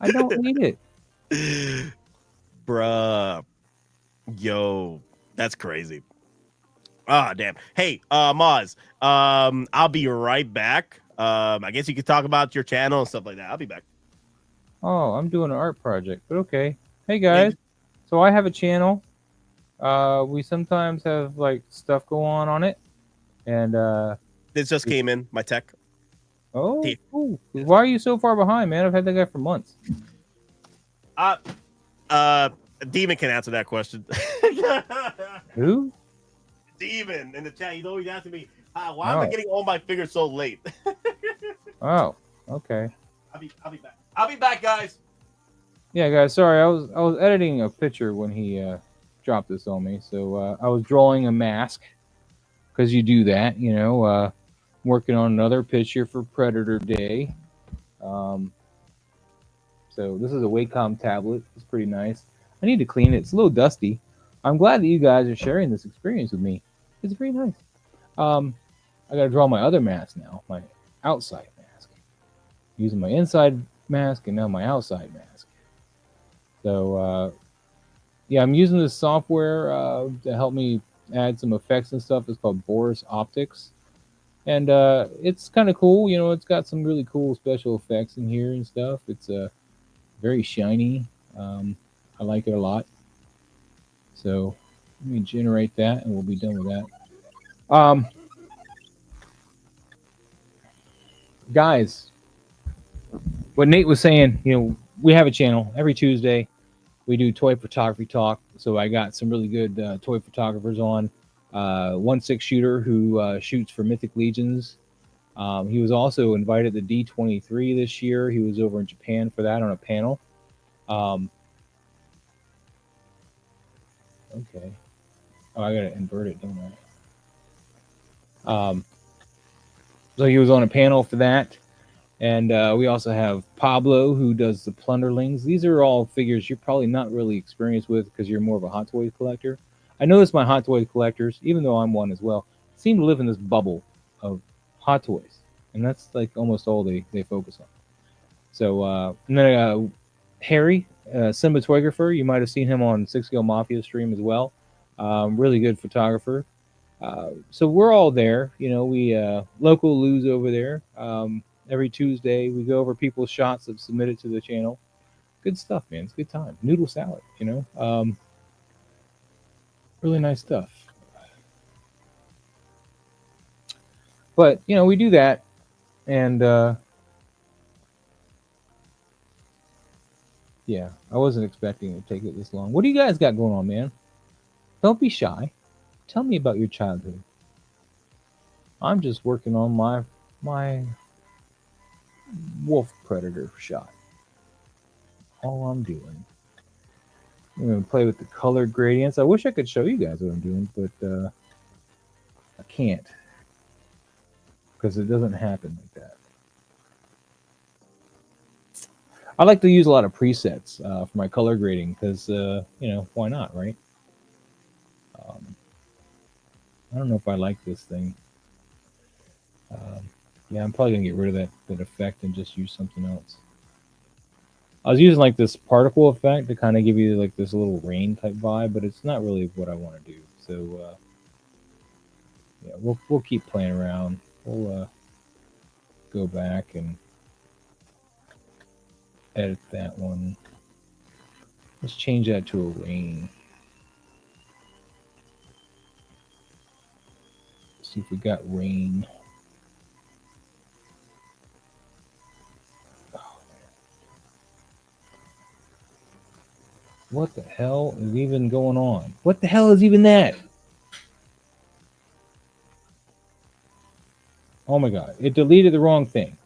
I don't need it. Bruh. Yo, that's crazy. Ah, damn. Hey, Maz, I'll be right back. I guess you could talk about your channel and stuff like that. I'll be back. Oh, I'm doing an art project, but okay. Hey guys, so I have a channel. We sometimes have like stuff go on it, and this just came in my tech. Oh, cool. Why are you so far behind, man? I've had that guy for months. Demon can answer that question. Who? Demon in the chat. He's always asking me, why am I getting all my figures so late? Oh, okay. I'll be back. I'll be back, guys. Yeah, guys. Sorry, I was editing a picture when he dropped this on me. So I was drawing a mask because you do that. You know, working on another picture for Predator Day. So this is a Wacom tablet. It's pretty nice. I need to clean it. It's a little dusty. I'm glad that you guys are sharing this experience with me. It's pretty nice. I got to draw my other mask now, my outside mask. Using my inside mask and now my outside mask. So, yeah, I'm using this software to help me add some effects and stuff. It's called Boris Optics. And it's kind of cool. You know, it's got some really cool special effects in here and stuff. It's very shiny. I like it a lot. So let me generate that and we'll be done with that. Guys, what Nate was saying, you know, we have a channel every Tuesday. We do toy photography talk. So I got some really good toy photographers on. 1/6 shooter who shoots for Mythic Legions. He was also invited to D23 this year. He was over in Japan for that on a panel. Okay. Oh, I gotta invert it, don't I? So he was on a panel for that. And we also have Pablo, who does the Plunderlings. These are all figures you're probably not really experienced with because you're more of a Hot Toys collector. I notice my Hot Toys collectors, even though I'm one as well, seem to live in this bubble of Hot Toys. And that's like almost all they focus on. So, and then Harry, cinematographer, you might have seen him on 6 Scale Mafia stream as well. Really good photographer. So we're all there. You know, we local Lou's over there. Every Tuesday, we go over people's shots that submitted to the channel. Good stuff, man. It's a good time. Noodle salad, you know. Really nice stuff. But, you know, we do that. And, yeah, I wasn't expecting it to take it this long. What do you guys got going on, man? Don't be shy. Tell me about your childhood. I'm just working on my wolf predator shot. All I'm doing. I'm going to play with the color gradients. I wish I could show you guys what I'm doing, but I can't. Because it doesn't happen like that. I like to use a lot of presets for my color grading because, you know, why not, right? I don't know if I like this thing. Yeah, I'm probably going to get rid of that effect and just use something else. I was using like this particle effect to kind of give you like this little rain type vibe, but it's not really what I want to do. So, yeah, we'll keep playing around. We'll go back and edit that one. Let's change that to a rain. Let's see if we got rain. What the hell is even going on? What the hell is even that? Oh my god, it deleted the wrong thing.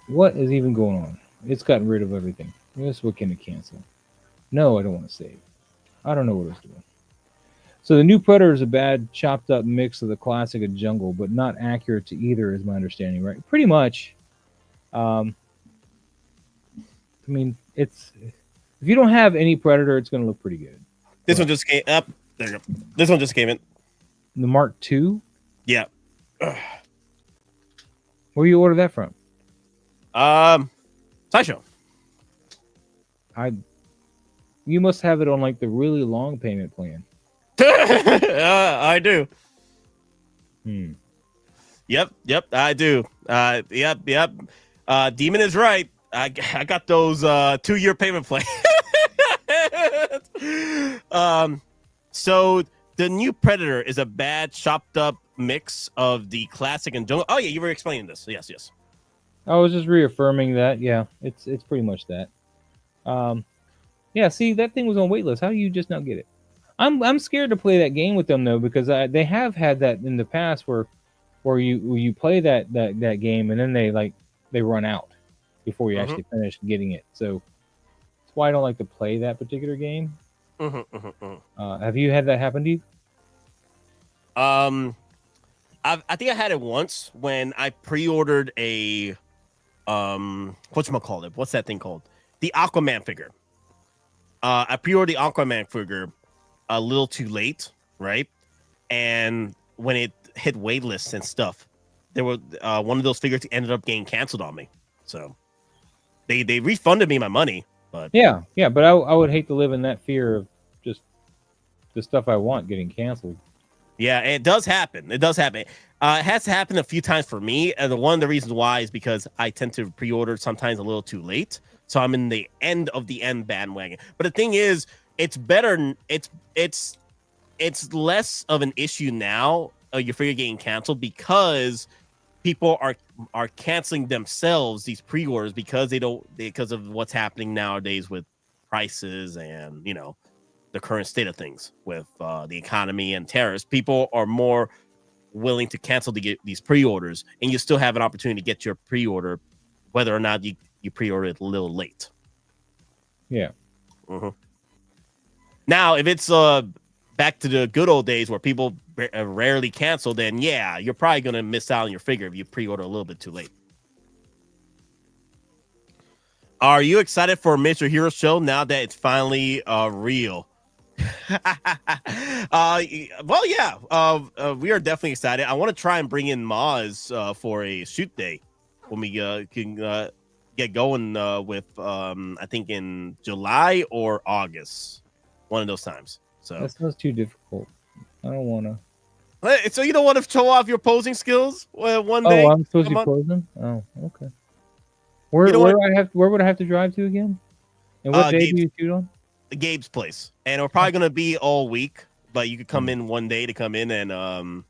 What is even going on? It's gotten rid of everything. This what can it cancel? No, I don't want to save. I don't know what it's doing. So the new Predator is a bad chopped up mix of the classic and jungle, but not accurate to either, is my understanding, right? Pretty much. I mean, it's if you don't have any Predator, it's going to look pretty good. This one just came up. There you go. This one just came in. The Mark II? Yeah. Where you order that from? Sideshow. You must have it on like the really long payment plan. I do. Yep, I do. Yep. Demon is right. I got those 2-year payment plan. So the new Predator is a bad chopped up mix of the classic and jungle. Oh yeah, you were explaining this. Yes. I was just reaffirming that. Yeah, it's pretty much that. Yeah, see, that thing was on waitlist. How do you just not get it? I'm scared to play that game with them though, because they have had that in the past where you play that game and then they run out before you actually finish getting it. So that's why I don't like to play that particular game. Have you had that happen to you? I think I had it once when I pre-ordered a whatchamacallit? What's that thing called? The Aquaman figure. I pre-ordered the Aquaman figure a little too late, right? And when it hit wait lists and stuff, there were one of those figures ended up getting canceled on me. So they refunded me my money, but yeah, but I would hate to live in that fear of just the stuff I want getting canceled. Yeah, it does happen. It does happen. It has happened a few times for me. And one of the reasons why is because I tend to pre-order sometimes a little too late. So I'm in the end of the end bandwagon. But the thing is, it's better. It's less of an issue now. Your figure getting canceled because people are canceling themselves these pre-orders because because of what's happening nowadays with prices and the current state of things with the economy and tariffs. People are more willing to cancel to get these pre-orders, and you still have an opportunity to get your pre-order, whether or not you pre-order it a little late. Yeah. Now, if it's back to the good old days where people rarely cancel, then yeah, you're probably going to miss out on your figure if you pre-order a little bit too late. Are you excited for Myster Hero Show now that it's finally real? Well, yeah. We are definitely excited. I want to try and bring in Maz for a shoot day when we can get going with I think in July or August, one of those times. So that sounds too difficult. I don't want to. So you don't want to show off your posing skills one day? Oh, I'm supposed to be posing. Oh, okay. Where would I have to drive to again? And what day do you shoot on? Gabe's place, and we're probably gonna be all week. But you could come in one day to come in and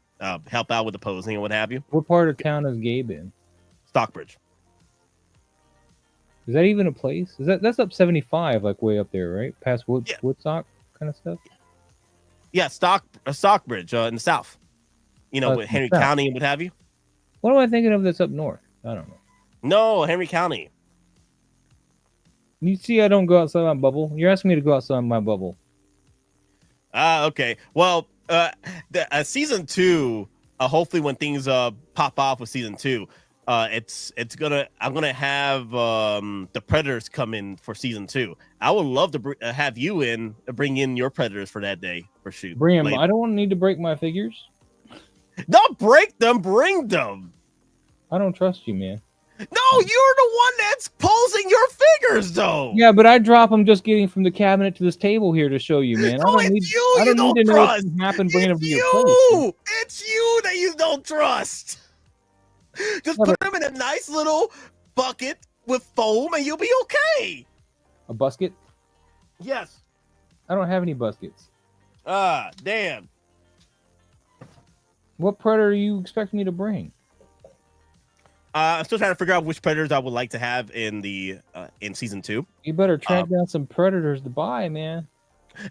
help out with the posing and what have you. What part of town is Gabe in? Stockbridge. Is that even a place? That's up 75, like way up there, right? Past Woodstock kind of stuff. Yeah, Stockbridge in the south. With Henry County and what have you. What am I thinking of that's up north? I don't know. No, Henry County. You see, I don't go outside my bubble. You're asking me to go outside my bubble. Okay. Well, season 2. Hopefully, when things pop off with season 2, I'm gonna have the Predators come in for season 2. I would love to have you bring in your Predators for that day for shoot. Bring them. I don't need to break my figures. Don't break them. Bring them. I don't trust you, man. No, you're the one that's posing your figures, though. Yeah, but I drop them just getting from the cabinet to this table here to show you, man. No, I don't need to know what happened bringing them to your place. It's you that you don't trust. Just put them in a nice little bucket with foam, and you'll be okay. A busket? Yes. I don't have any buskets. Damn. What Predator are you expecting me to bring? I'm still trying to figure out which Predators I would like to have in season 2. You better track down some Predators to buy, man.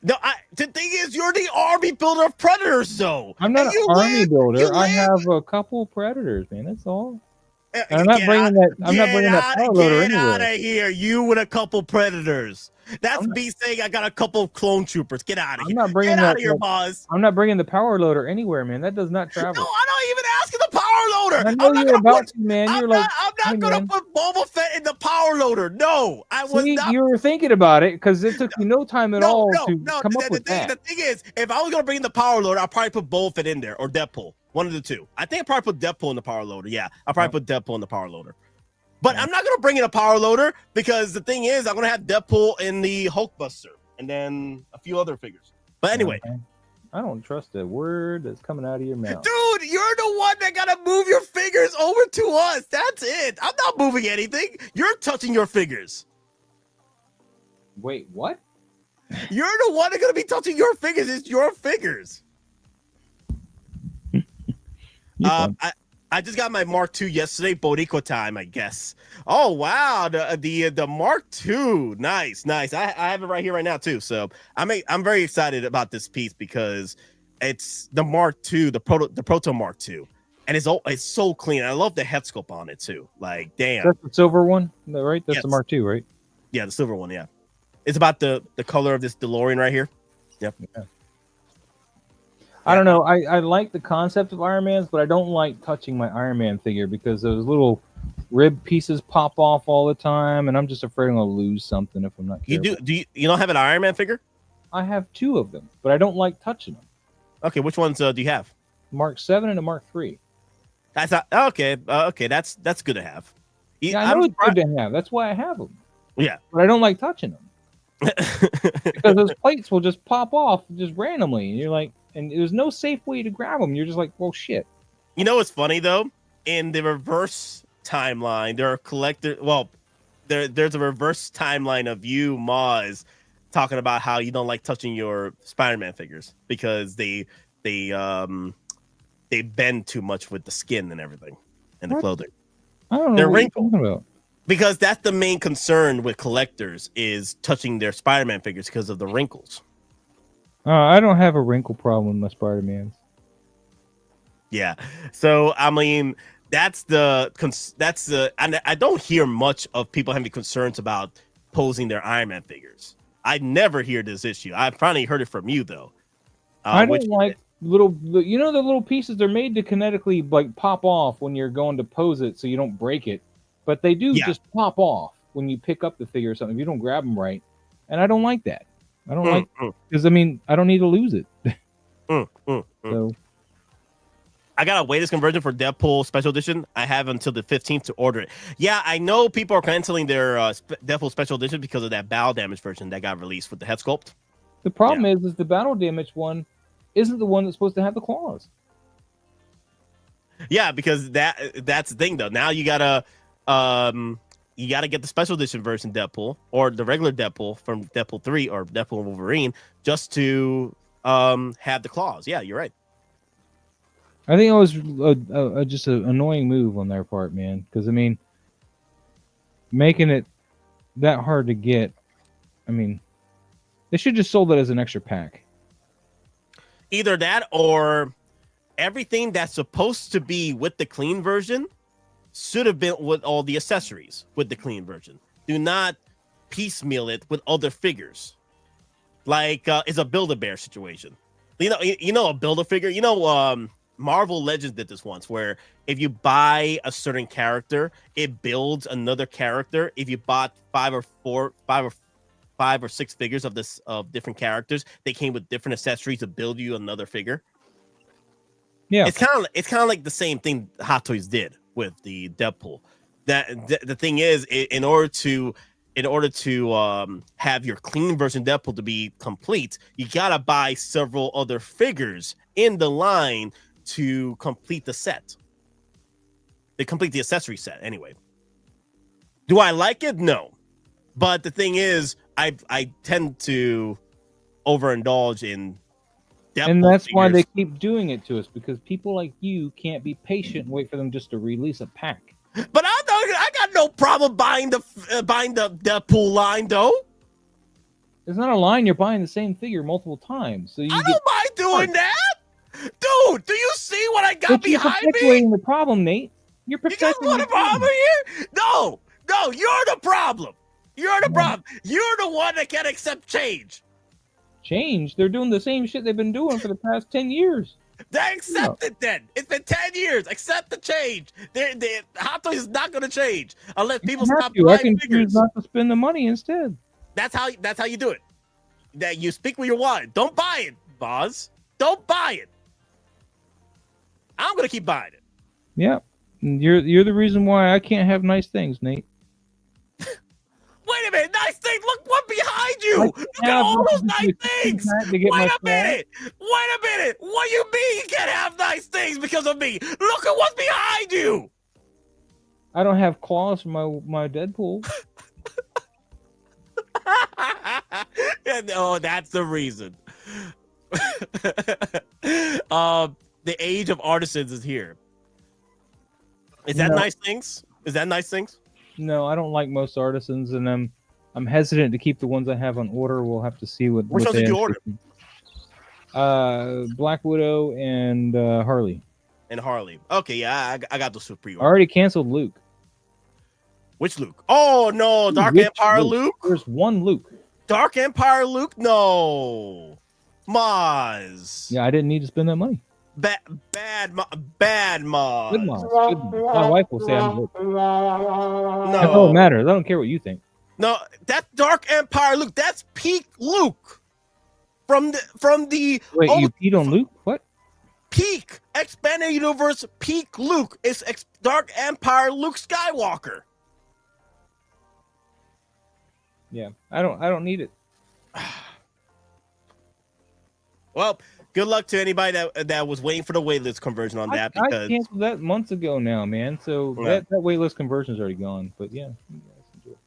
No, the thing is, you're the army builder of Predators, though. I'm not an army builder. I have a couple Predators, man. That's all. And I'm not bringing that power loader anywhere. Get out of here, you with a couple Predators. That's me saying I got a couple of clone troopers. Get out of here. Get out of here, boss. I'm not bringing the power loader anywhere, man. That does not travel. No, I'm not even asking the power loader. I know you're about to, man. I'm not going to put Boba Fett in the power loader. No, I was not. You were thinking about it because it took you no time at all to come up with that. The thing is, if I was going to bring in the power loader, I'll probably put Boba Fett in there or Deadpool. One of the two. I think I'll probably put Deadpool in the power loader. Yeah, I'll probably put Deadpool in the power loader. But I'm not going to bring in a power loader because the thing is, I'm going to have Deadpool in the Hulkbuster and then a few other figures. But anyway. Okay. I don't trust a word that's coming out of your mouth. Dude, you're the one that got to move your figures over to us. That's it. I'm not moving anything. You're touching your figures. Wait, what? You're the one that's going to be touching your figures. It's your figures. I just got my Mark II yesterday, Boricua time, I guess. Oh wow, the Mark II, nice. I have it right here right now too. So I'm very excited about this piece because it's the Mark II, the Proto Mark II, and it's so clean. I love the head sculpt on it too. Like damn, that's the silver one, right? That's the Mark II, right? Yeah, the silver one. Yeah, it's about the color of this DeLorean right here. Yep. Yeah. I don't know. I like the concept of Iron Man's, but I don't like touching my Iron Man figure because those little rib pieces pop off all the time, and I'm just afraid I'm gonna lose something if I'm not careful. You don't have an Iron Man figure? I have 2 of them, but I don't like touching them. Okay, which ones do you have? Mark 7 and a Mark 3. That's not, okay. Okay, that's good to have. Yeah, I know it's good to have. That's why I have them. Yeah, but I don't like touching them because those plates will just pop off just randomly, and you're like, and there's no safe way to grab them. You're just like, well, shit. You know what's funny though? In the reverse timeline, there are collector. Well, there's a reverse timeline of you, Maz, talking about how you don't like touching your Spider-Man figures because they bend too much with the skin and everything and the clothing. I don't know They're what wrinkled. you're talking about. Because that's the main concern with collectors is touching their Spider-Man figures because of the wrinkles. I don't have a wrinkle problem with my Spider-Mans. Yeah. So, I mean, that's the and I don't hear much of people having concerns about posing their Iron Man figures. I never hear this issue. I finally heard it from you though. I don't like the little pieces. They're made to kinetically like pop off when you're going to pose it, so you don't break it. But they do just pop off when you pick up the figure or something. If you don't grab them right, and I don't like that. I don't like because I mean I don't need to lose it. So I got a latest conversion for Deadpool Special Edition. I have until the 15th to order it. Yeah, I know people are canceling their Deadpool Special Edition because of that battle damage version that got released with the head sculpt. The problem is the battle damage one isn't the one that's supposed to have the claws. Yeah, because that's the thing though. Now you gotta get the special edition version Deadpool or the regular Deadpool from Deadpool 3 or Deadpool Wolverine just to have the claws. Yeah, you're right. I think it was just an annoying move on their part, man. Because I mean, making it that hard to get. I mean, they should just sold it as an extra pack. Either that or everything that's supposed to be with the clean version should have been with all the accessories with the clean version. Do not piecemeal it with other figures. Like it's a Build-A-Bear situation. You know a Build-A-Figure. Marvel Legends did this once, where if you buy a certain character, it builds another character. If you bought five or six figures of different characters, they came with different accessories to build you another figure. Yeah, it's kind of like the same thing Hot Toys did with the Deadpool. The thing is, in order to have your clean version Deadpool to be complete, you gotta buy several other figures in the line to complete the set. They complete the accessory set anyway. Do I like it? No, but the thing is, I tend to overindulge in Deadpool and that's figures. why they keep doing it to us, because people like you can't be patient and wait for them just to release a pack. But I got no problem buying the Deadpool line though. It's not a line. You're buying the same figure multiple times, so I don't mind doing that. Dude, do you see what I got behind me? You're perpetuating the problem, Nate. You're perpetuating the problem here. No, you're the problem. You're the problem. You're the one that can't accept change. Change? They're doing the same shit they've been doing for the past 10 years. They accept it then. It's been 10 years. Accept the change. Hot Toys is not going to change unless people stop buying I can figures. choose not to spend the money instead. That's how you do it. That you speak with your wallet. Don't buy it, boss. Don't buy it. I'm going to keep buying it. Yeah. You're the reason why I can't have nice things, Nate. Wait a minute, nice things. Look what behind you. Look at all those nice things. Wait a minute. What do you mean you can't have nice things because of me? Look at what's behind you. I don't have claws for my Deadpool. No, that's the reason. The age of artisans is here. Is that nice things? Is that nice things? No, I don't like most artisans, and I'm hesitant to keep the ones I have on order. We'll have to see what. Which ones did you order? Black Widow and Harley. And Harley. Okay, yeah, I got those pre-order. I already canceled Luke. Which Luke? Oh no, Dark Empire Luke. There's one Luke. Dark Empire Luke? No. Maz. Yeah, I didn't need to spend that money. Bad Maz. Good Maz. Good Maz. My wife will say I'm good. No. That's all that matters. I don't care what you think. No, that's Dark Empire Luke. That's peak Luke. From the Wait, you peed on Luke? What? Peak expanded universe peak Luke is Dark Empire Luke Skywalker. Yeah, I don't need it. Well, good luck to anybody that was waiting for the waitlist conversion on that. Because I canceled that months ago now, man. So that waitlist conversion is already gone. But yeah, you guys enjoy.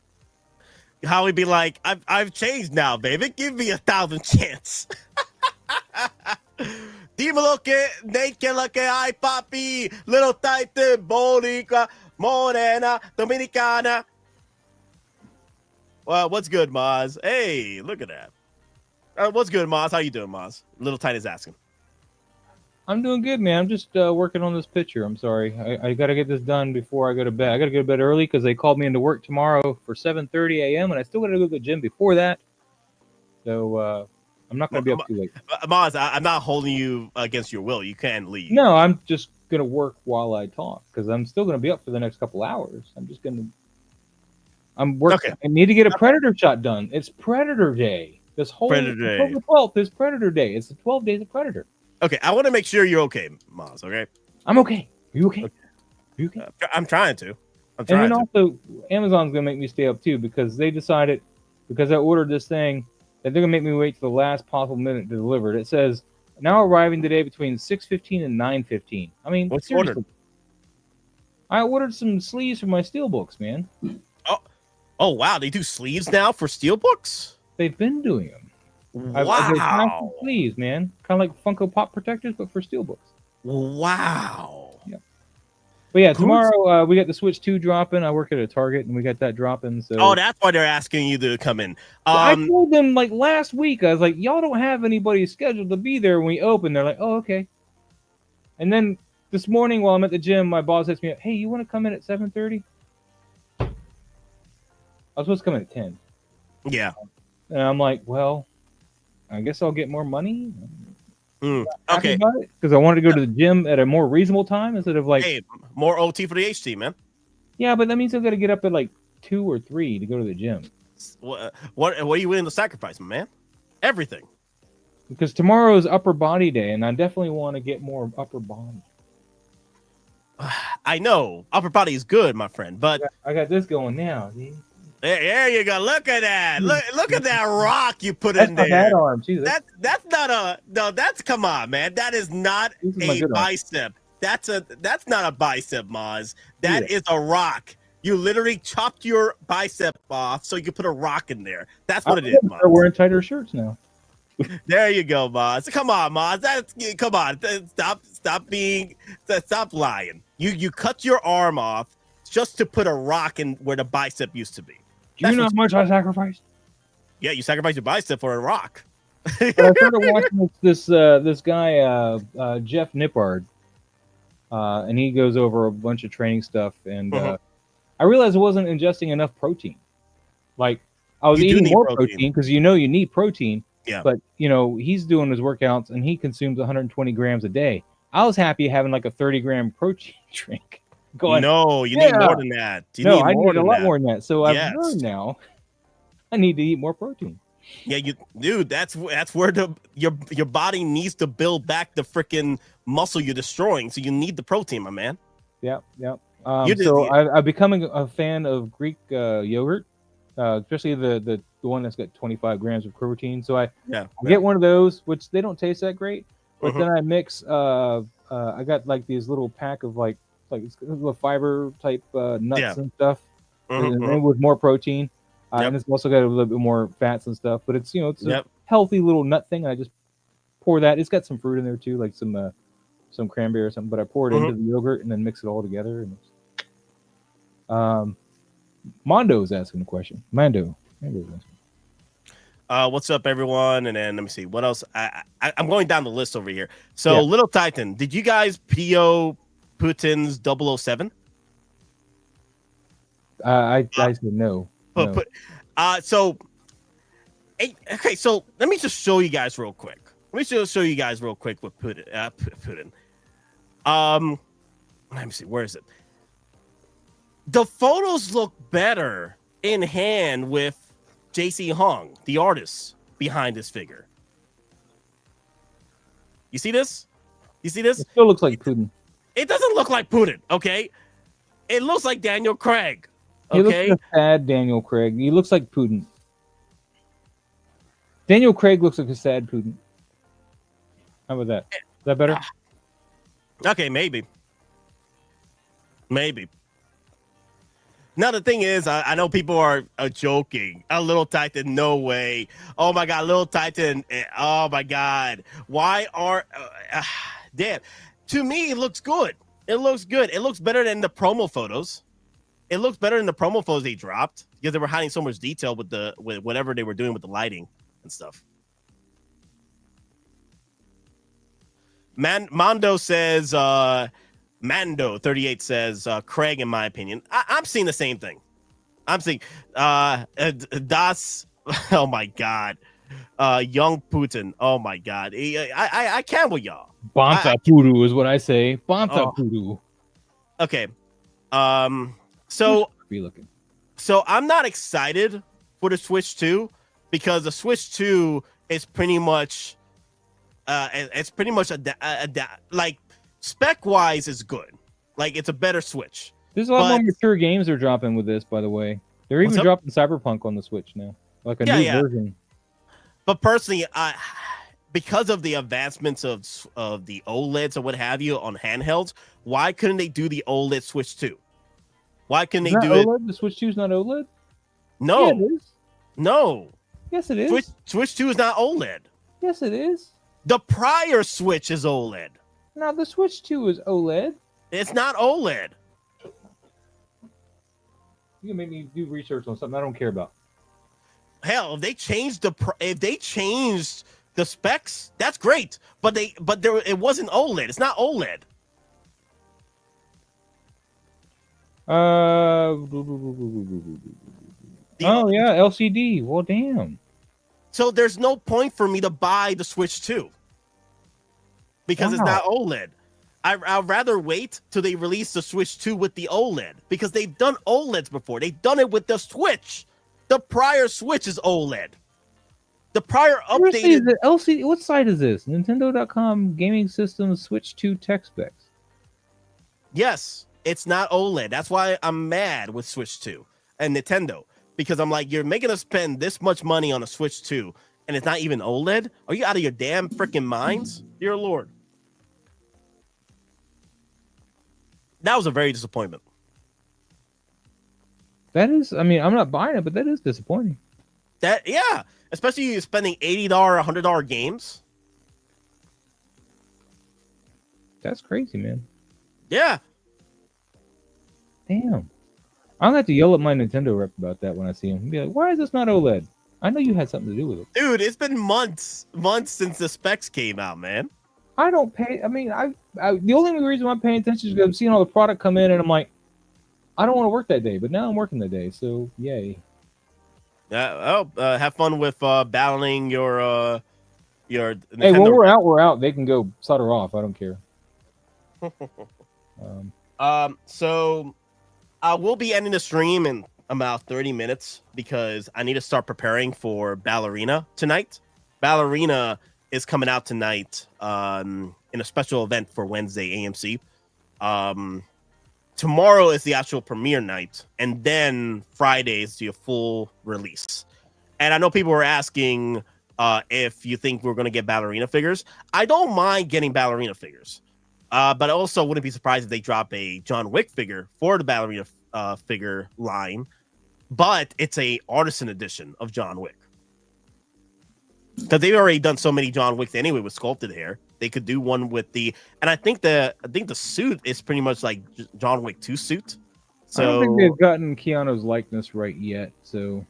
How would be like, I've changed now, baby. Give me 1,000 chance. Dímelo que ay papi, little titan, Boricua, Morena, Dominicana. Well, what's good, Maz? Hey, look at that. What's good, Maz? How you doing, Maz? Little Titan is asking. I'm doing good, man. I'm just working on this picture. I'm sorry. I got to get this done before I go to bed. I got to go to bed early because they called me into work tomorrow for 7:30 a.m. and I still got to go to the gym before that. So I'm not going to be up too late. Maz, I'm not holding you against your will. You can leave. No, I'm just going to work while I talk because I'm still going to be up for the next couple hours. I'm working. Okay. I need to get a Predator shot done. It's Predator Day. This whole October 12th is Predator Day. It's the 12 days of Predator. Okay, I want to make sure you're okay, Maz, okay? I'm okay. Are you okay? Are you okay? I'm trying to. And then also, Amazon's going to make me stay up too because they decided, because I ordered this thing, that they're going to make me wait to the last possible minute to deliver it. It says, now arriving today between 6:15 and 9:15. I mean, what's seriously. ordered? I ordered some sleeves for my steelbooks, man. Oh, wow. They do sleeves now for steelbooks? They've been doing them. Wow. Sleeves, man. Kind of like Funko Pop protectors, but for steelbooks. Wow. Yeah. But yeah, tomorrow we got the Switch 2 dropping. I work at a Target, and we got that dropping. So. Oh, that's why they're asking you to come in. I told them like last week. I was like, y'all don't have anybody scheduled to be there when we open. They're like, oh, okay. And then this morning while I'm at the gym, my boss hits me up. Hey, you want to come in at 7:30? I was supposed to come in at 10. Yeah. And I'm like, well, I guess I'll get more money. Okay. Because I wanted to go to the gym at a more reasonable time instead of like. Hey, more OT for the HT, man. Yeah, but that means I've got to get up at like 2 or 3 to go to the gym. What are you willing to sacrifice, my man? Everything. Because tomorrow is upper body day, and I definitely want to get more upper body. I know upper body is good, my friend, but I got this going now. Dude. There you go. Look at that. Look at that rock you put in there. That's my arm. That's not a no. That's come on, man. That is not a bicep. That's not a bicep, Maz. That is a rock. You literally chopped your bicep off so you could put a rock in there. That's what it is, Maz. We're wearing tighter shirts now. There you go, Maz. Come on, Maz. Come on. Stop lying. You cut your arm off just to put a rock in where the bicep used to be. Do you know how much I sacrificed? Yeah, you sacrificed your bicep for a rock. But I started watching this guy, Jeff Nippard, and he goes over a bunch of training stuff, and I realized I wasn't ingesting enough protein. Like, I was eating more protein because you need protein. Yeah. But, he's doing his workouts, and he consumes 120 grams a day. I was happy having like a 30-gram protein drink. Going, no, you need more than that. I need a lot more than that. So I've learned now I need to eat more protein. Yeah, that's where your body needs to build back the freaking muscle you're destroying. So you need the protein, my man. Yeah. I've become a fan of Greek yogurt, especially the one that's got 25 grams of protein. So I get one of those, which they don't taste that great. But then I mix. I got like these little pack of like little fiber type nuts and stuff, and with more protein. And it's also got a little bit more fats and stuff. But it's it's a healthy little nut thing. And I just pour that. It's got some fruit in there too, like some cranberry or something. But I pour it into the yogurt and then mix it all together. And Mondo's asking a question. Mando's asking. What's up, everyone? And then let me see what else. I'm going down the list over here. So, Little Titan, did you guys PO Putin's 007? I said no. So let me just show you guys real quick. Let me just show you guys real quick what put in. Let me see. Where is it? The photos look better in hand with JC Hong, the artist behind this figure. You see this? You see this? It still looks like Putin. It doesn't look like Putin, okay? It looks like Daniel Craig. Okay? He looks like a sad Daniel Craig. He looks like Putin. Daniel Craig looks like a sad Putin. How about that? Is that better? Okay, maybe. Maybe. Now, the thing is, I know people are joking. A Little Titan, no way. Oh, my God, Little Titan. Oh, my God. Why are... damn. To me, it looks good. It looks good. It looks better than the promo photos. It looks better than the promo photos they dropped because they were hiding so much detail with whatever they were doing with the lighting and stuff. Mando says... Mando38 says Craig, in my opinion. I'm seeing the same thing. I'm seeing Das. Oh my God. Young Putin. Oh my God. I can't with y'all. Bonta Pudu is what I say. Bonta Pudu. Okay. So I'm not excited for the Switch 2 because the Switch 2 is pretty much like spec wise is good. Like it's a better Switch. There's a lot more mature games they're dropping with this, by the way. They're even dropping Cyberpunk on the Switch now, like a new version. But personally, because of the advancements of the OLEDs or what have you on handhelds, why couldn't they do the OLED Switch 2? Why couldn't they do OLED? The Switch 2 is not OLED? No. Yeah, it is. No. Yes, it is. Switch 2 is not OLED. Yes, it is. The prior Switch is OLED. No, the Switch 2 is OLED. It's not OLED. You can make me do research on something I don't care about. Hell, if they changed the specs, that's great. But it wasn't OLED. It's not OLED. Yeah, LCD. Well, damn. So there's no point for me to buy the Switch 2 because it's not OLED. I'd rather wait till they release the Switch 2 with the OLED because they've done OLEDs before. They've done it with the Switch. The prior Switch is OLED. The prior updated the LCD. What site is this? Nintendo.com Gaming Systems Switch 2 tech specs. Yes, it's not OLED. That's why I'm mad with Switch 2 and Nintendo because I'm like, you're making us spend this much money on a Switch 2 and it's not even OLED. Are you out of your damn freaking minds, dear Lord? That was a very disappointment. That is, I mean, I'm not buying it, but that is disappointing. Yeah, especially spending $80, $100 games. That's crazy, man. Yeah. Damn. I'm gonna have to yell at my Nintendo rep about that when I see him. Be like, why is this not OLED? I know you had something to do with it. Dude, it's been months since the specs came out, man. I don't pay. I mean, I the only reason I'm paying attention is because I'm seeing all the product come in, and I'm like, I don't want to work that day, but now I'm working that day, so yay. Have fun with battling your Nintendo. Hey, when we're out. They can go solder off. I don't care. So I will be ending the stream in about 30 minutes because I need to start preparing for Ballerina tonight. Ballerina is coming out tonight in a special event for Wednesday AMC. Tomorrow is the actual premiere night, and then Friday is the full release. And I know people were asking if you think we're going to get Ballerina figures. I don't mind getting Ballerina figures, but I also wouldn't be surprised if they drop a John Wick figure for the Ballerina figure line, but it's a artisan edition of John Wick. Because they've already done so many John Wicks anyway with sculpted hair. They could do one with and I think the suit is pretty much like John Wick 2 suit. So I don't think they've gotten Keanu's likeness right yet. So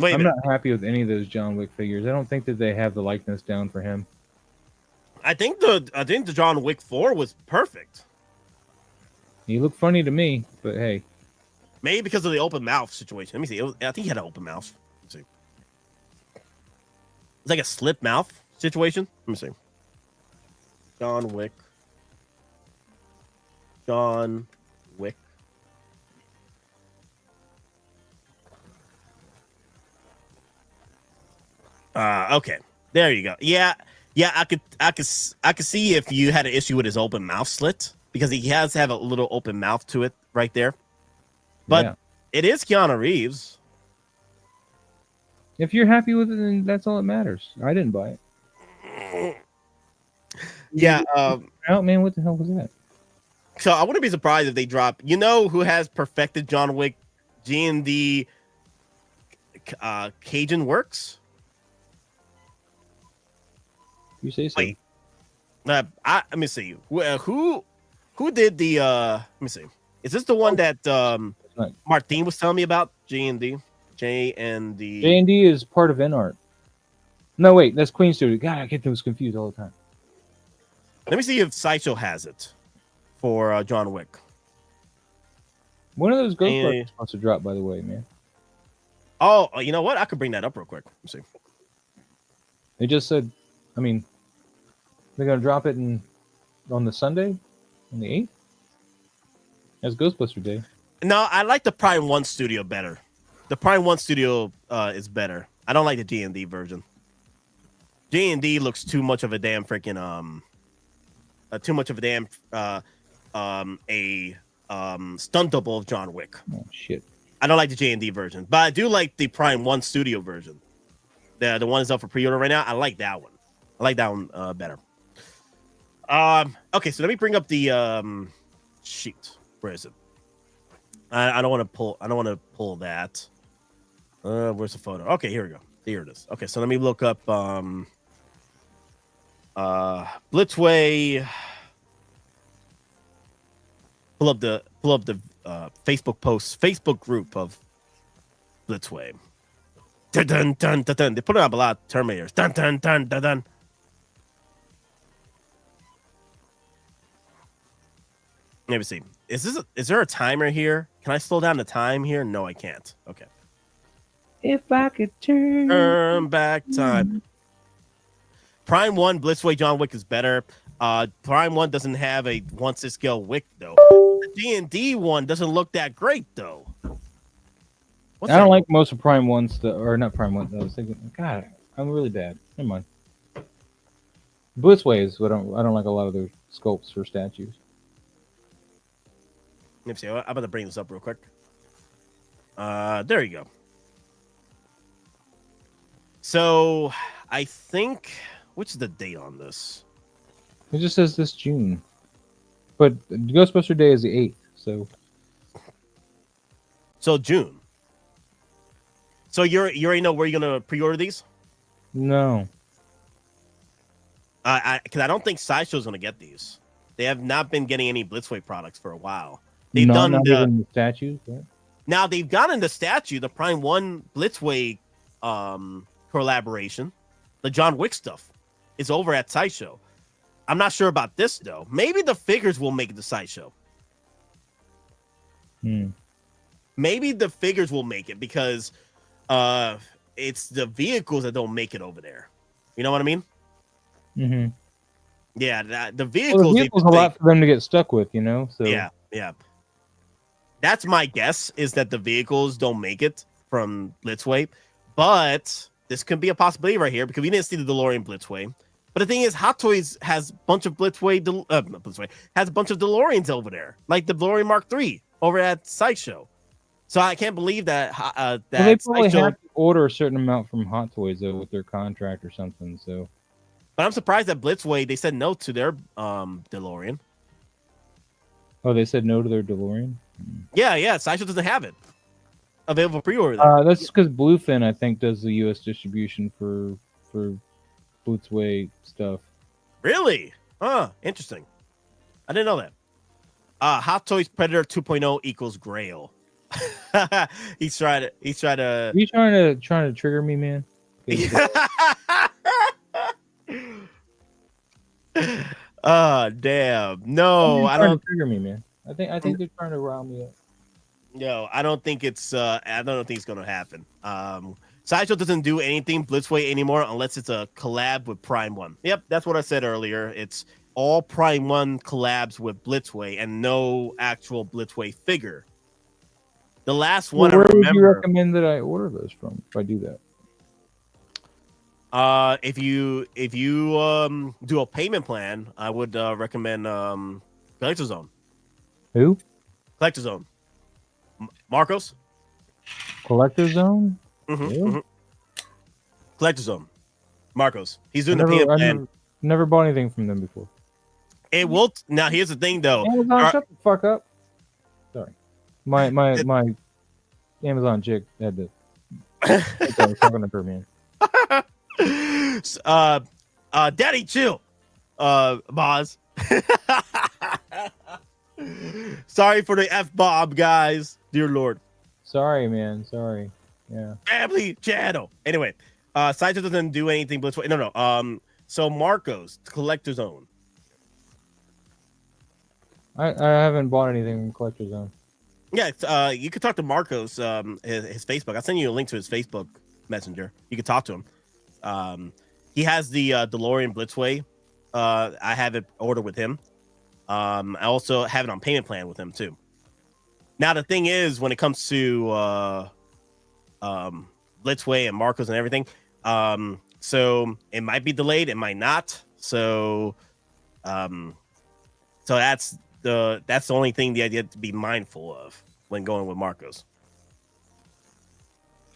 I'm not happy with any of those John Wick figures. I don't think that they have the likeness down for him. I think the John Wick 4 was perfect. He looked funny to me, but hey. Maybe because of the open mouth situation. Let me see. I think he had an open mouth. Let's see. It's like a slit mouth situation. Let me see. John Wick. Okay. There you go. Yeah. I could see if you had an issue with his open mouth slit, because he has to have a little open mouth to it right there. But it is Keanu Reeves. If you're happy with it, then that's all that matters. I didn't buy it. Yeah. Oh man, what the hell was that? So I wouldn't be surprised if they drop. You know who has perfected John Wick? G&D Cajun Works. You say so. Wait. Let me see. Who did the? Let me see. Is this the one that Martin was telling me about? J&D. J&D is part of InArt. No, wait, that's Queen Studio. God, I get those confused all the time. Let me see if Sideshow has it for John Wick. One of those Ghostbusters supposed to drop, by the way, man. Oh, you know what? I could bring that up real quick. Let's see. They just said, I mean, they're gonna drop it on the Sunday, on the 8th. That's Ghostbuster Day. No, I like the Prime 1 Studio better. The Prime 1 Studio is better. I don't like the G&D version. G&D looks too much of a damn freaking stunt double of John Wick. Oh shit. I don't like the J&D version, but I do like the Prime 1 Studio version. The one that's up for pre-order right now. I like that one. I like that one better. Okay, so let me bring up the sheet. Where is it? I don't want to pull that. Where's the photo? Okay, here we go. Here it is. Okay, so let me look up Blitzway. Pull up the Facebook post, Facebook group of Blitzway. Dun, dun, dun, dun, dun. They put up a lot of Terminators. Dun, dun, dun, dun, dun. Let me see. Is there a timer here? Can I slow down the time here? No, I can't. Okay. If I could turn back time. Prime 1 Blitzway John Wick is better. Prime 1 doesn't have a 1/6 scale Wick though. The D&D one doesn't look that great though. I don't like most of Prime 1 stuff, or not Prime 1. I was thinking, God, I'm really bad. Never mind. Blitzway is what I don't like a lot of their sculpts for statues. Let me see. I'm about to bring this up real quick. There you go. So I think, which is the date on this? It just says this June, but Ghostbuster Day is the 8th. So June. So you already know where you're gonna pre-order these? No. Because I don't think Sideshow's gonna get these. They have not been getting any Blitzway products for a while. They've done the statues. Right? Now they've gotten the statue, the Prime 1 Blitzway collaboration. The John Wick stuff is over at Sideshow. I'm not sure about this though. Maybe the figures will make it to Sideshow. Maybe the figures will make it because it's the vehicles that don't make it over there. You know what I mean? Mm-hmm. Yeah, the vehicles. Well, the vehicles a lot for them to get stuck with, you know. So yeah. That's my guess, is that the vehicles don't make it from Blitzway, but this could be a possibility right here because we didn't see the DeLorean Blitzway. But the thing is, Hot Toys has a bunch of has a bunch of DeLoreans over there, like the DeLorean Mark III over at Sideshow. So I can't believe that. They probably have to order a certain amount from Hot Toys though with their contract or something. So, but I'm surprised that Blitzway they said no to their DeLorean. Oh, they said no to their DeLorean. Yeah. Sideshow doesn't have it available pre-order. That's because Bluefin, I think, does the U.S. distribution for Blitzway stuff. Really? Interesting. I didn't know that. Hot Toys Predator 2.0 equals Grail. He's trying to. Are you trying to trigger me, man? Oh damn! No, I don't trigger me, man. I think they're trying to rile me up. No, I don't think it's. I don't think it's gonna happen. Sideshow doesn't do anything Blitzway anymore unless it's a collab with Prime 1. Yep, that's what I said earlier. It's all Prime 1 collabs with Blitzway and no actual Blitzway figure. The last one where I remember. would you recommend that I order those from if I do that? If you do a payment plan, I would recommend Collector Zone. Who? Collector Zone. Marcos. Collector Zone. Collector Zone. Marcos. He's doing the payment plan. Never bought anything from them before. It will. Now here's the thing, though. Amazon, shut the fuck up. Sorry, my Amazon chick had to. I was talking to her, man. Daddy, chill. Boz. Sorry for the F-bomb, guys. Dear Lord. Sorry, man. Sorry. Yeah. Family channel. Anyway, Sideshow doesn't do anything Blitzway. No. So Marcos, Collector Zone. I haven't bought anything from Collector Zone. Yeah, you could talk to Marcos, his Facebook. I'll send you a link to his Facebook Messenger. You can talk to him. He has the DeLorean Blitzway. I have it ordered with him. I also have it on payment plan with him too. Now the thing is, when it comes to Blitzway and Marcos and everything, so it might be delayed, it might not. So that's the only thing the idea to be mindful of when going with Marcos.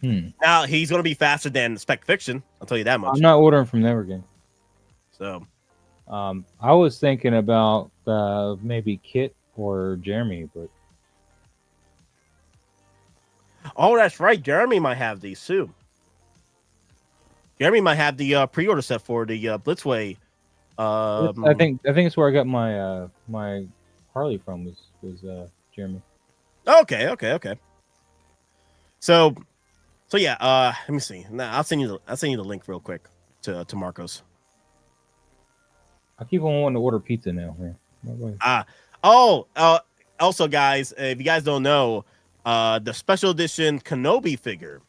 Now he's going to be faster than Spec Fiction. I'll tell you that much. I'm not ordering from them again. So, I was thinking about maybe Kit or Jeremy, but oh, that's right. Jeremy might have these too. Jeremy might have the pre-order set for the Blitzway. I think it's where I got my my Harley from was Jeremy. Okay. So yeah. Let me see. Now I'll send you the link real quick to Marcos. I keep on wanting to order pizza now, man. Also, guys, if you guys don't know, the special edition Kenobi figure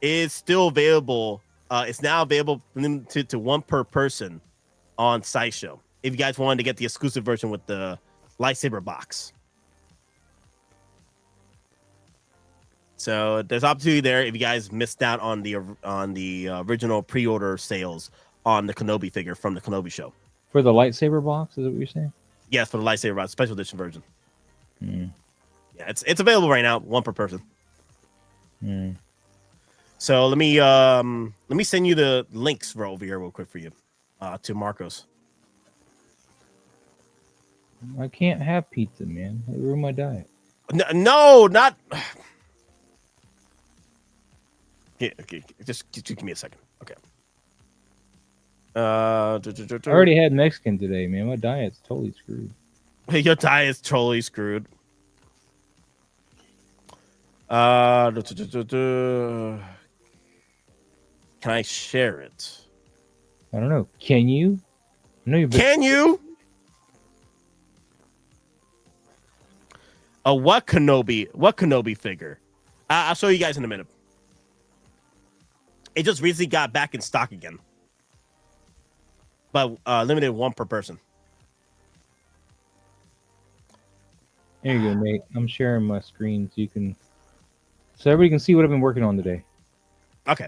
is still available. It's now available to one per person on Sideshow. If you guys wanted to get the exclusive version with the lightsaber box. So there's opportunity there if you guys missed out on the original pre-order sales on the Kenobi figure from the Kenobi show. For the lightsaber box, is that what you're saying? Yes, for the lightsaber box, special edition version. Yeah, it's available right now, one per person. So let me send you the links over here real quick for you to Marcos. I can't have pizza, man. It ruined my diet. No, not. Yeah, okay, just give me a second. Okay. I already had Mexican today, man. My diet's totally screwed. Your diet's totally screwed. Can I share it? I don't know. Can you? I know you've been... Can you? What Kenobi figure? I'll show you guys in a minute. It just recently got back in stock again, but limited one per person. There you go, mate. I'm sharing my screen so everybody can see what I've been working on today. Okay.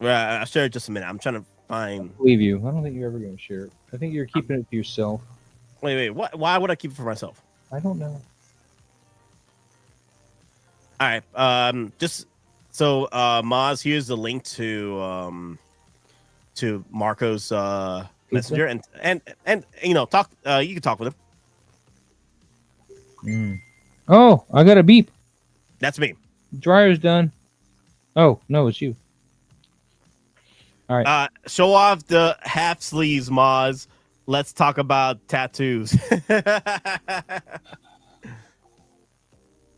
Well, I'll share it just a minute. I'm trying to find. I believe you. I don't think you're ever going to share it. I think you're keeping it to yourself. Wait. What? Why would I keep it for myself? I don't know. All right. Just so Maz, here's the link to Marco's messenger and you know talk. You can talk with him. Oh, I got a beep. That's me. Dryer's done. Oh no, it's you. All right. Show off the half sleeves, Maz. Let's talk about tattoos.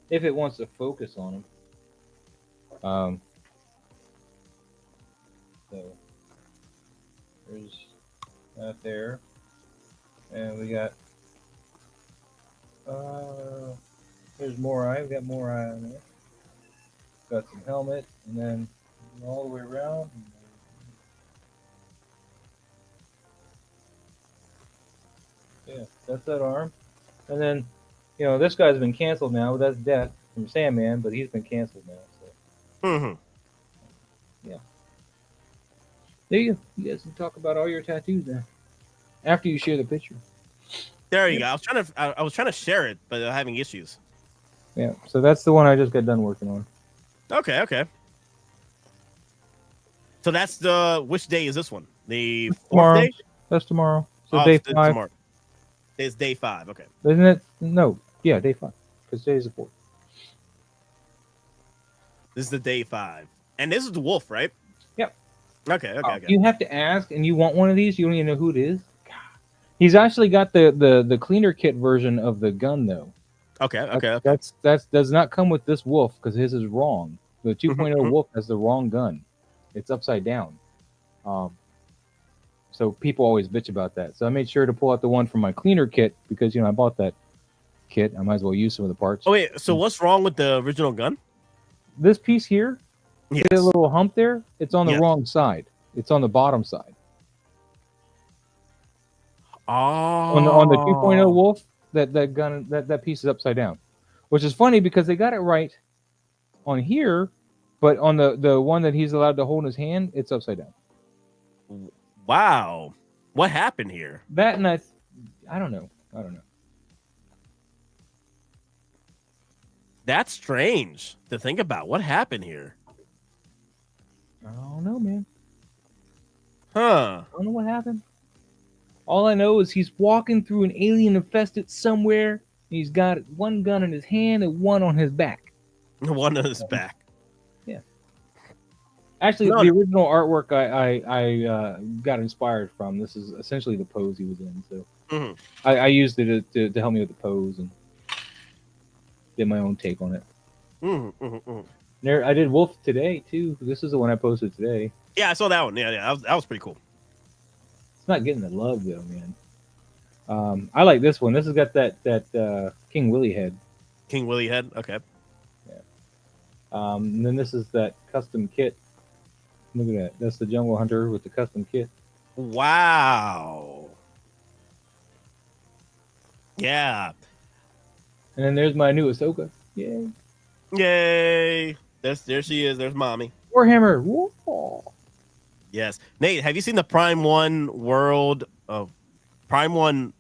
If it wants to focus on them. So there's that there, and we got there's more eye. We got more eye on there. Got some helmet, and then all the way around. Yeah, that's that arm. And then, this guy's been canceled now. But that's Death from Sandman, but he's been canceled now. So. Mm-hmm. Yeah. There you go. You guys can talk about all your tattoos now. After you share the picture. There you go. I was trying to share it, but I'm having issues. Yeah. So that's the one I just got done working on. Okay. So that's which day is this one? The fourth Tomorrow. day? That's tomorrow. So day 5. Tomorrow. It's day 5. Okay. Isn't it? No. Yeah, day 5. Because today's the 4th. This is the day 5. And this is the wolf, right? Yep. Okay. You have to ask, and you want one of these? You don't even know who it is? God. He's actually got the cleaner kit version of the gun, though. Okay. That does not come with this wolf, because his is wrong. The 2.0 wolf has the wrong gun. It's upside down. So people always bitch about that. So I made sure to pull out the one from my cleaner kit, because, I bought that kit. I might as well use some of the parts. Oh, wait. So what's wrong with the original gun? This piece here, yes. See a little hump there? It's on the wrong side. It's on the bottom side. Oh. On the 2.0 Wolf, that gun, that piece is upside down. Which is funny because they got it right on here, but on the one that he's allowed to hold in his hand, it's upside down. Wow. What happened here? That and I don't know. That's strange to think about. What happened here? I don't know, man. Huh. I don't know what happened. All I know is he's walking through an alien infested somewhere. He's got one gun in his hand and one on his back. One on his back. Yeah. Actually, the original artwork I got inspired from. This is essentially the pose he was in. So I used it to help me with the pose and did my own take on it. There, I did Wolf today too. This is the one I posted today. Yeah, I saw that one. Yeah, that was pretty cool. It's not getting the love though, man. I like this one. This has got that King Willie head. King Willie head. Okay. Yeah. And then this is that custom kit. Look at that. That's the Jungle Hunter with the custom kit. Wow. Yeah. And then there's my new Ahsoka. Yay. Yay. There she is. There's Mommy. Warhammer. Whoa. Yes. Nate, have you seen the Prime 1 World of Prime 1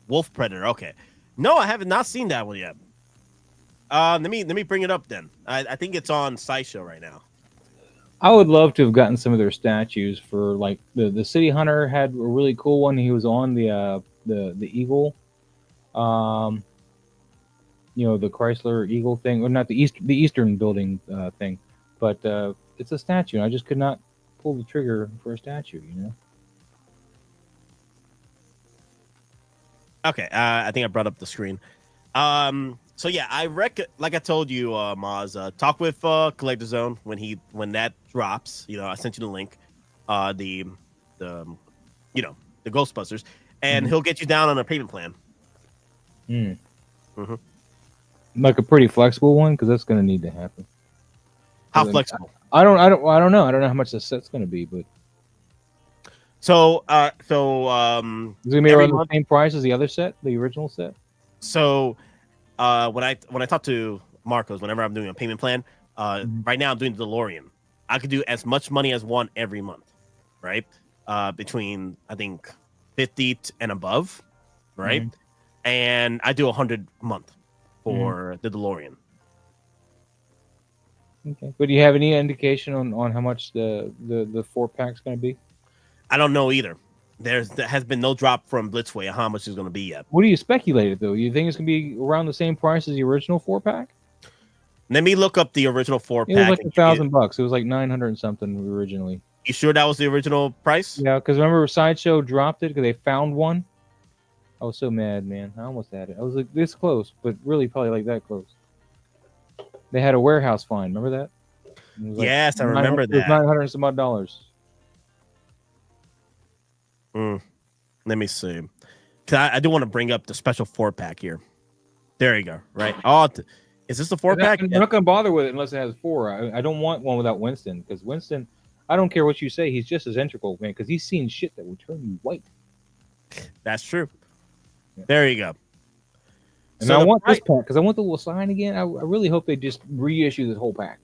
Wolf Predator? Okay. No, I have not seen that one yet. Let me bring it up then. I think it's on Sideshow right now. I would love to have gotten some of their statues for like the City Hunter had a really cool one. He was on the Eagle. The Chrysler Eagle thing, or not the Eastern building thing, but it's a statue. And I just could not pull the trigger for a statue, Okay, I think I brought up the screen. So yeah, like I told you, Maz, talk with Collector Zone when that drops. I sent you the link, the Ghostbusters, and he'll get you down on a payment plan. Like a pretty flexible one, because that's going to need to happen. How flexible? I don't know. I don't know how much the set's going to be, but so is it going to be around the same price as the other set, the original set? So when I talk to Marcos, whenever I'm doing a payment plan, right now I'm doing the DeLorean. I could do as much money as one every month, right? Between I think 50 and above, right? And I do 100 a month for the DeLorean. Okay, but do you have any indication on how much the 4-pack's going to be? I don't know either. There has been no drop from Blitzway on how much it's going to be yet. What do you speculate though? You think it's going to be around the same price as the original 4-pack? Let me look up the original 4-pack. It was like $1,000. It was like 900 and something originally. You sure that was the original price? Yeah, because remember Sideshow dropped it because they found one. I was so mad, man. I almost had it. I was like this close, but really probably like that close. They had a warehouse find. Remember that? Yes, I remember that. It was 900 and some odd dollars. Let me see. Cause I do want to bring up the special 4-pack here. There you go. Right. Oh, Is this the 4-pack? I'm not going to bother with it unless it has 4. I don't want one without Winston, because Winston, I don't care what you say, he's just as integral, man, because he's seen shit that will turn you white. That's true. Yeah. There you go. And so I want this pack, because I want the little sign again. I really hope they just reissue this whole pack.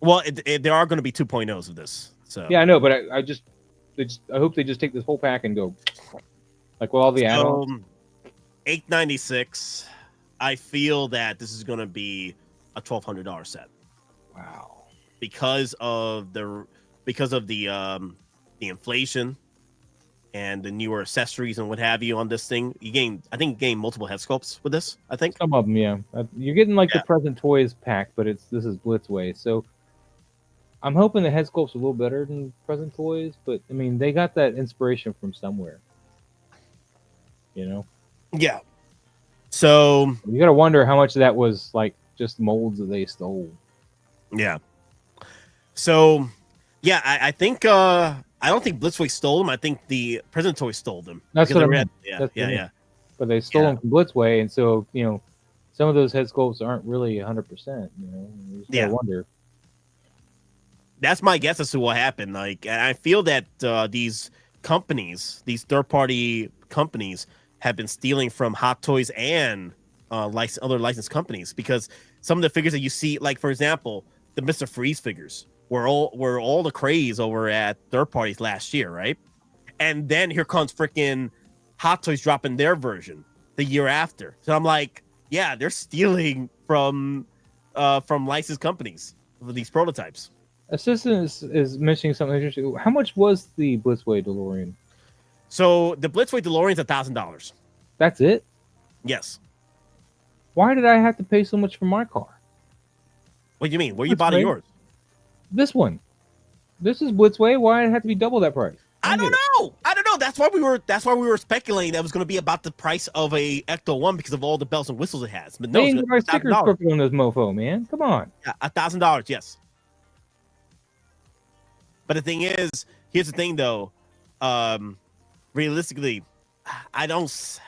Well, there are going to be 2.0s of this. So yeah, I know, but I hope they just take this whole pack and go, like with all the add-ons. $896. I feel that this is going to be a $1,200 set. Wow. Because of the inflation and the newer accessories and what have you on this thing. I think you gain multiple head sculpts with this, I think. Some of them, yeah. You're getting like the present toys pack, but this is Blitzway. So I'm hoping the head sculpt's a little better than present toys, but I mean, they got that inspiration from somewhere. You know? Yeah. So you got to wonder how much of that was like just molds that they stole. Yeah. So, yeah, I think I don't think Blitzway stole them. I think the present toys stole them. That's what I meant. Yeah. But they stole them from Blitzway, and so some of those head sculpts aren't really 100%. You just gotta wonder. That's my guess as to what happened. Like, and I feel that these companies, these third-party companies, have been stealing from Hot Toys and other licensed companies, because some of the figures that you see, like for example, the Mr. Freeze figures were all the craze over at third parties last year, right? And then here comes freaking Hot Toys dropping their version the year after. So I'm like, yeah, they're stealing from licensed companies for these prototypes. Assistant is mentioning something interesting. How much was the Blitzway DeLorean? So the Blitzway DeLorean's $1,000. That's it? Yes. Why did I have to pay so much for my car? What do you mean? Where you bought yours? This one. This is Blitzway. Why did it have to be double that price? I don't know. That's why we were speculating that it was going to be about the price of a Ecto 1 because of all the bells and whistles it has. But no, they ain't got stickers crooked on this mofo, man. Come on. Yeah, $1,000. Yes. But the thing is, here's the thing though. Realistically, I don't.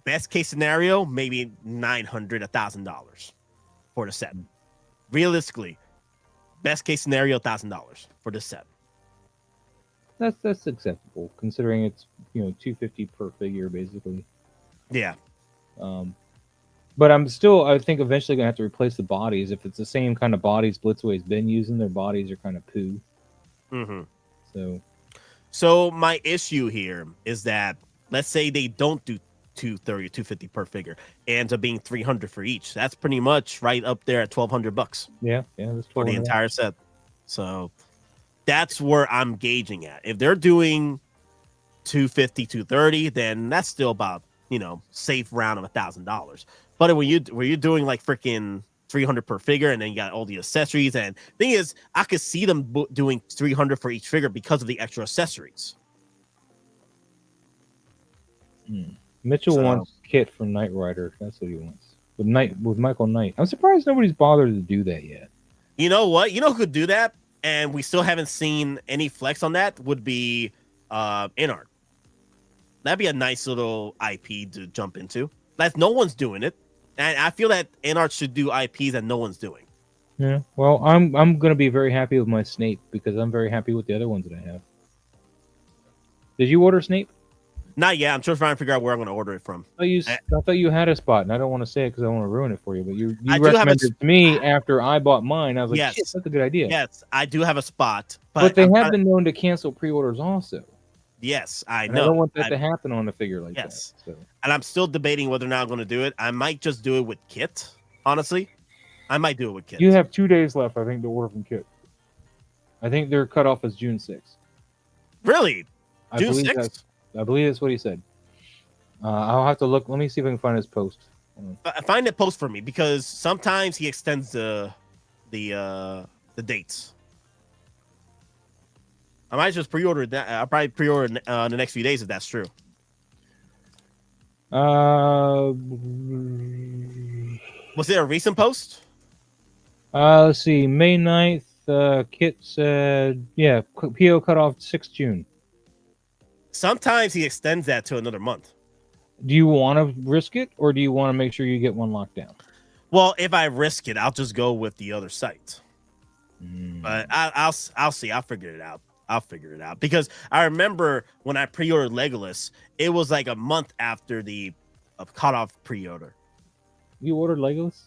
Best case scenario, maybe $900, $1,000 for the set. Realistically, best case scenario, $1,000 for this set. That's acceptable considering it's $250 per figure basically. Yeah. But I think eventually gonna have to replace the bodies. If it's the same kind of bodies Blitzway's been using, their bodies are kind of poo. Mm-hmm. So my issue here is that let's say they don't do $230 or $250 per figure, and ends up being $300 for each. That's pretty much right up there at $1,200. Yeah, that's for the entire set. So that's where I'm gauging at. If they're doing $250, $230, then that's still about safe round of $1,000. But when you're doing like freaking $300 per figure, and then you got all the accessories, and thing is, I could see them doing $300 for each figure because of the extra accessories. Mitchell wants Kit from Knight Rider. That's what he wants. With Michael Knight. I'm surprised nobody's bothered to do that yet. You know what? You know who could do that? And we still haven't seen any flex on that, would be InArt. That'd be a nice little IP to jump into. Like, no one's doing it. And I feel that InArt should do IPs that no one's doing. Yeah. Well, I'm gonna be very happy with my Snape because I'm very happy with the other ones that I have. Did you order Snape? Not yet. I'm just trying to figure out where I'm going to order it from. I thought you had a spot, and I don't want to say it because I want to ruin it for you. But you recommended it to me after I bought mine. I was like, yes, shit, that's a good idea. Yes, I do have a spot. But they have been known to cancel pre-orders also. Yes, I know. I don't want that to happen on a figure like that. So. And I'm still debating whether or not I'm going to do it. I might just do it with Kit, honestly. I might do it with Kit. You have 2 days left, I think, to order from Kit. I think their cutoff is June 6th. Really? June 6th? I believe that's what he said. I'll have to look. Let me see if I can find his post. Find that post for me, because sometimes he extends the dates. I might just pre-order that. I'll probably pre-order in the next few days if that's true. Was there a recent post? Let's see. May 9th, Kit said, yeah, PO cut off 6th June. Sometimes he extends that to another month. Do you want to risk it, or do you want to make sure you get one locked down? Well, if I risk it, I'll just go with the other site. But I'll see. I'll figure it out. Because I remember when I pre-ordered Legolas, it was like a month after the cutoff pre-order. You ordered Legolas?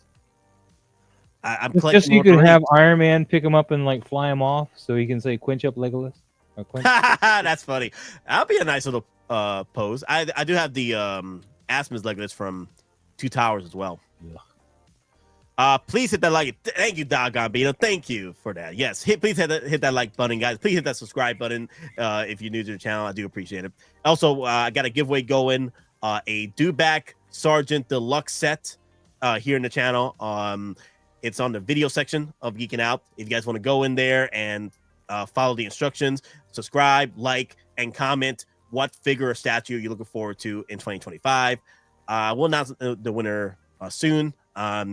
I'm just so you could have Iron Man pick him up and like fly him off, so he can say "Quench up Legolas." That's funny. That'll be a nice little pose. I do have the Asmus Legolas from Two Towers as well. Please hit that like. Thank you, Doggone Beano. Thank you for that. Yes, please hit that like button, guys. Please hit that subscribe button if you're new to the channel. I do appreciate it. Also, I got a giveaway going. A Dewback Sergeant Deluxe set here in the channel. It's on the video section of Geekin Out. If you guys want to go in there and follow the instructions, subscribe, like, and comment what figure or statue you're looking forward to in 2025. We'll announce the winner soon.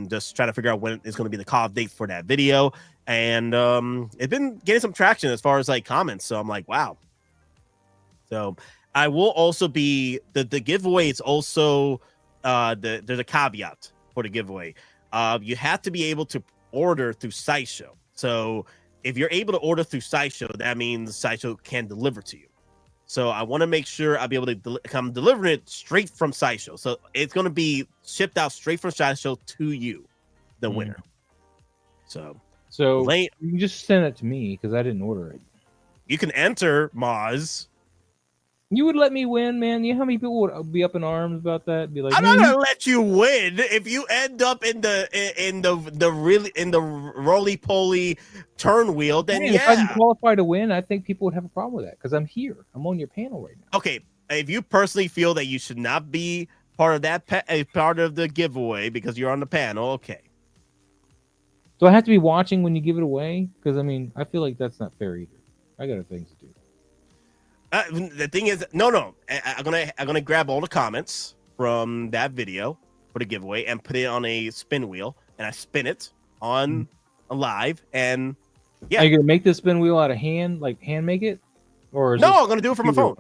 Just trying to figure out when it's going to be the cutoff date for that video. And it's been getting some traction as far as like comments. So I'm like, wow. So I will also be the giveaway. It's also there's a caveat for the giveaway. You have to be able to order through Sideshow. So if you're able to order through Sideshow, that means Sideshow can deliver to you. So I want to make sure I'll be able to come delivering it straight from Sideshow. So it's going to be shipped out straight from Sideshow to you, the winner. So you can just send it to me because I didn't order it. You can enter Moz. You would let me win, man. You know how many people would be up in arms about that? Be like, I'm not gonna let you win if you end up in the roly poly turn wheel. Then man, if I can qualify to win, I think people would have a problem with that because I'm here. I'm on your panel right now. Okay, if you personally feel that you should not be part of that part of the giveaway because you're on the panel, okay. Do I have to be watching when you give it away? Because I mean, I feel like that's not fair either. I got things to do. The thing is, no. I'm gonna grab all the comments from that video for the giveaway and put it on a spin wheel, and I spin it on a live. And yeah, are you gonna make this spin wheel out of hand make it, or no? I'm gonna do it from my phone.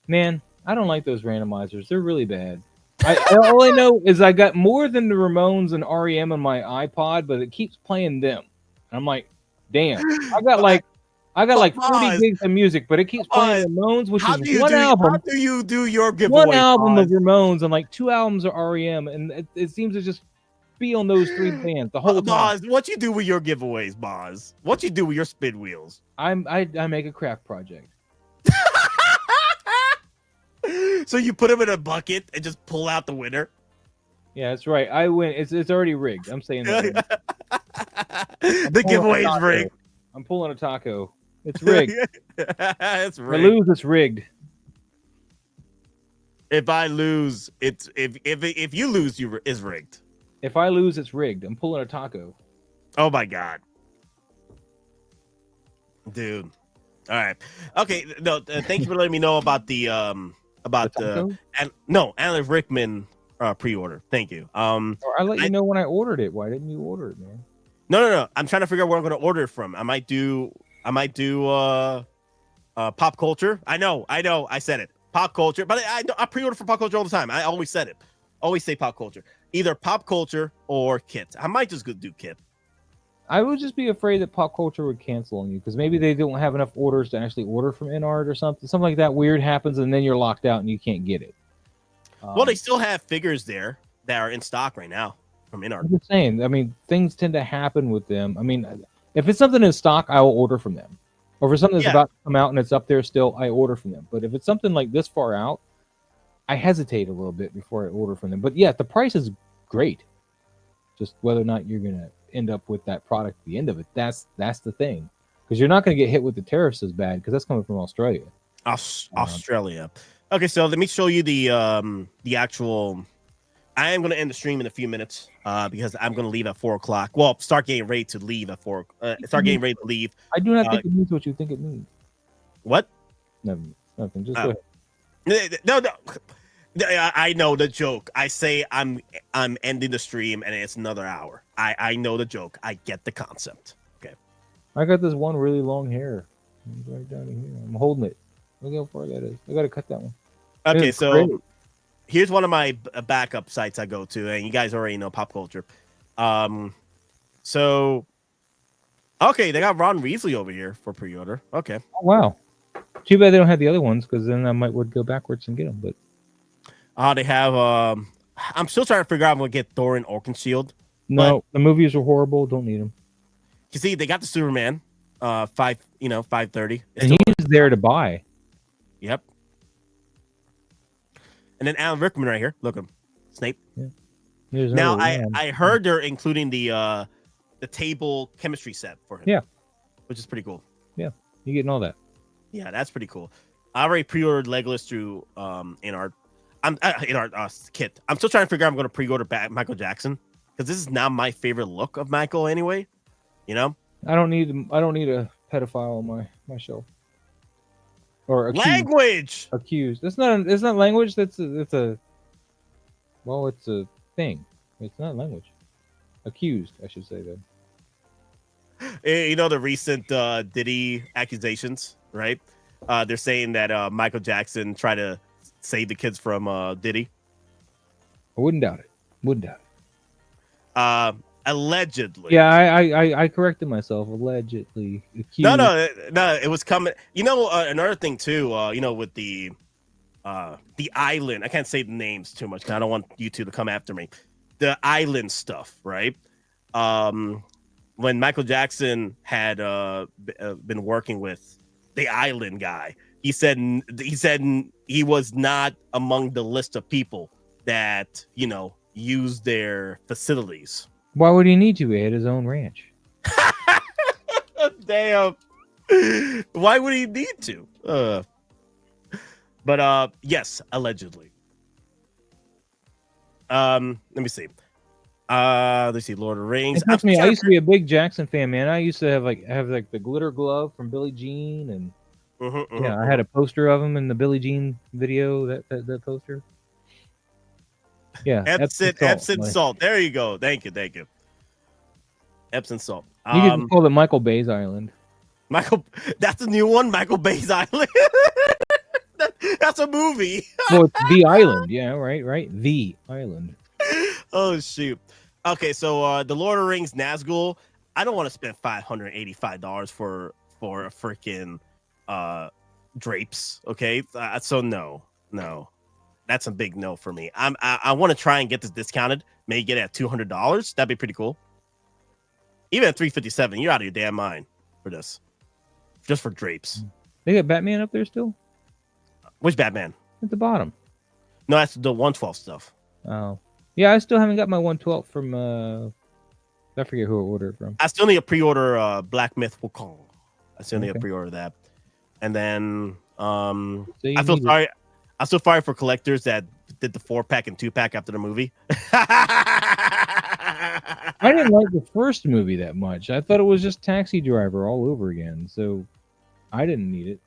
Man, I don't like those randomizers. They're really bad. All I know is I got more than the Ramones and REM on my iPod, but it keeps playing them. And I'm like, damn, I got like 40 gigs of music, but it keeps playing Ramones, which is one album. How do you do your giveaway? One album of Ramones and like 2 albums of REM, and it seems to just be on those 3 bands the whole time. Boz, what you do with your giveaways, Boz? What you do with your spin wheels? I make a craft project. So you put them in a bucket and just pull out the winner? Yeah, that's right. I win. It's already rigged. I'm saying that. The giveaway is rigged. I'm pulling a taco. It's rigged. It's rigged. I lose, it's rigged. If I lose, it's if you lose, it's rigged. If I lose, it's rigged. I'm pulling a taco. Oh my god, dude! All right, okay. No, thank you for letting me know about the Alan Rickman pre-order. Thank you. I let you know when I ordered it. Why didn't you order it, man? No. I'm trying to figure out where I'm going to order it from. I might do pop culture. I know. I said it. Pop culture, but I pre-order for pop culture all the time. I always said it. Always say pop culture. Either pop culture or Kit. I might just go do Kit. I would just be afraid that pop culture would cancel on you because maybe they don't have enough orders to actually order from InArt or something. Something like that weird happens, and then you're locked out and you can't get it. Well, they still have figures there that are in stock right now from InArt. I'm just saying. I mean, things tend to happen with them. I mean, if it's something in stock, I will order from them. Or if it's something that's about to come out and it's up there still, I order from them. But if it's something like this far out, I hesitate a little bit before I order from them. But yeah, the price is great. Just whether or not you're going to end up with that product at the end of it, that's the thing. Because you're not going to get hit with the tariffs as bad because that's coming from Australia. Australia. Okay, so let me show you the actual. I am going to end the stream in a few minutes because I'm going to leave at 4 o'clock. Well, start getting ready to leave at 4. Start getting ready to leave. I do not think it means what you think it means. What? Nothing. Just go ahead. No. I know the joke. I say I'm ending the stream and it's another hour. I know the joke. I get the concept. Okay. I got this one really long hair. It's right down here. I'm holding it. Look how far that is. I got to cut that one. Okay, so here's one of my backup sites I go to, and you guys already know pop culture. So, okay, they got Ron Weasley over here for pre-order. Okay. Oh, wow. Too bad they don't have the other ones, because then I would go backwards and get them. But they have. I'm still trying to figure out I'm gonna get Thorin Oakenshield. No, the movies are horrible. Don't need them. You see, they got the Superman, 530, and he's there to buy. Yep. And then Alan Rickman right here. Look at him, Snape. Yeah. Now I heard they're including the table chemistry set for him. Yeah, which is pretty cool. Yeah, you getting all that. Yeah, that's pretty cool. I already pre-ordered Legolas through in our kit. I'm still trying to figure out I'm going to pre-order back Michael Jackson because this is not my favorite look of Michael anyway. You know, I don't need a pedophile on my shelf. Or accused. Language accused. It's not language. It's a thing. It's not language. Accused, I should say then. You know the recent Diddy accusations, right? They're saying that Michael Jackson tried to save the kids from Diddy. I wouldn't doubt it. Allegedly. Yeah, I corrected myself. Allegedly accused. No, it was coming. You know, another thing too. You know, with the island. I can't say the names too much because I don't want you two to come after me. The island stuff, right? When Michael Jackson had been working with the island guy, he said he was not among the list of people that use their facilities. Why would he need to? He had his own ranch. Damn. Why would he need to? But yes, allegedly. Let me see. Let's see. Lord of the Rings. I used to be a big Jackson fan, man. I used to have the glitter glove from Billie Jean, and I had a poster of him in the Billie Jean video. That poster. Yeah, Epsom salt. There you go. Thank you. Epsom salt. You can call it Michael Bay's Island. That's a new one. Michael Bay's Island. That's a movie. Well, it's The Island. Yeah, right. The Island. Oh shoot. Okay, so the Lord of the Rings Nazgul. I don't want to spend $585 for a freaking drapes. Okay, so no. That's a big no for me. I want to try and get this discounted. Maybe get it at $200. That'd be pretty cool. Even at $357, you're out of your damn mind for this. Just for drapes. They got Batman up there still? Which Batman? At the bottom. No, that's the 112 stuff. Oh. Yeah, I still haven't got my 112 from I forget who I ordered from. I still need to pre-order Black Myth Wukong. I still need to pre-order that. And then I feel sorry. I still sorry for collectors that did the 4-pack and 2-pack after the movie. I didn't like the first movie that much. I thought it was just Taxi Driver all over again. So I didn't need it.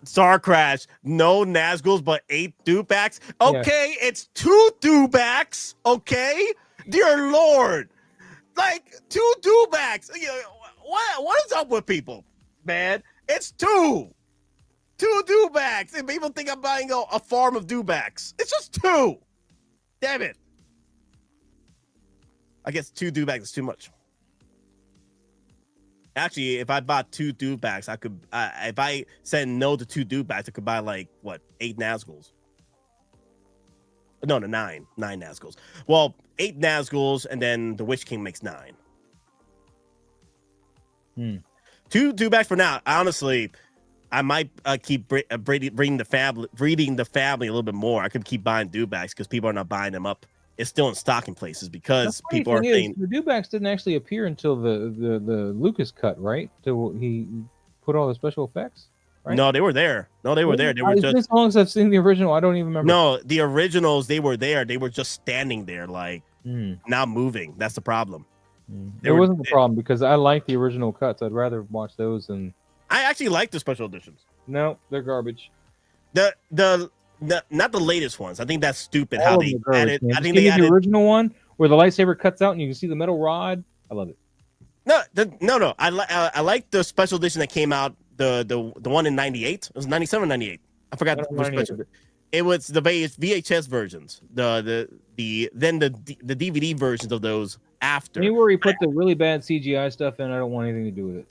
Star Crash, no Nazguls, but 8 Dewbacks. Okay, it's 2 Dewbacks. Okay, dear Lord, like 2 Dewbacks. What is up with people, man? It's 2 Dewbacks, and people think I'm buying a farm of Dewbacks. It's just 2. Damn it. I guess 2 Dewbacks is too much. Actually, if I bought 2 Dewbacks, I could. If I said no to 2 Dewbacks, I could buy 8 Nazguls. No, 9 Nazguls. Well, 8 Nazguls, and then the Witch King makes 9. 2 Dewbacks for now. Honestly, I might keep breeding the family a little bit more. I could keep buying Dewbacks because people are not buying them up. It's still in stocking places because people are saying the Dewbacks didn't actually appear until the Lucas cut, right? Till he put all the special effects. Right? No, they were there. They were just as long as I've seen the original. I don't even remember. No, the originals, they were there. They were just standing there, not moving. That's the problem. There wasn't the problem because I like the original cuts. I'd rather watch those than. I actually like the special editions. No, they're garbage. Not the latest ones. I think that's stupid how they added. I think they added the original one where the lightsaber cuts out and you can see the metal rod. I love it. No. I like the special edition that came out. The one in 98. It was 97 or 98. I forgot which special. It was the VHS versions. The DVD versions of those after. Anywhere he put the really bad CGI stuff in, I don't want anything to do with it.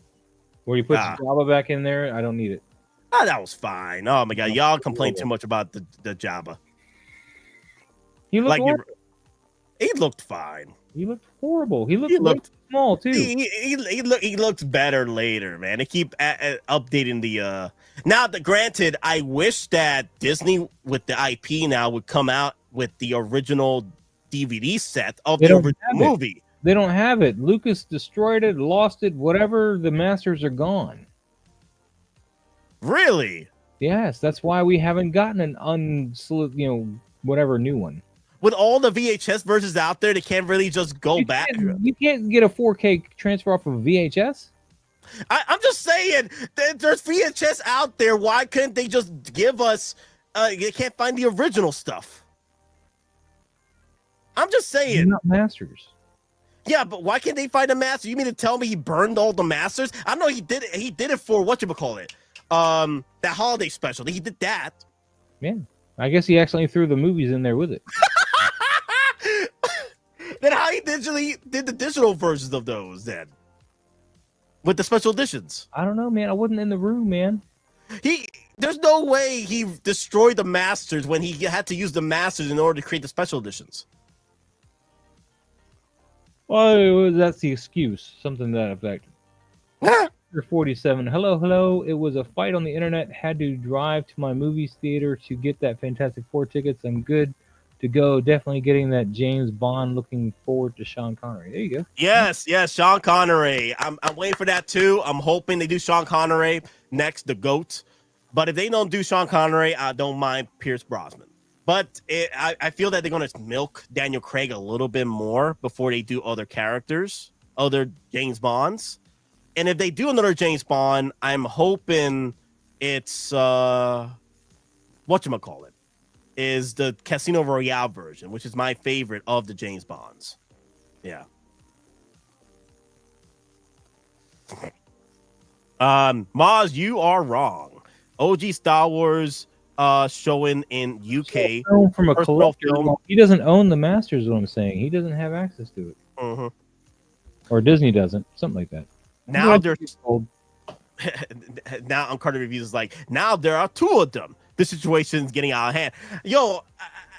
Where he puts Jabba back in there, I don't need it. Oh, that was fine. Oh my god, y'all complain too much about the Jabba. He looked like he looked fine. He looked horrible. He looked small too. He looks better later, man. They keep updating the. Now, granted, I wish that Disney with the IP now would come out with the original DVD set of the original movie. They don't have it. Lucas destroyed it, lost it, whatever. The masters are gone. Really? Yes, that's why we haven't gotten an whatever new one. With all the VHS versions out there, they can't really just go back. You can't get a 4K transfer off of VHS. I'm just saying, there's VHS out there. Why couldn't they just give us? They can't find the original stuff. I'm just saying. They're not masters. Yeah, but why can't they find a master? You mean to tell me he burned all the masters? I know he did it. He did it for whatchamacallit. That holiday special. He did that. Yeah, I guess he accidentally threw the movies in there with it. Then how he did the digital versions of those then? With the special editions. I don't know, man. I wasn't in the room, man. There's no way he destroyed the masters when he had to use the masters in order to create the special editions. Well, that's the excuse. Something to that effect. 47. Hello. It was a fight on the internet. Had to drive to my movie theater to get that Fantastic Four tickets. I'm good to go. Definitely getting that James Bond. Looking forward to Sean Connery. There you go. Yes, Sean Connery. I'm waiting for that too. I'm hoping they do Sean Connery next, the GOAT. But if they don't do Sean Connery, I don't mind Pierce Brosnan. But I feel that they're going to milk Daniel Craig a little bit more before they do other characters, other James Bonds. And if they do another James Bond, I'm hoping it's whatchamacallit, is the Casino Royale version, which is my favorite of the James Bonds. Yeah. Maz, you are wrong. OG Star Wars showing in UK from a collector. He doesn't own the masters, is what I'm saying. He doesn't have access to it. Mm-hmm. Or Disney doesn't. Something like that. Now they're now on Carter Reviews is like, now there are two of them. The situation's getting out of hand. Yo,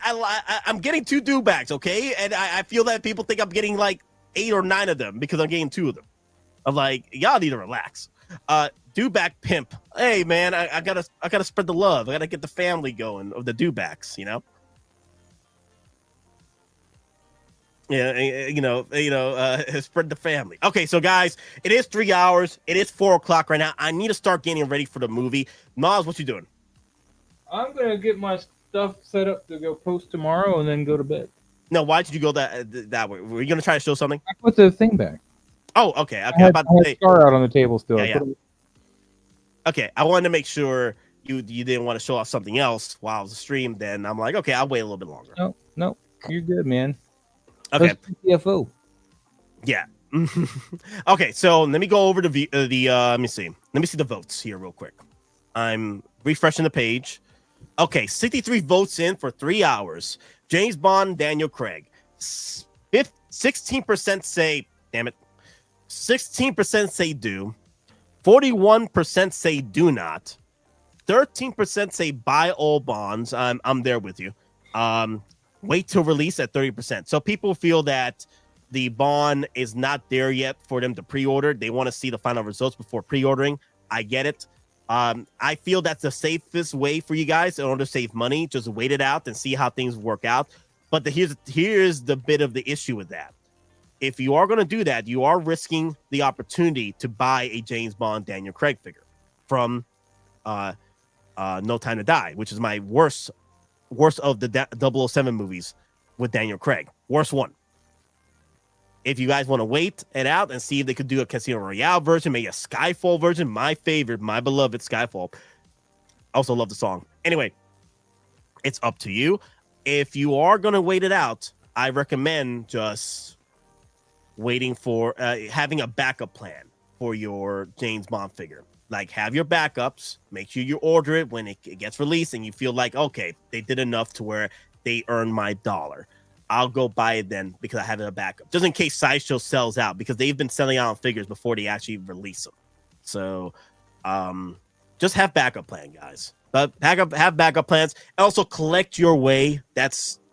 I'm getting two dewbacks, okay? And I feel that people think I'm getting like 8 or 9 of them because I'm getting 2 of them. I'm like, y'all need to relax. Dewback pimp. Hey man, I gotta spread the love. I gotta get the family going of the dewbacks, you know? Yeah, spread the family. Okay, so guys, it is 3 hours. It is 4 o'clock right now. I need to start getting ready for the movie. Miles, what you doing? I'm gonna get my stuff set up to go post tomorrow and then go to bed. No, why did you go that way? Were you gonna try to show something? I put the thing back. Oh, okay. I had Star out on the table still. Yeah. Okay, I wanted to make sure you didn't want to show off something else while I was stream. Then I'm like, okay, I'll wait a little bit longer. No, you're good, man. Okay. CFO. Yeah. Okay, so let me go over the let me see the votes here real quick. I'm refreshing the page. Okay, 63 votes in for 3 hours. James Bond, Daniel Craig. 16% say, damn it. 16% say do. 41% say do not. 13% say buy all bonds. I'm there with you. Wait till release at 30%. So people feel that the bond is not there yet for them to pre-order. They want to see the final results before pre-ordering. I get it. I feel that's the safest way for you guys in order to save money. Just wait it out and see how things work out. But here's the bit of the issue with that. If you are going to do that, you are risking the opportunity to buy a James Bond Daniel Craig figure from No Time to Die, which is my worst of the 007 movies with Daniel Craig. Worst one. If you guys want to wait it out and see if they could do a Casino Royale version, maybe a Skyfall version, my favorite, my beloved Skyfall. Also love the song. Anyway, it's up to you. If you are going to wait it out, I recommend just waiting for having a backup plan for your James Bond figure. Like, have your backups. Make sure you order it when it gets released and you feel like, okay, they did enough to where they earned my $1. I'll go buy it then because I have a backup. Just in case Sideshow sells out, because they've been selling out on figures before they actually release them. So just have backup plan, guys. But have backup plans. Also, collect your way.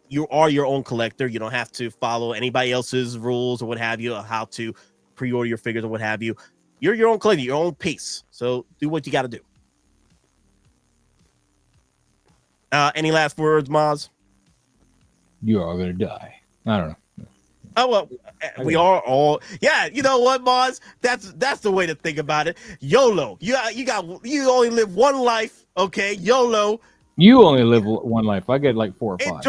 You are your own collector. You don't have to follow anybody else's rules or what have you, or how to pre-order your figures or what have you. You're your own collector, your own pace. So do what you got to do. Any last words, Maz? You are gonna die. I don't know. Oh well, we are all. Yeah, you know what, Maz? That's the way to think about it. YOLO. You only live one life. Okay, YOLO. You only live one life. I get like 4 or 5.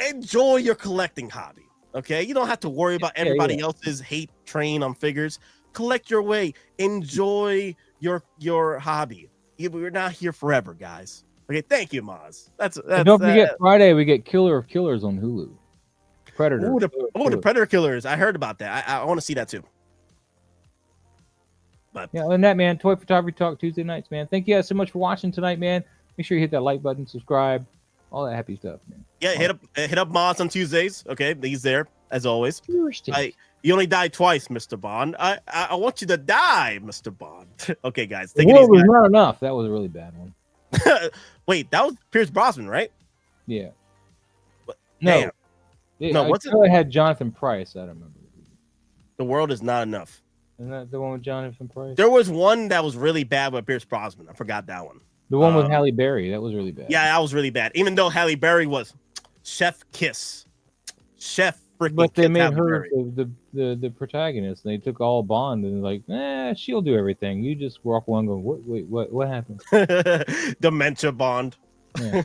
Enjoy your collecting hobby. Okay, you don't have to worry about everybody else's hate train on figures. Collect your way. Enjoy your hobby. We're not here forever, guys. Okay, thank you, Maz. That's don't forget Friday we get Killer of Killers on Hulu. Predator. The Predator Killers. I heard about that. I want to see that too. But yeah, other than that, man, Toy Photography Talk Tuesday nights, man. Thank you guys so much for watching tonight, man. Make sure you hit that like button, subscribe, all that happy stuff, man. Yeah, hit up Maz on Tuesdays. Okay, he's there as always. You only died twice, Mr. Bond. I want you to die, Mr. Bond. Okay, guys. The world was not enough. That was a really bad one. Wait, that was Pierce Brosnan, right? Yeah. No. No, what's it? I had Jonathan Pryce. I don't remember. The World Is Not Enough. Isn't that the one with Jonathan Pryce? There was one that was really bad with Pierce Brosnan. I forgot that one. The one with Halle Berry. That was really bad. Yeah, that was really bad. Even though Halle Berry was Chef Kiss. Chef freaking But they Kiss made Halle her Berry. the protagonist. And they took all Bond and like, she'll do everything. You just walk along going, what happened? Dementia Bond. Yeah.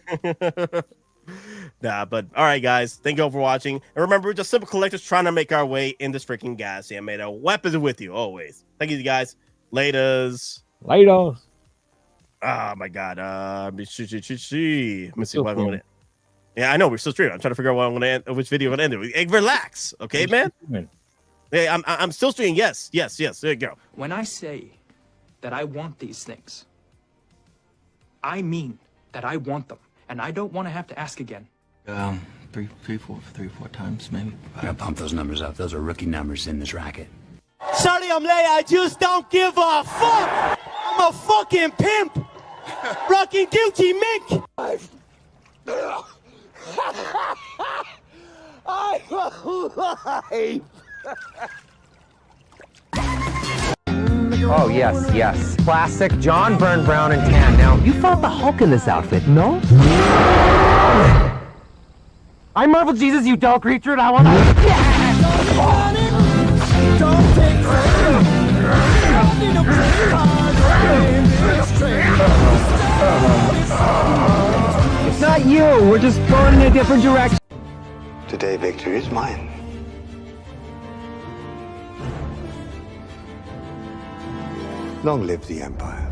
Nah, but all right, guys. Thank you all for watching. And remember, we're just simple collectors trying to make our way in this freaking gas. Yeah, made a weapons with you always. Thank you, guys. Laters. Laters. Oh my god. Let me see what I'm gonna. Yeah, I know we're still streaming. I'm trying to figure out what I'm gonna end, which video I'm gonna end it. Hey, relax, okay, man. Hey, I'm still streaming. Yes. There you go. When I say that I want these things, I mean that I want them, and I don't want to have to ask again. Three, four times maybe. I gotta pump those numbers up. Those are rookie numbers in this racket. Sorry I'm late, I just don't give a fuck! I'm a fucking pimp! Rocking Gucci Mink! I'm alive! Oh, yes. Classic John Byrne Brown and tan. Now, you fought the Hulk in this outfit, no? I Marvel Jesus, you dull creature, and I want It's not you, we're just going in a different direction. Today, victory is mine. Long live the Empire.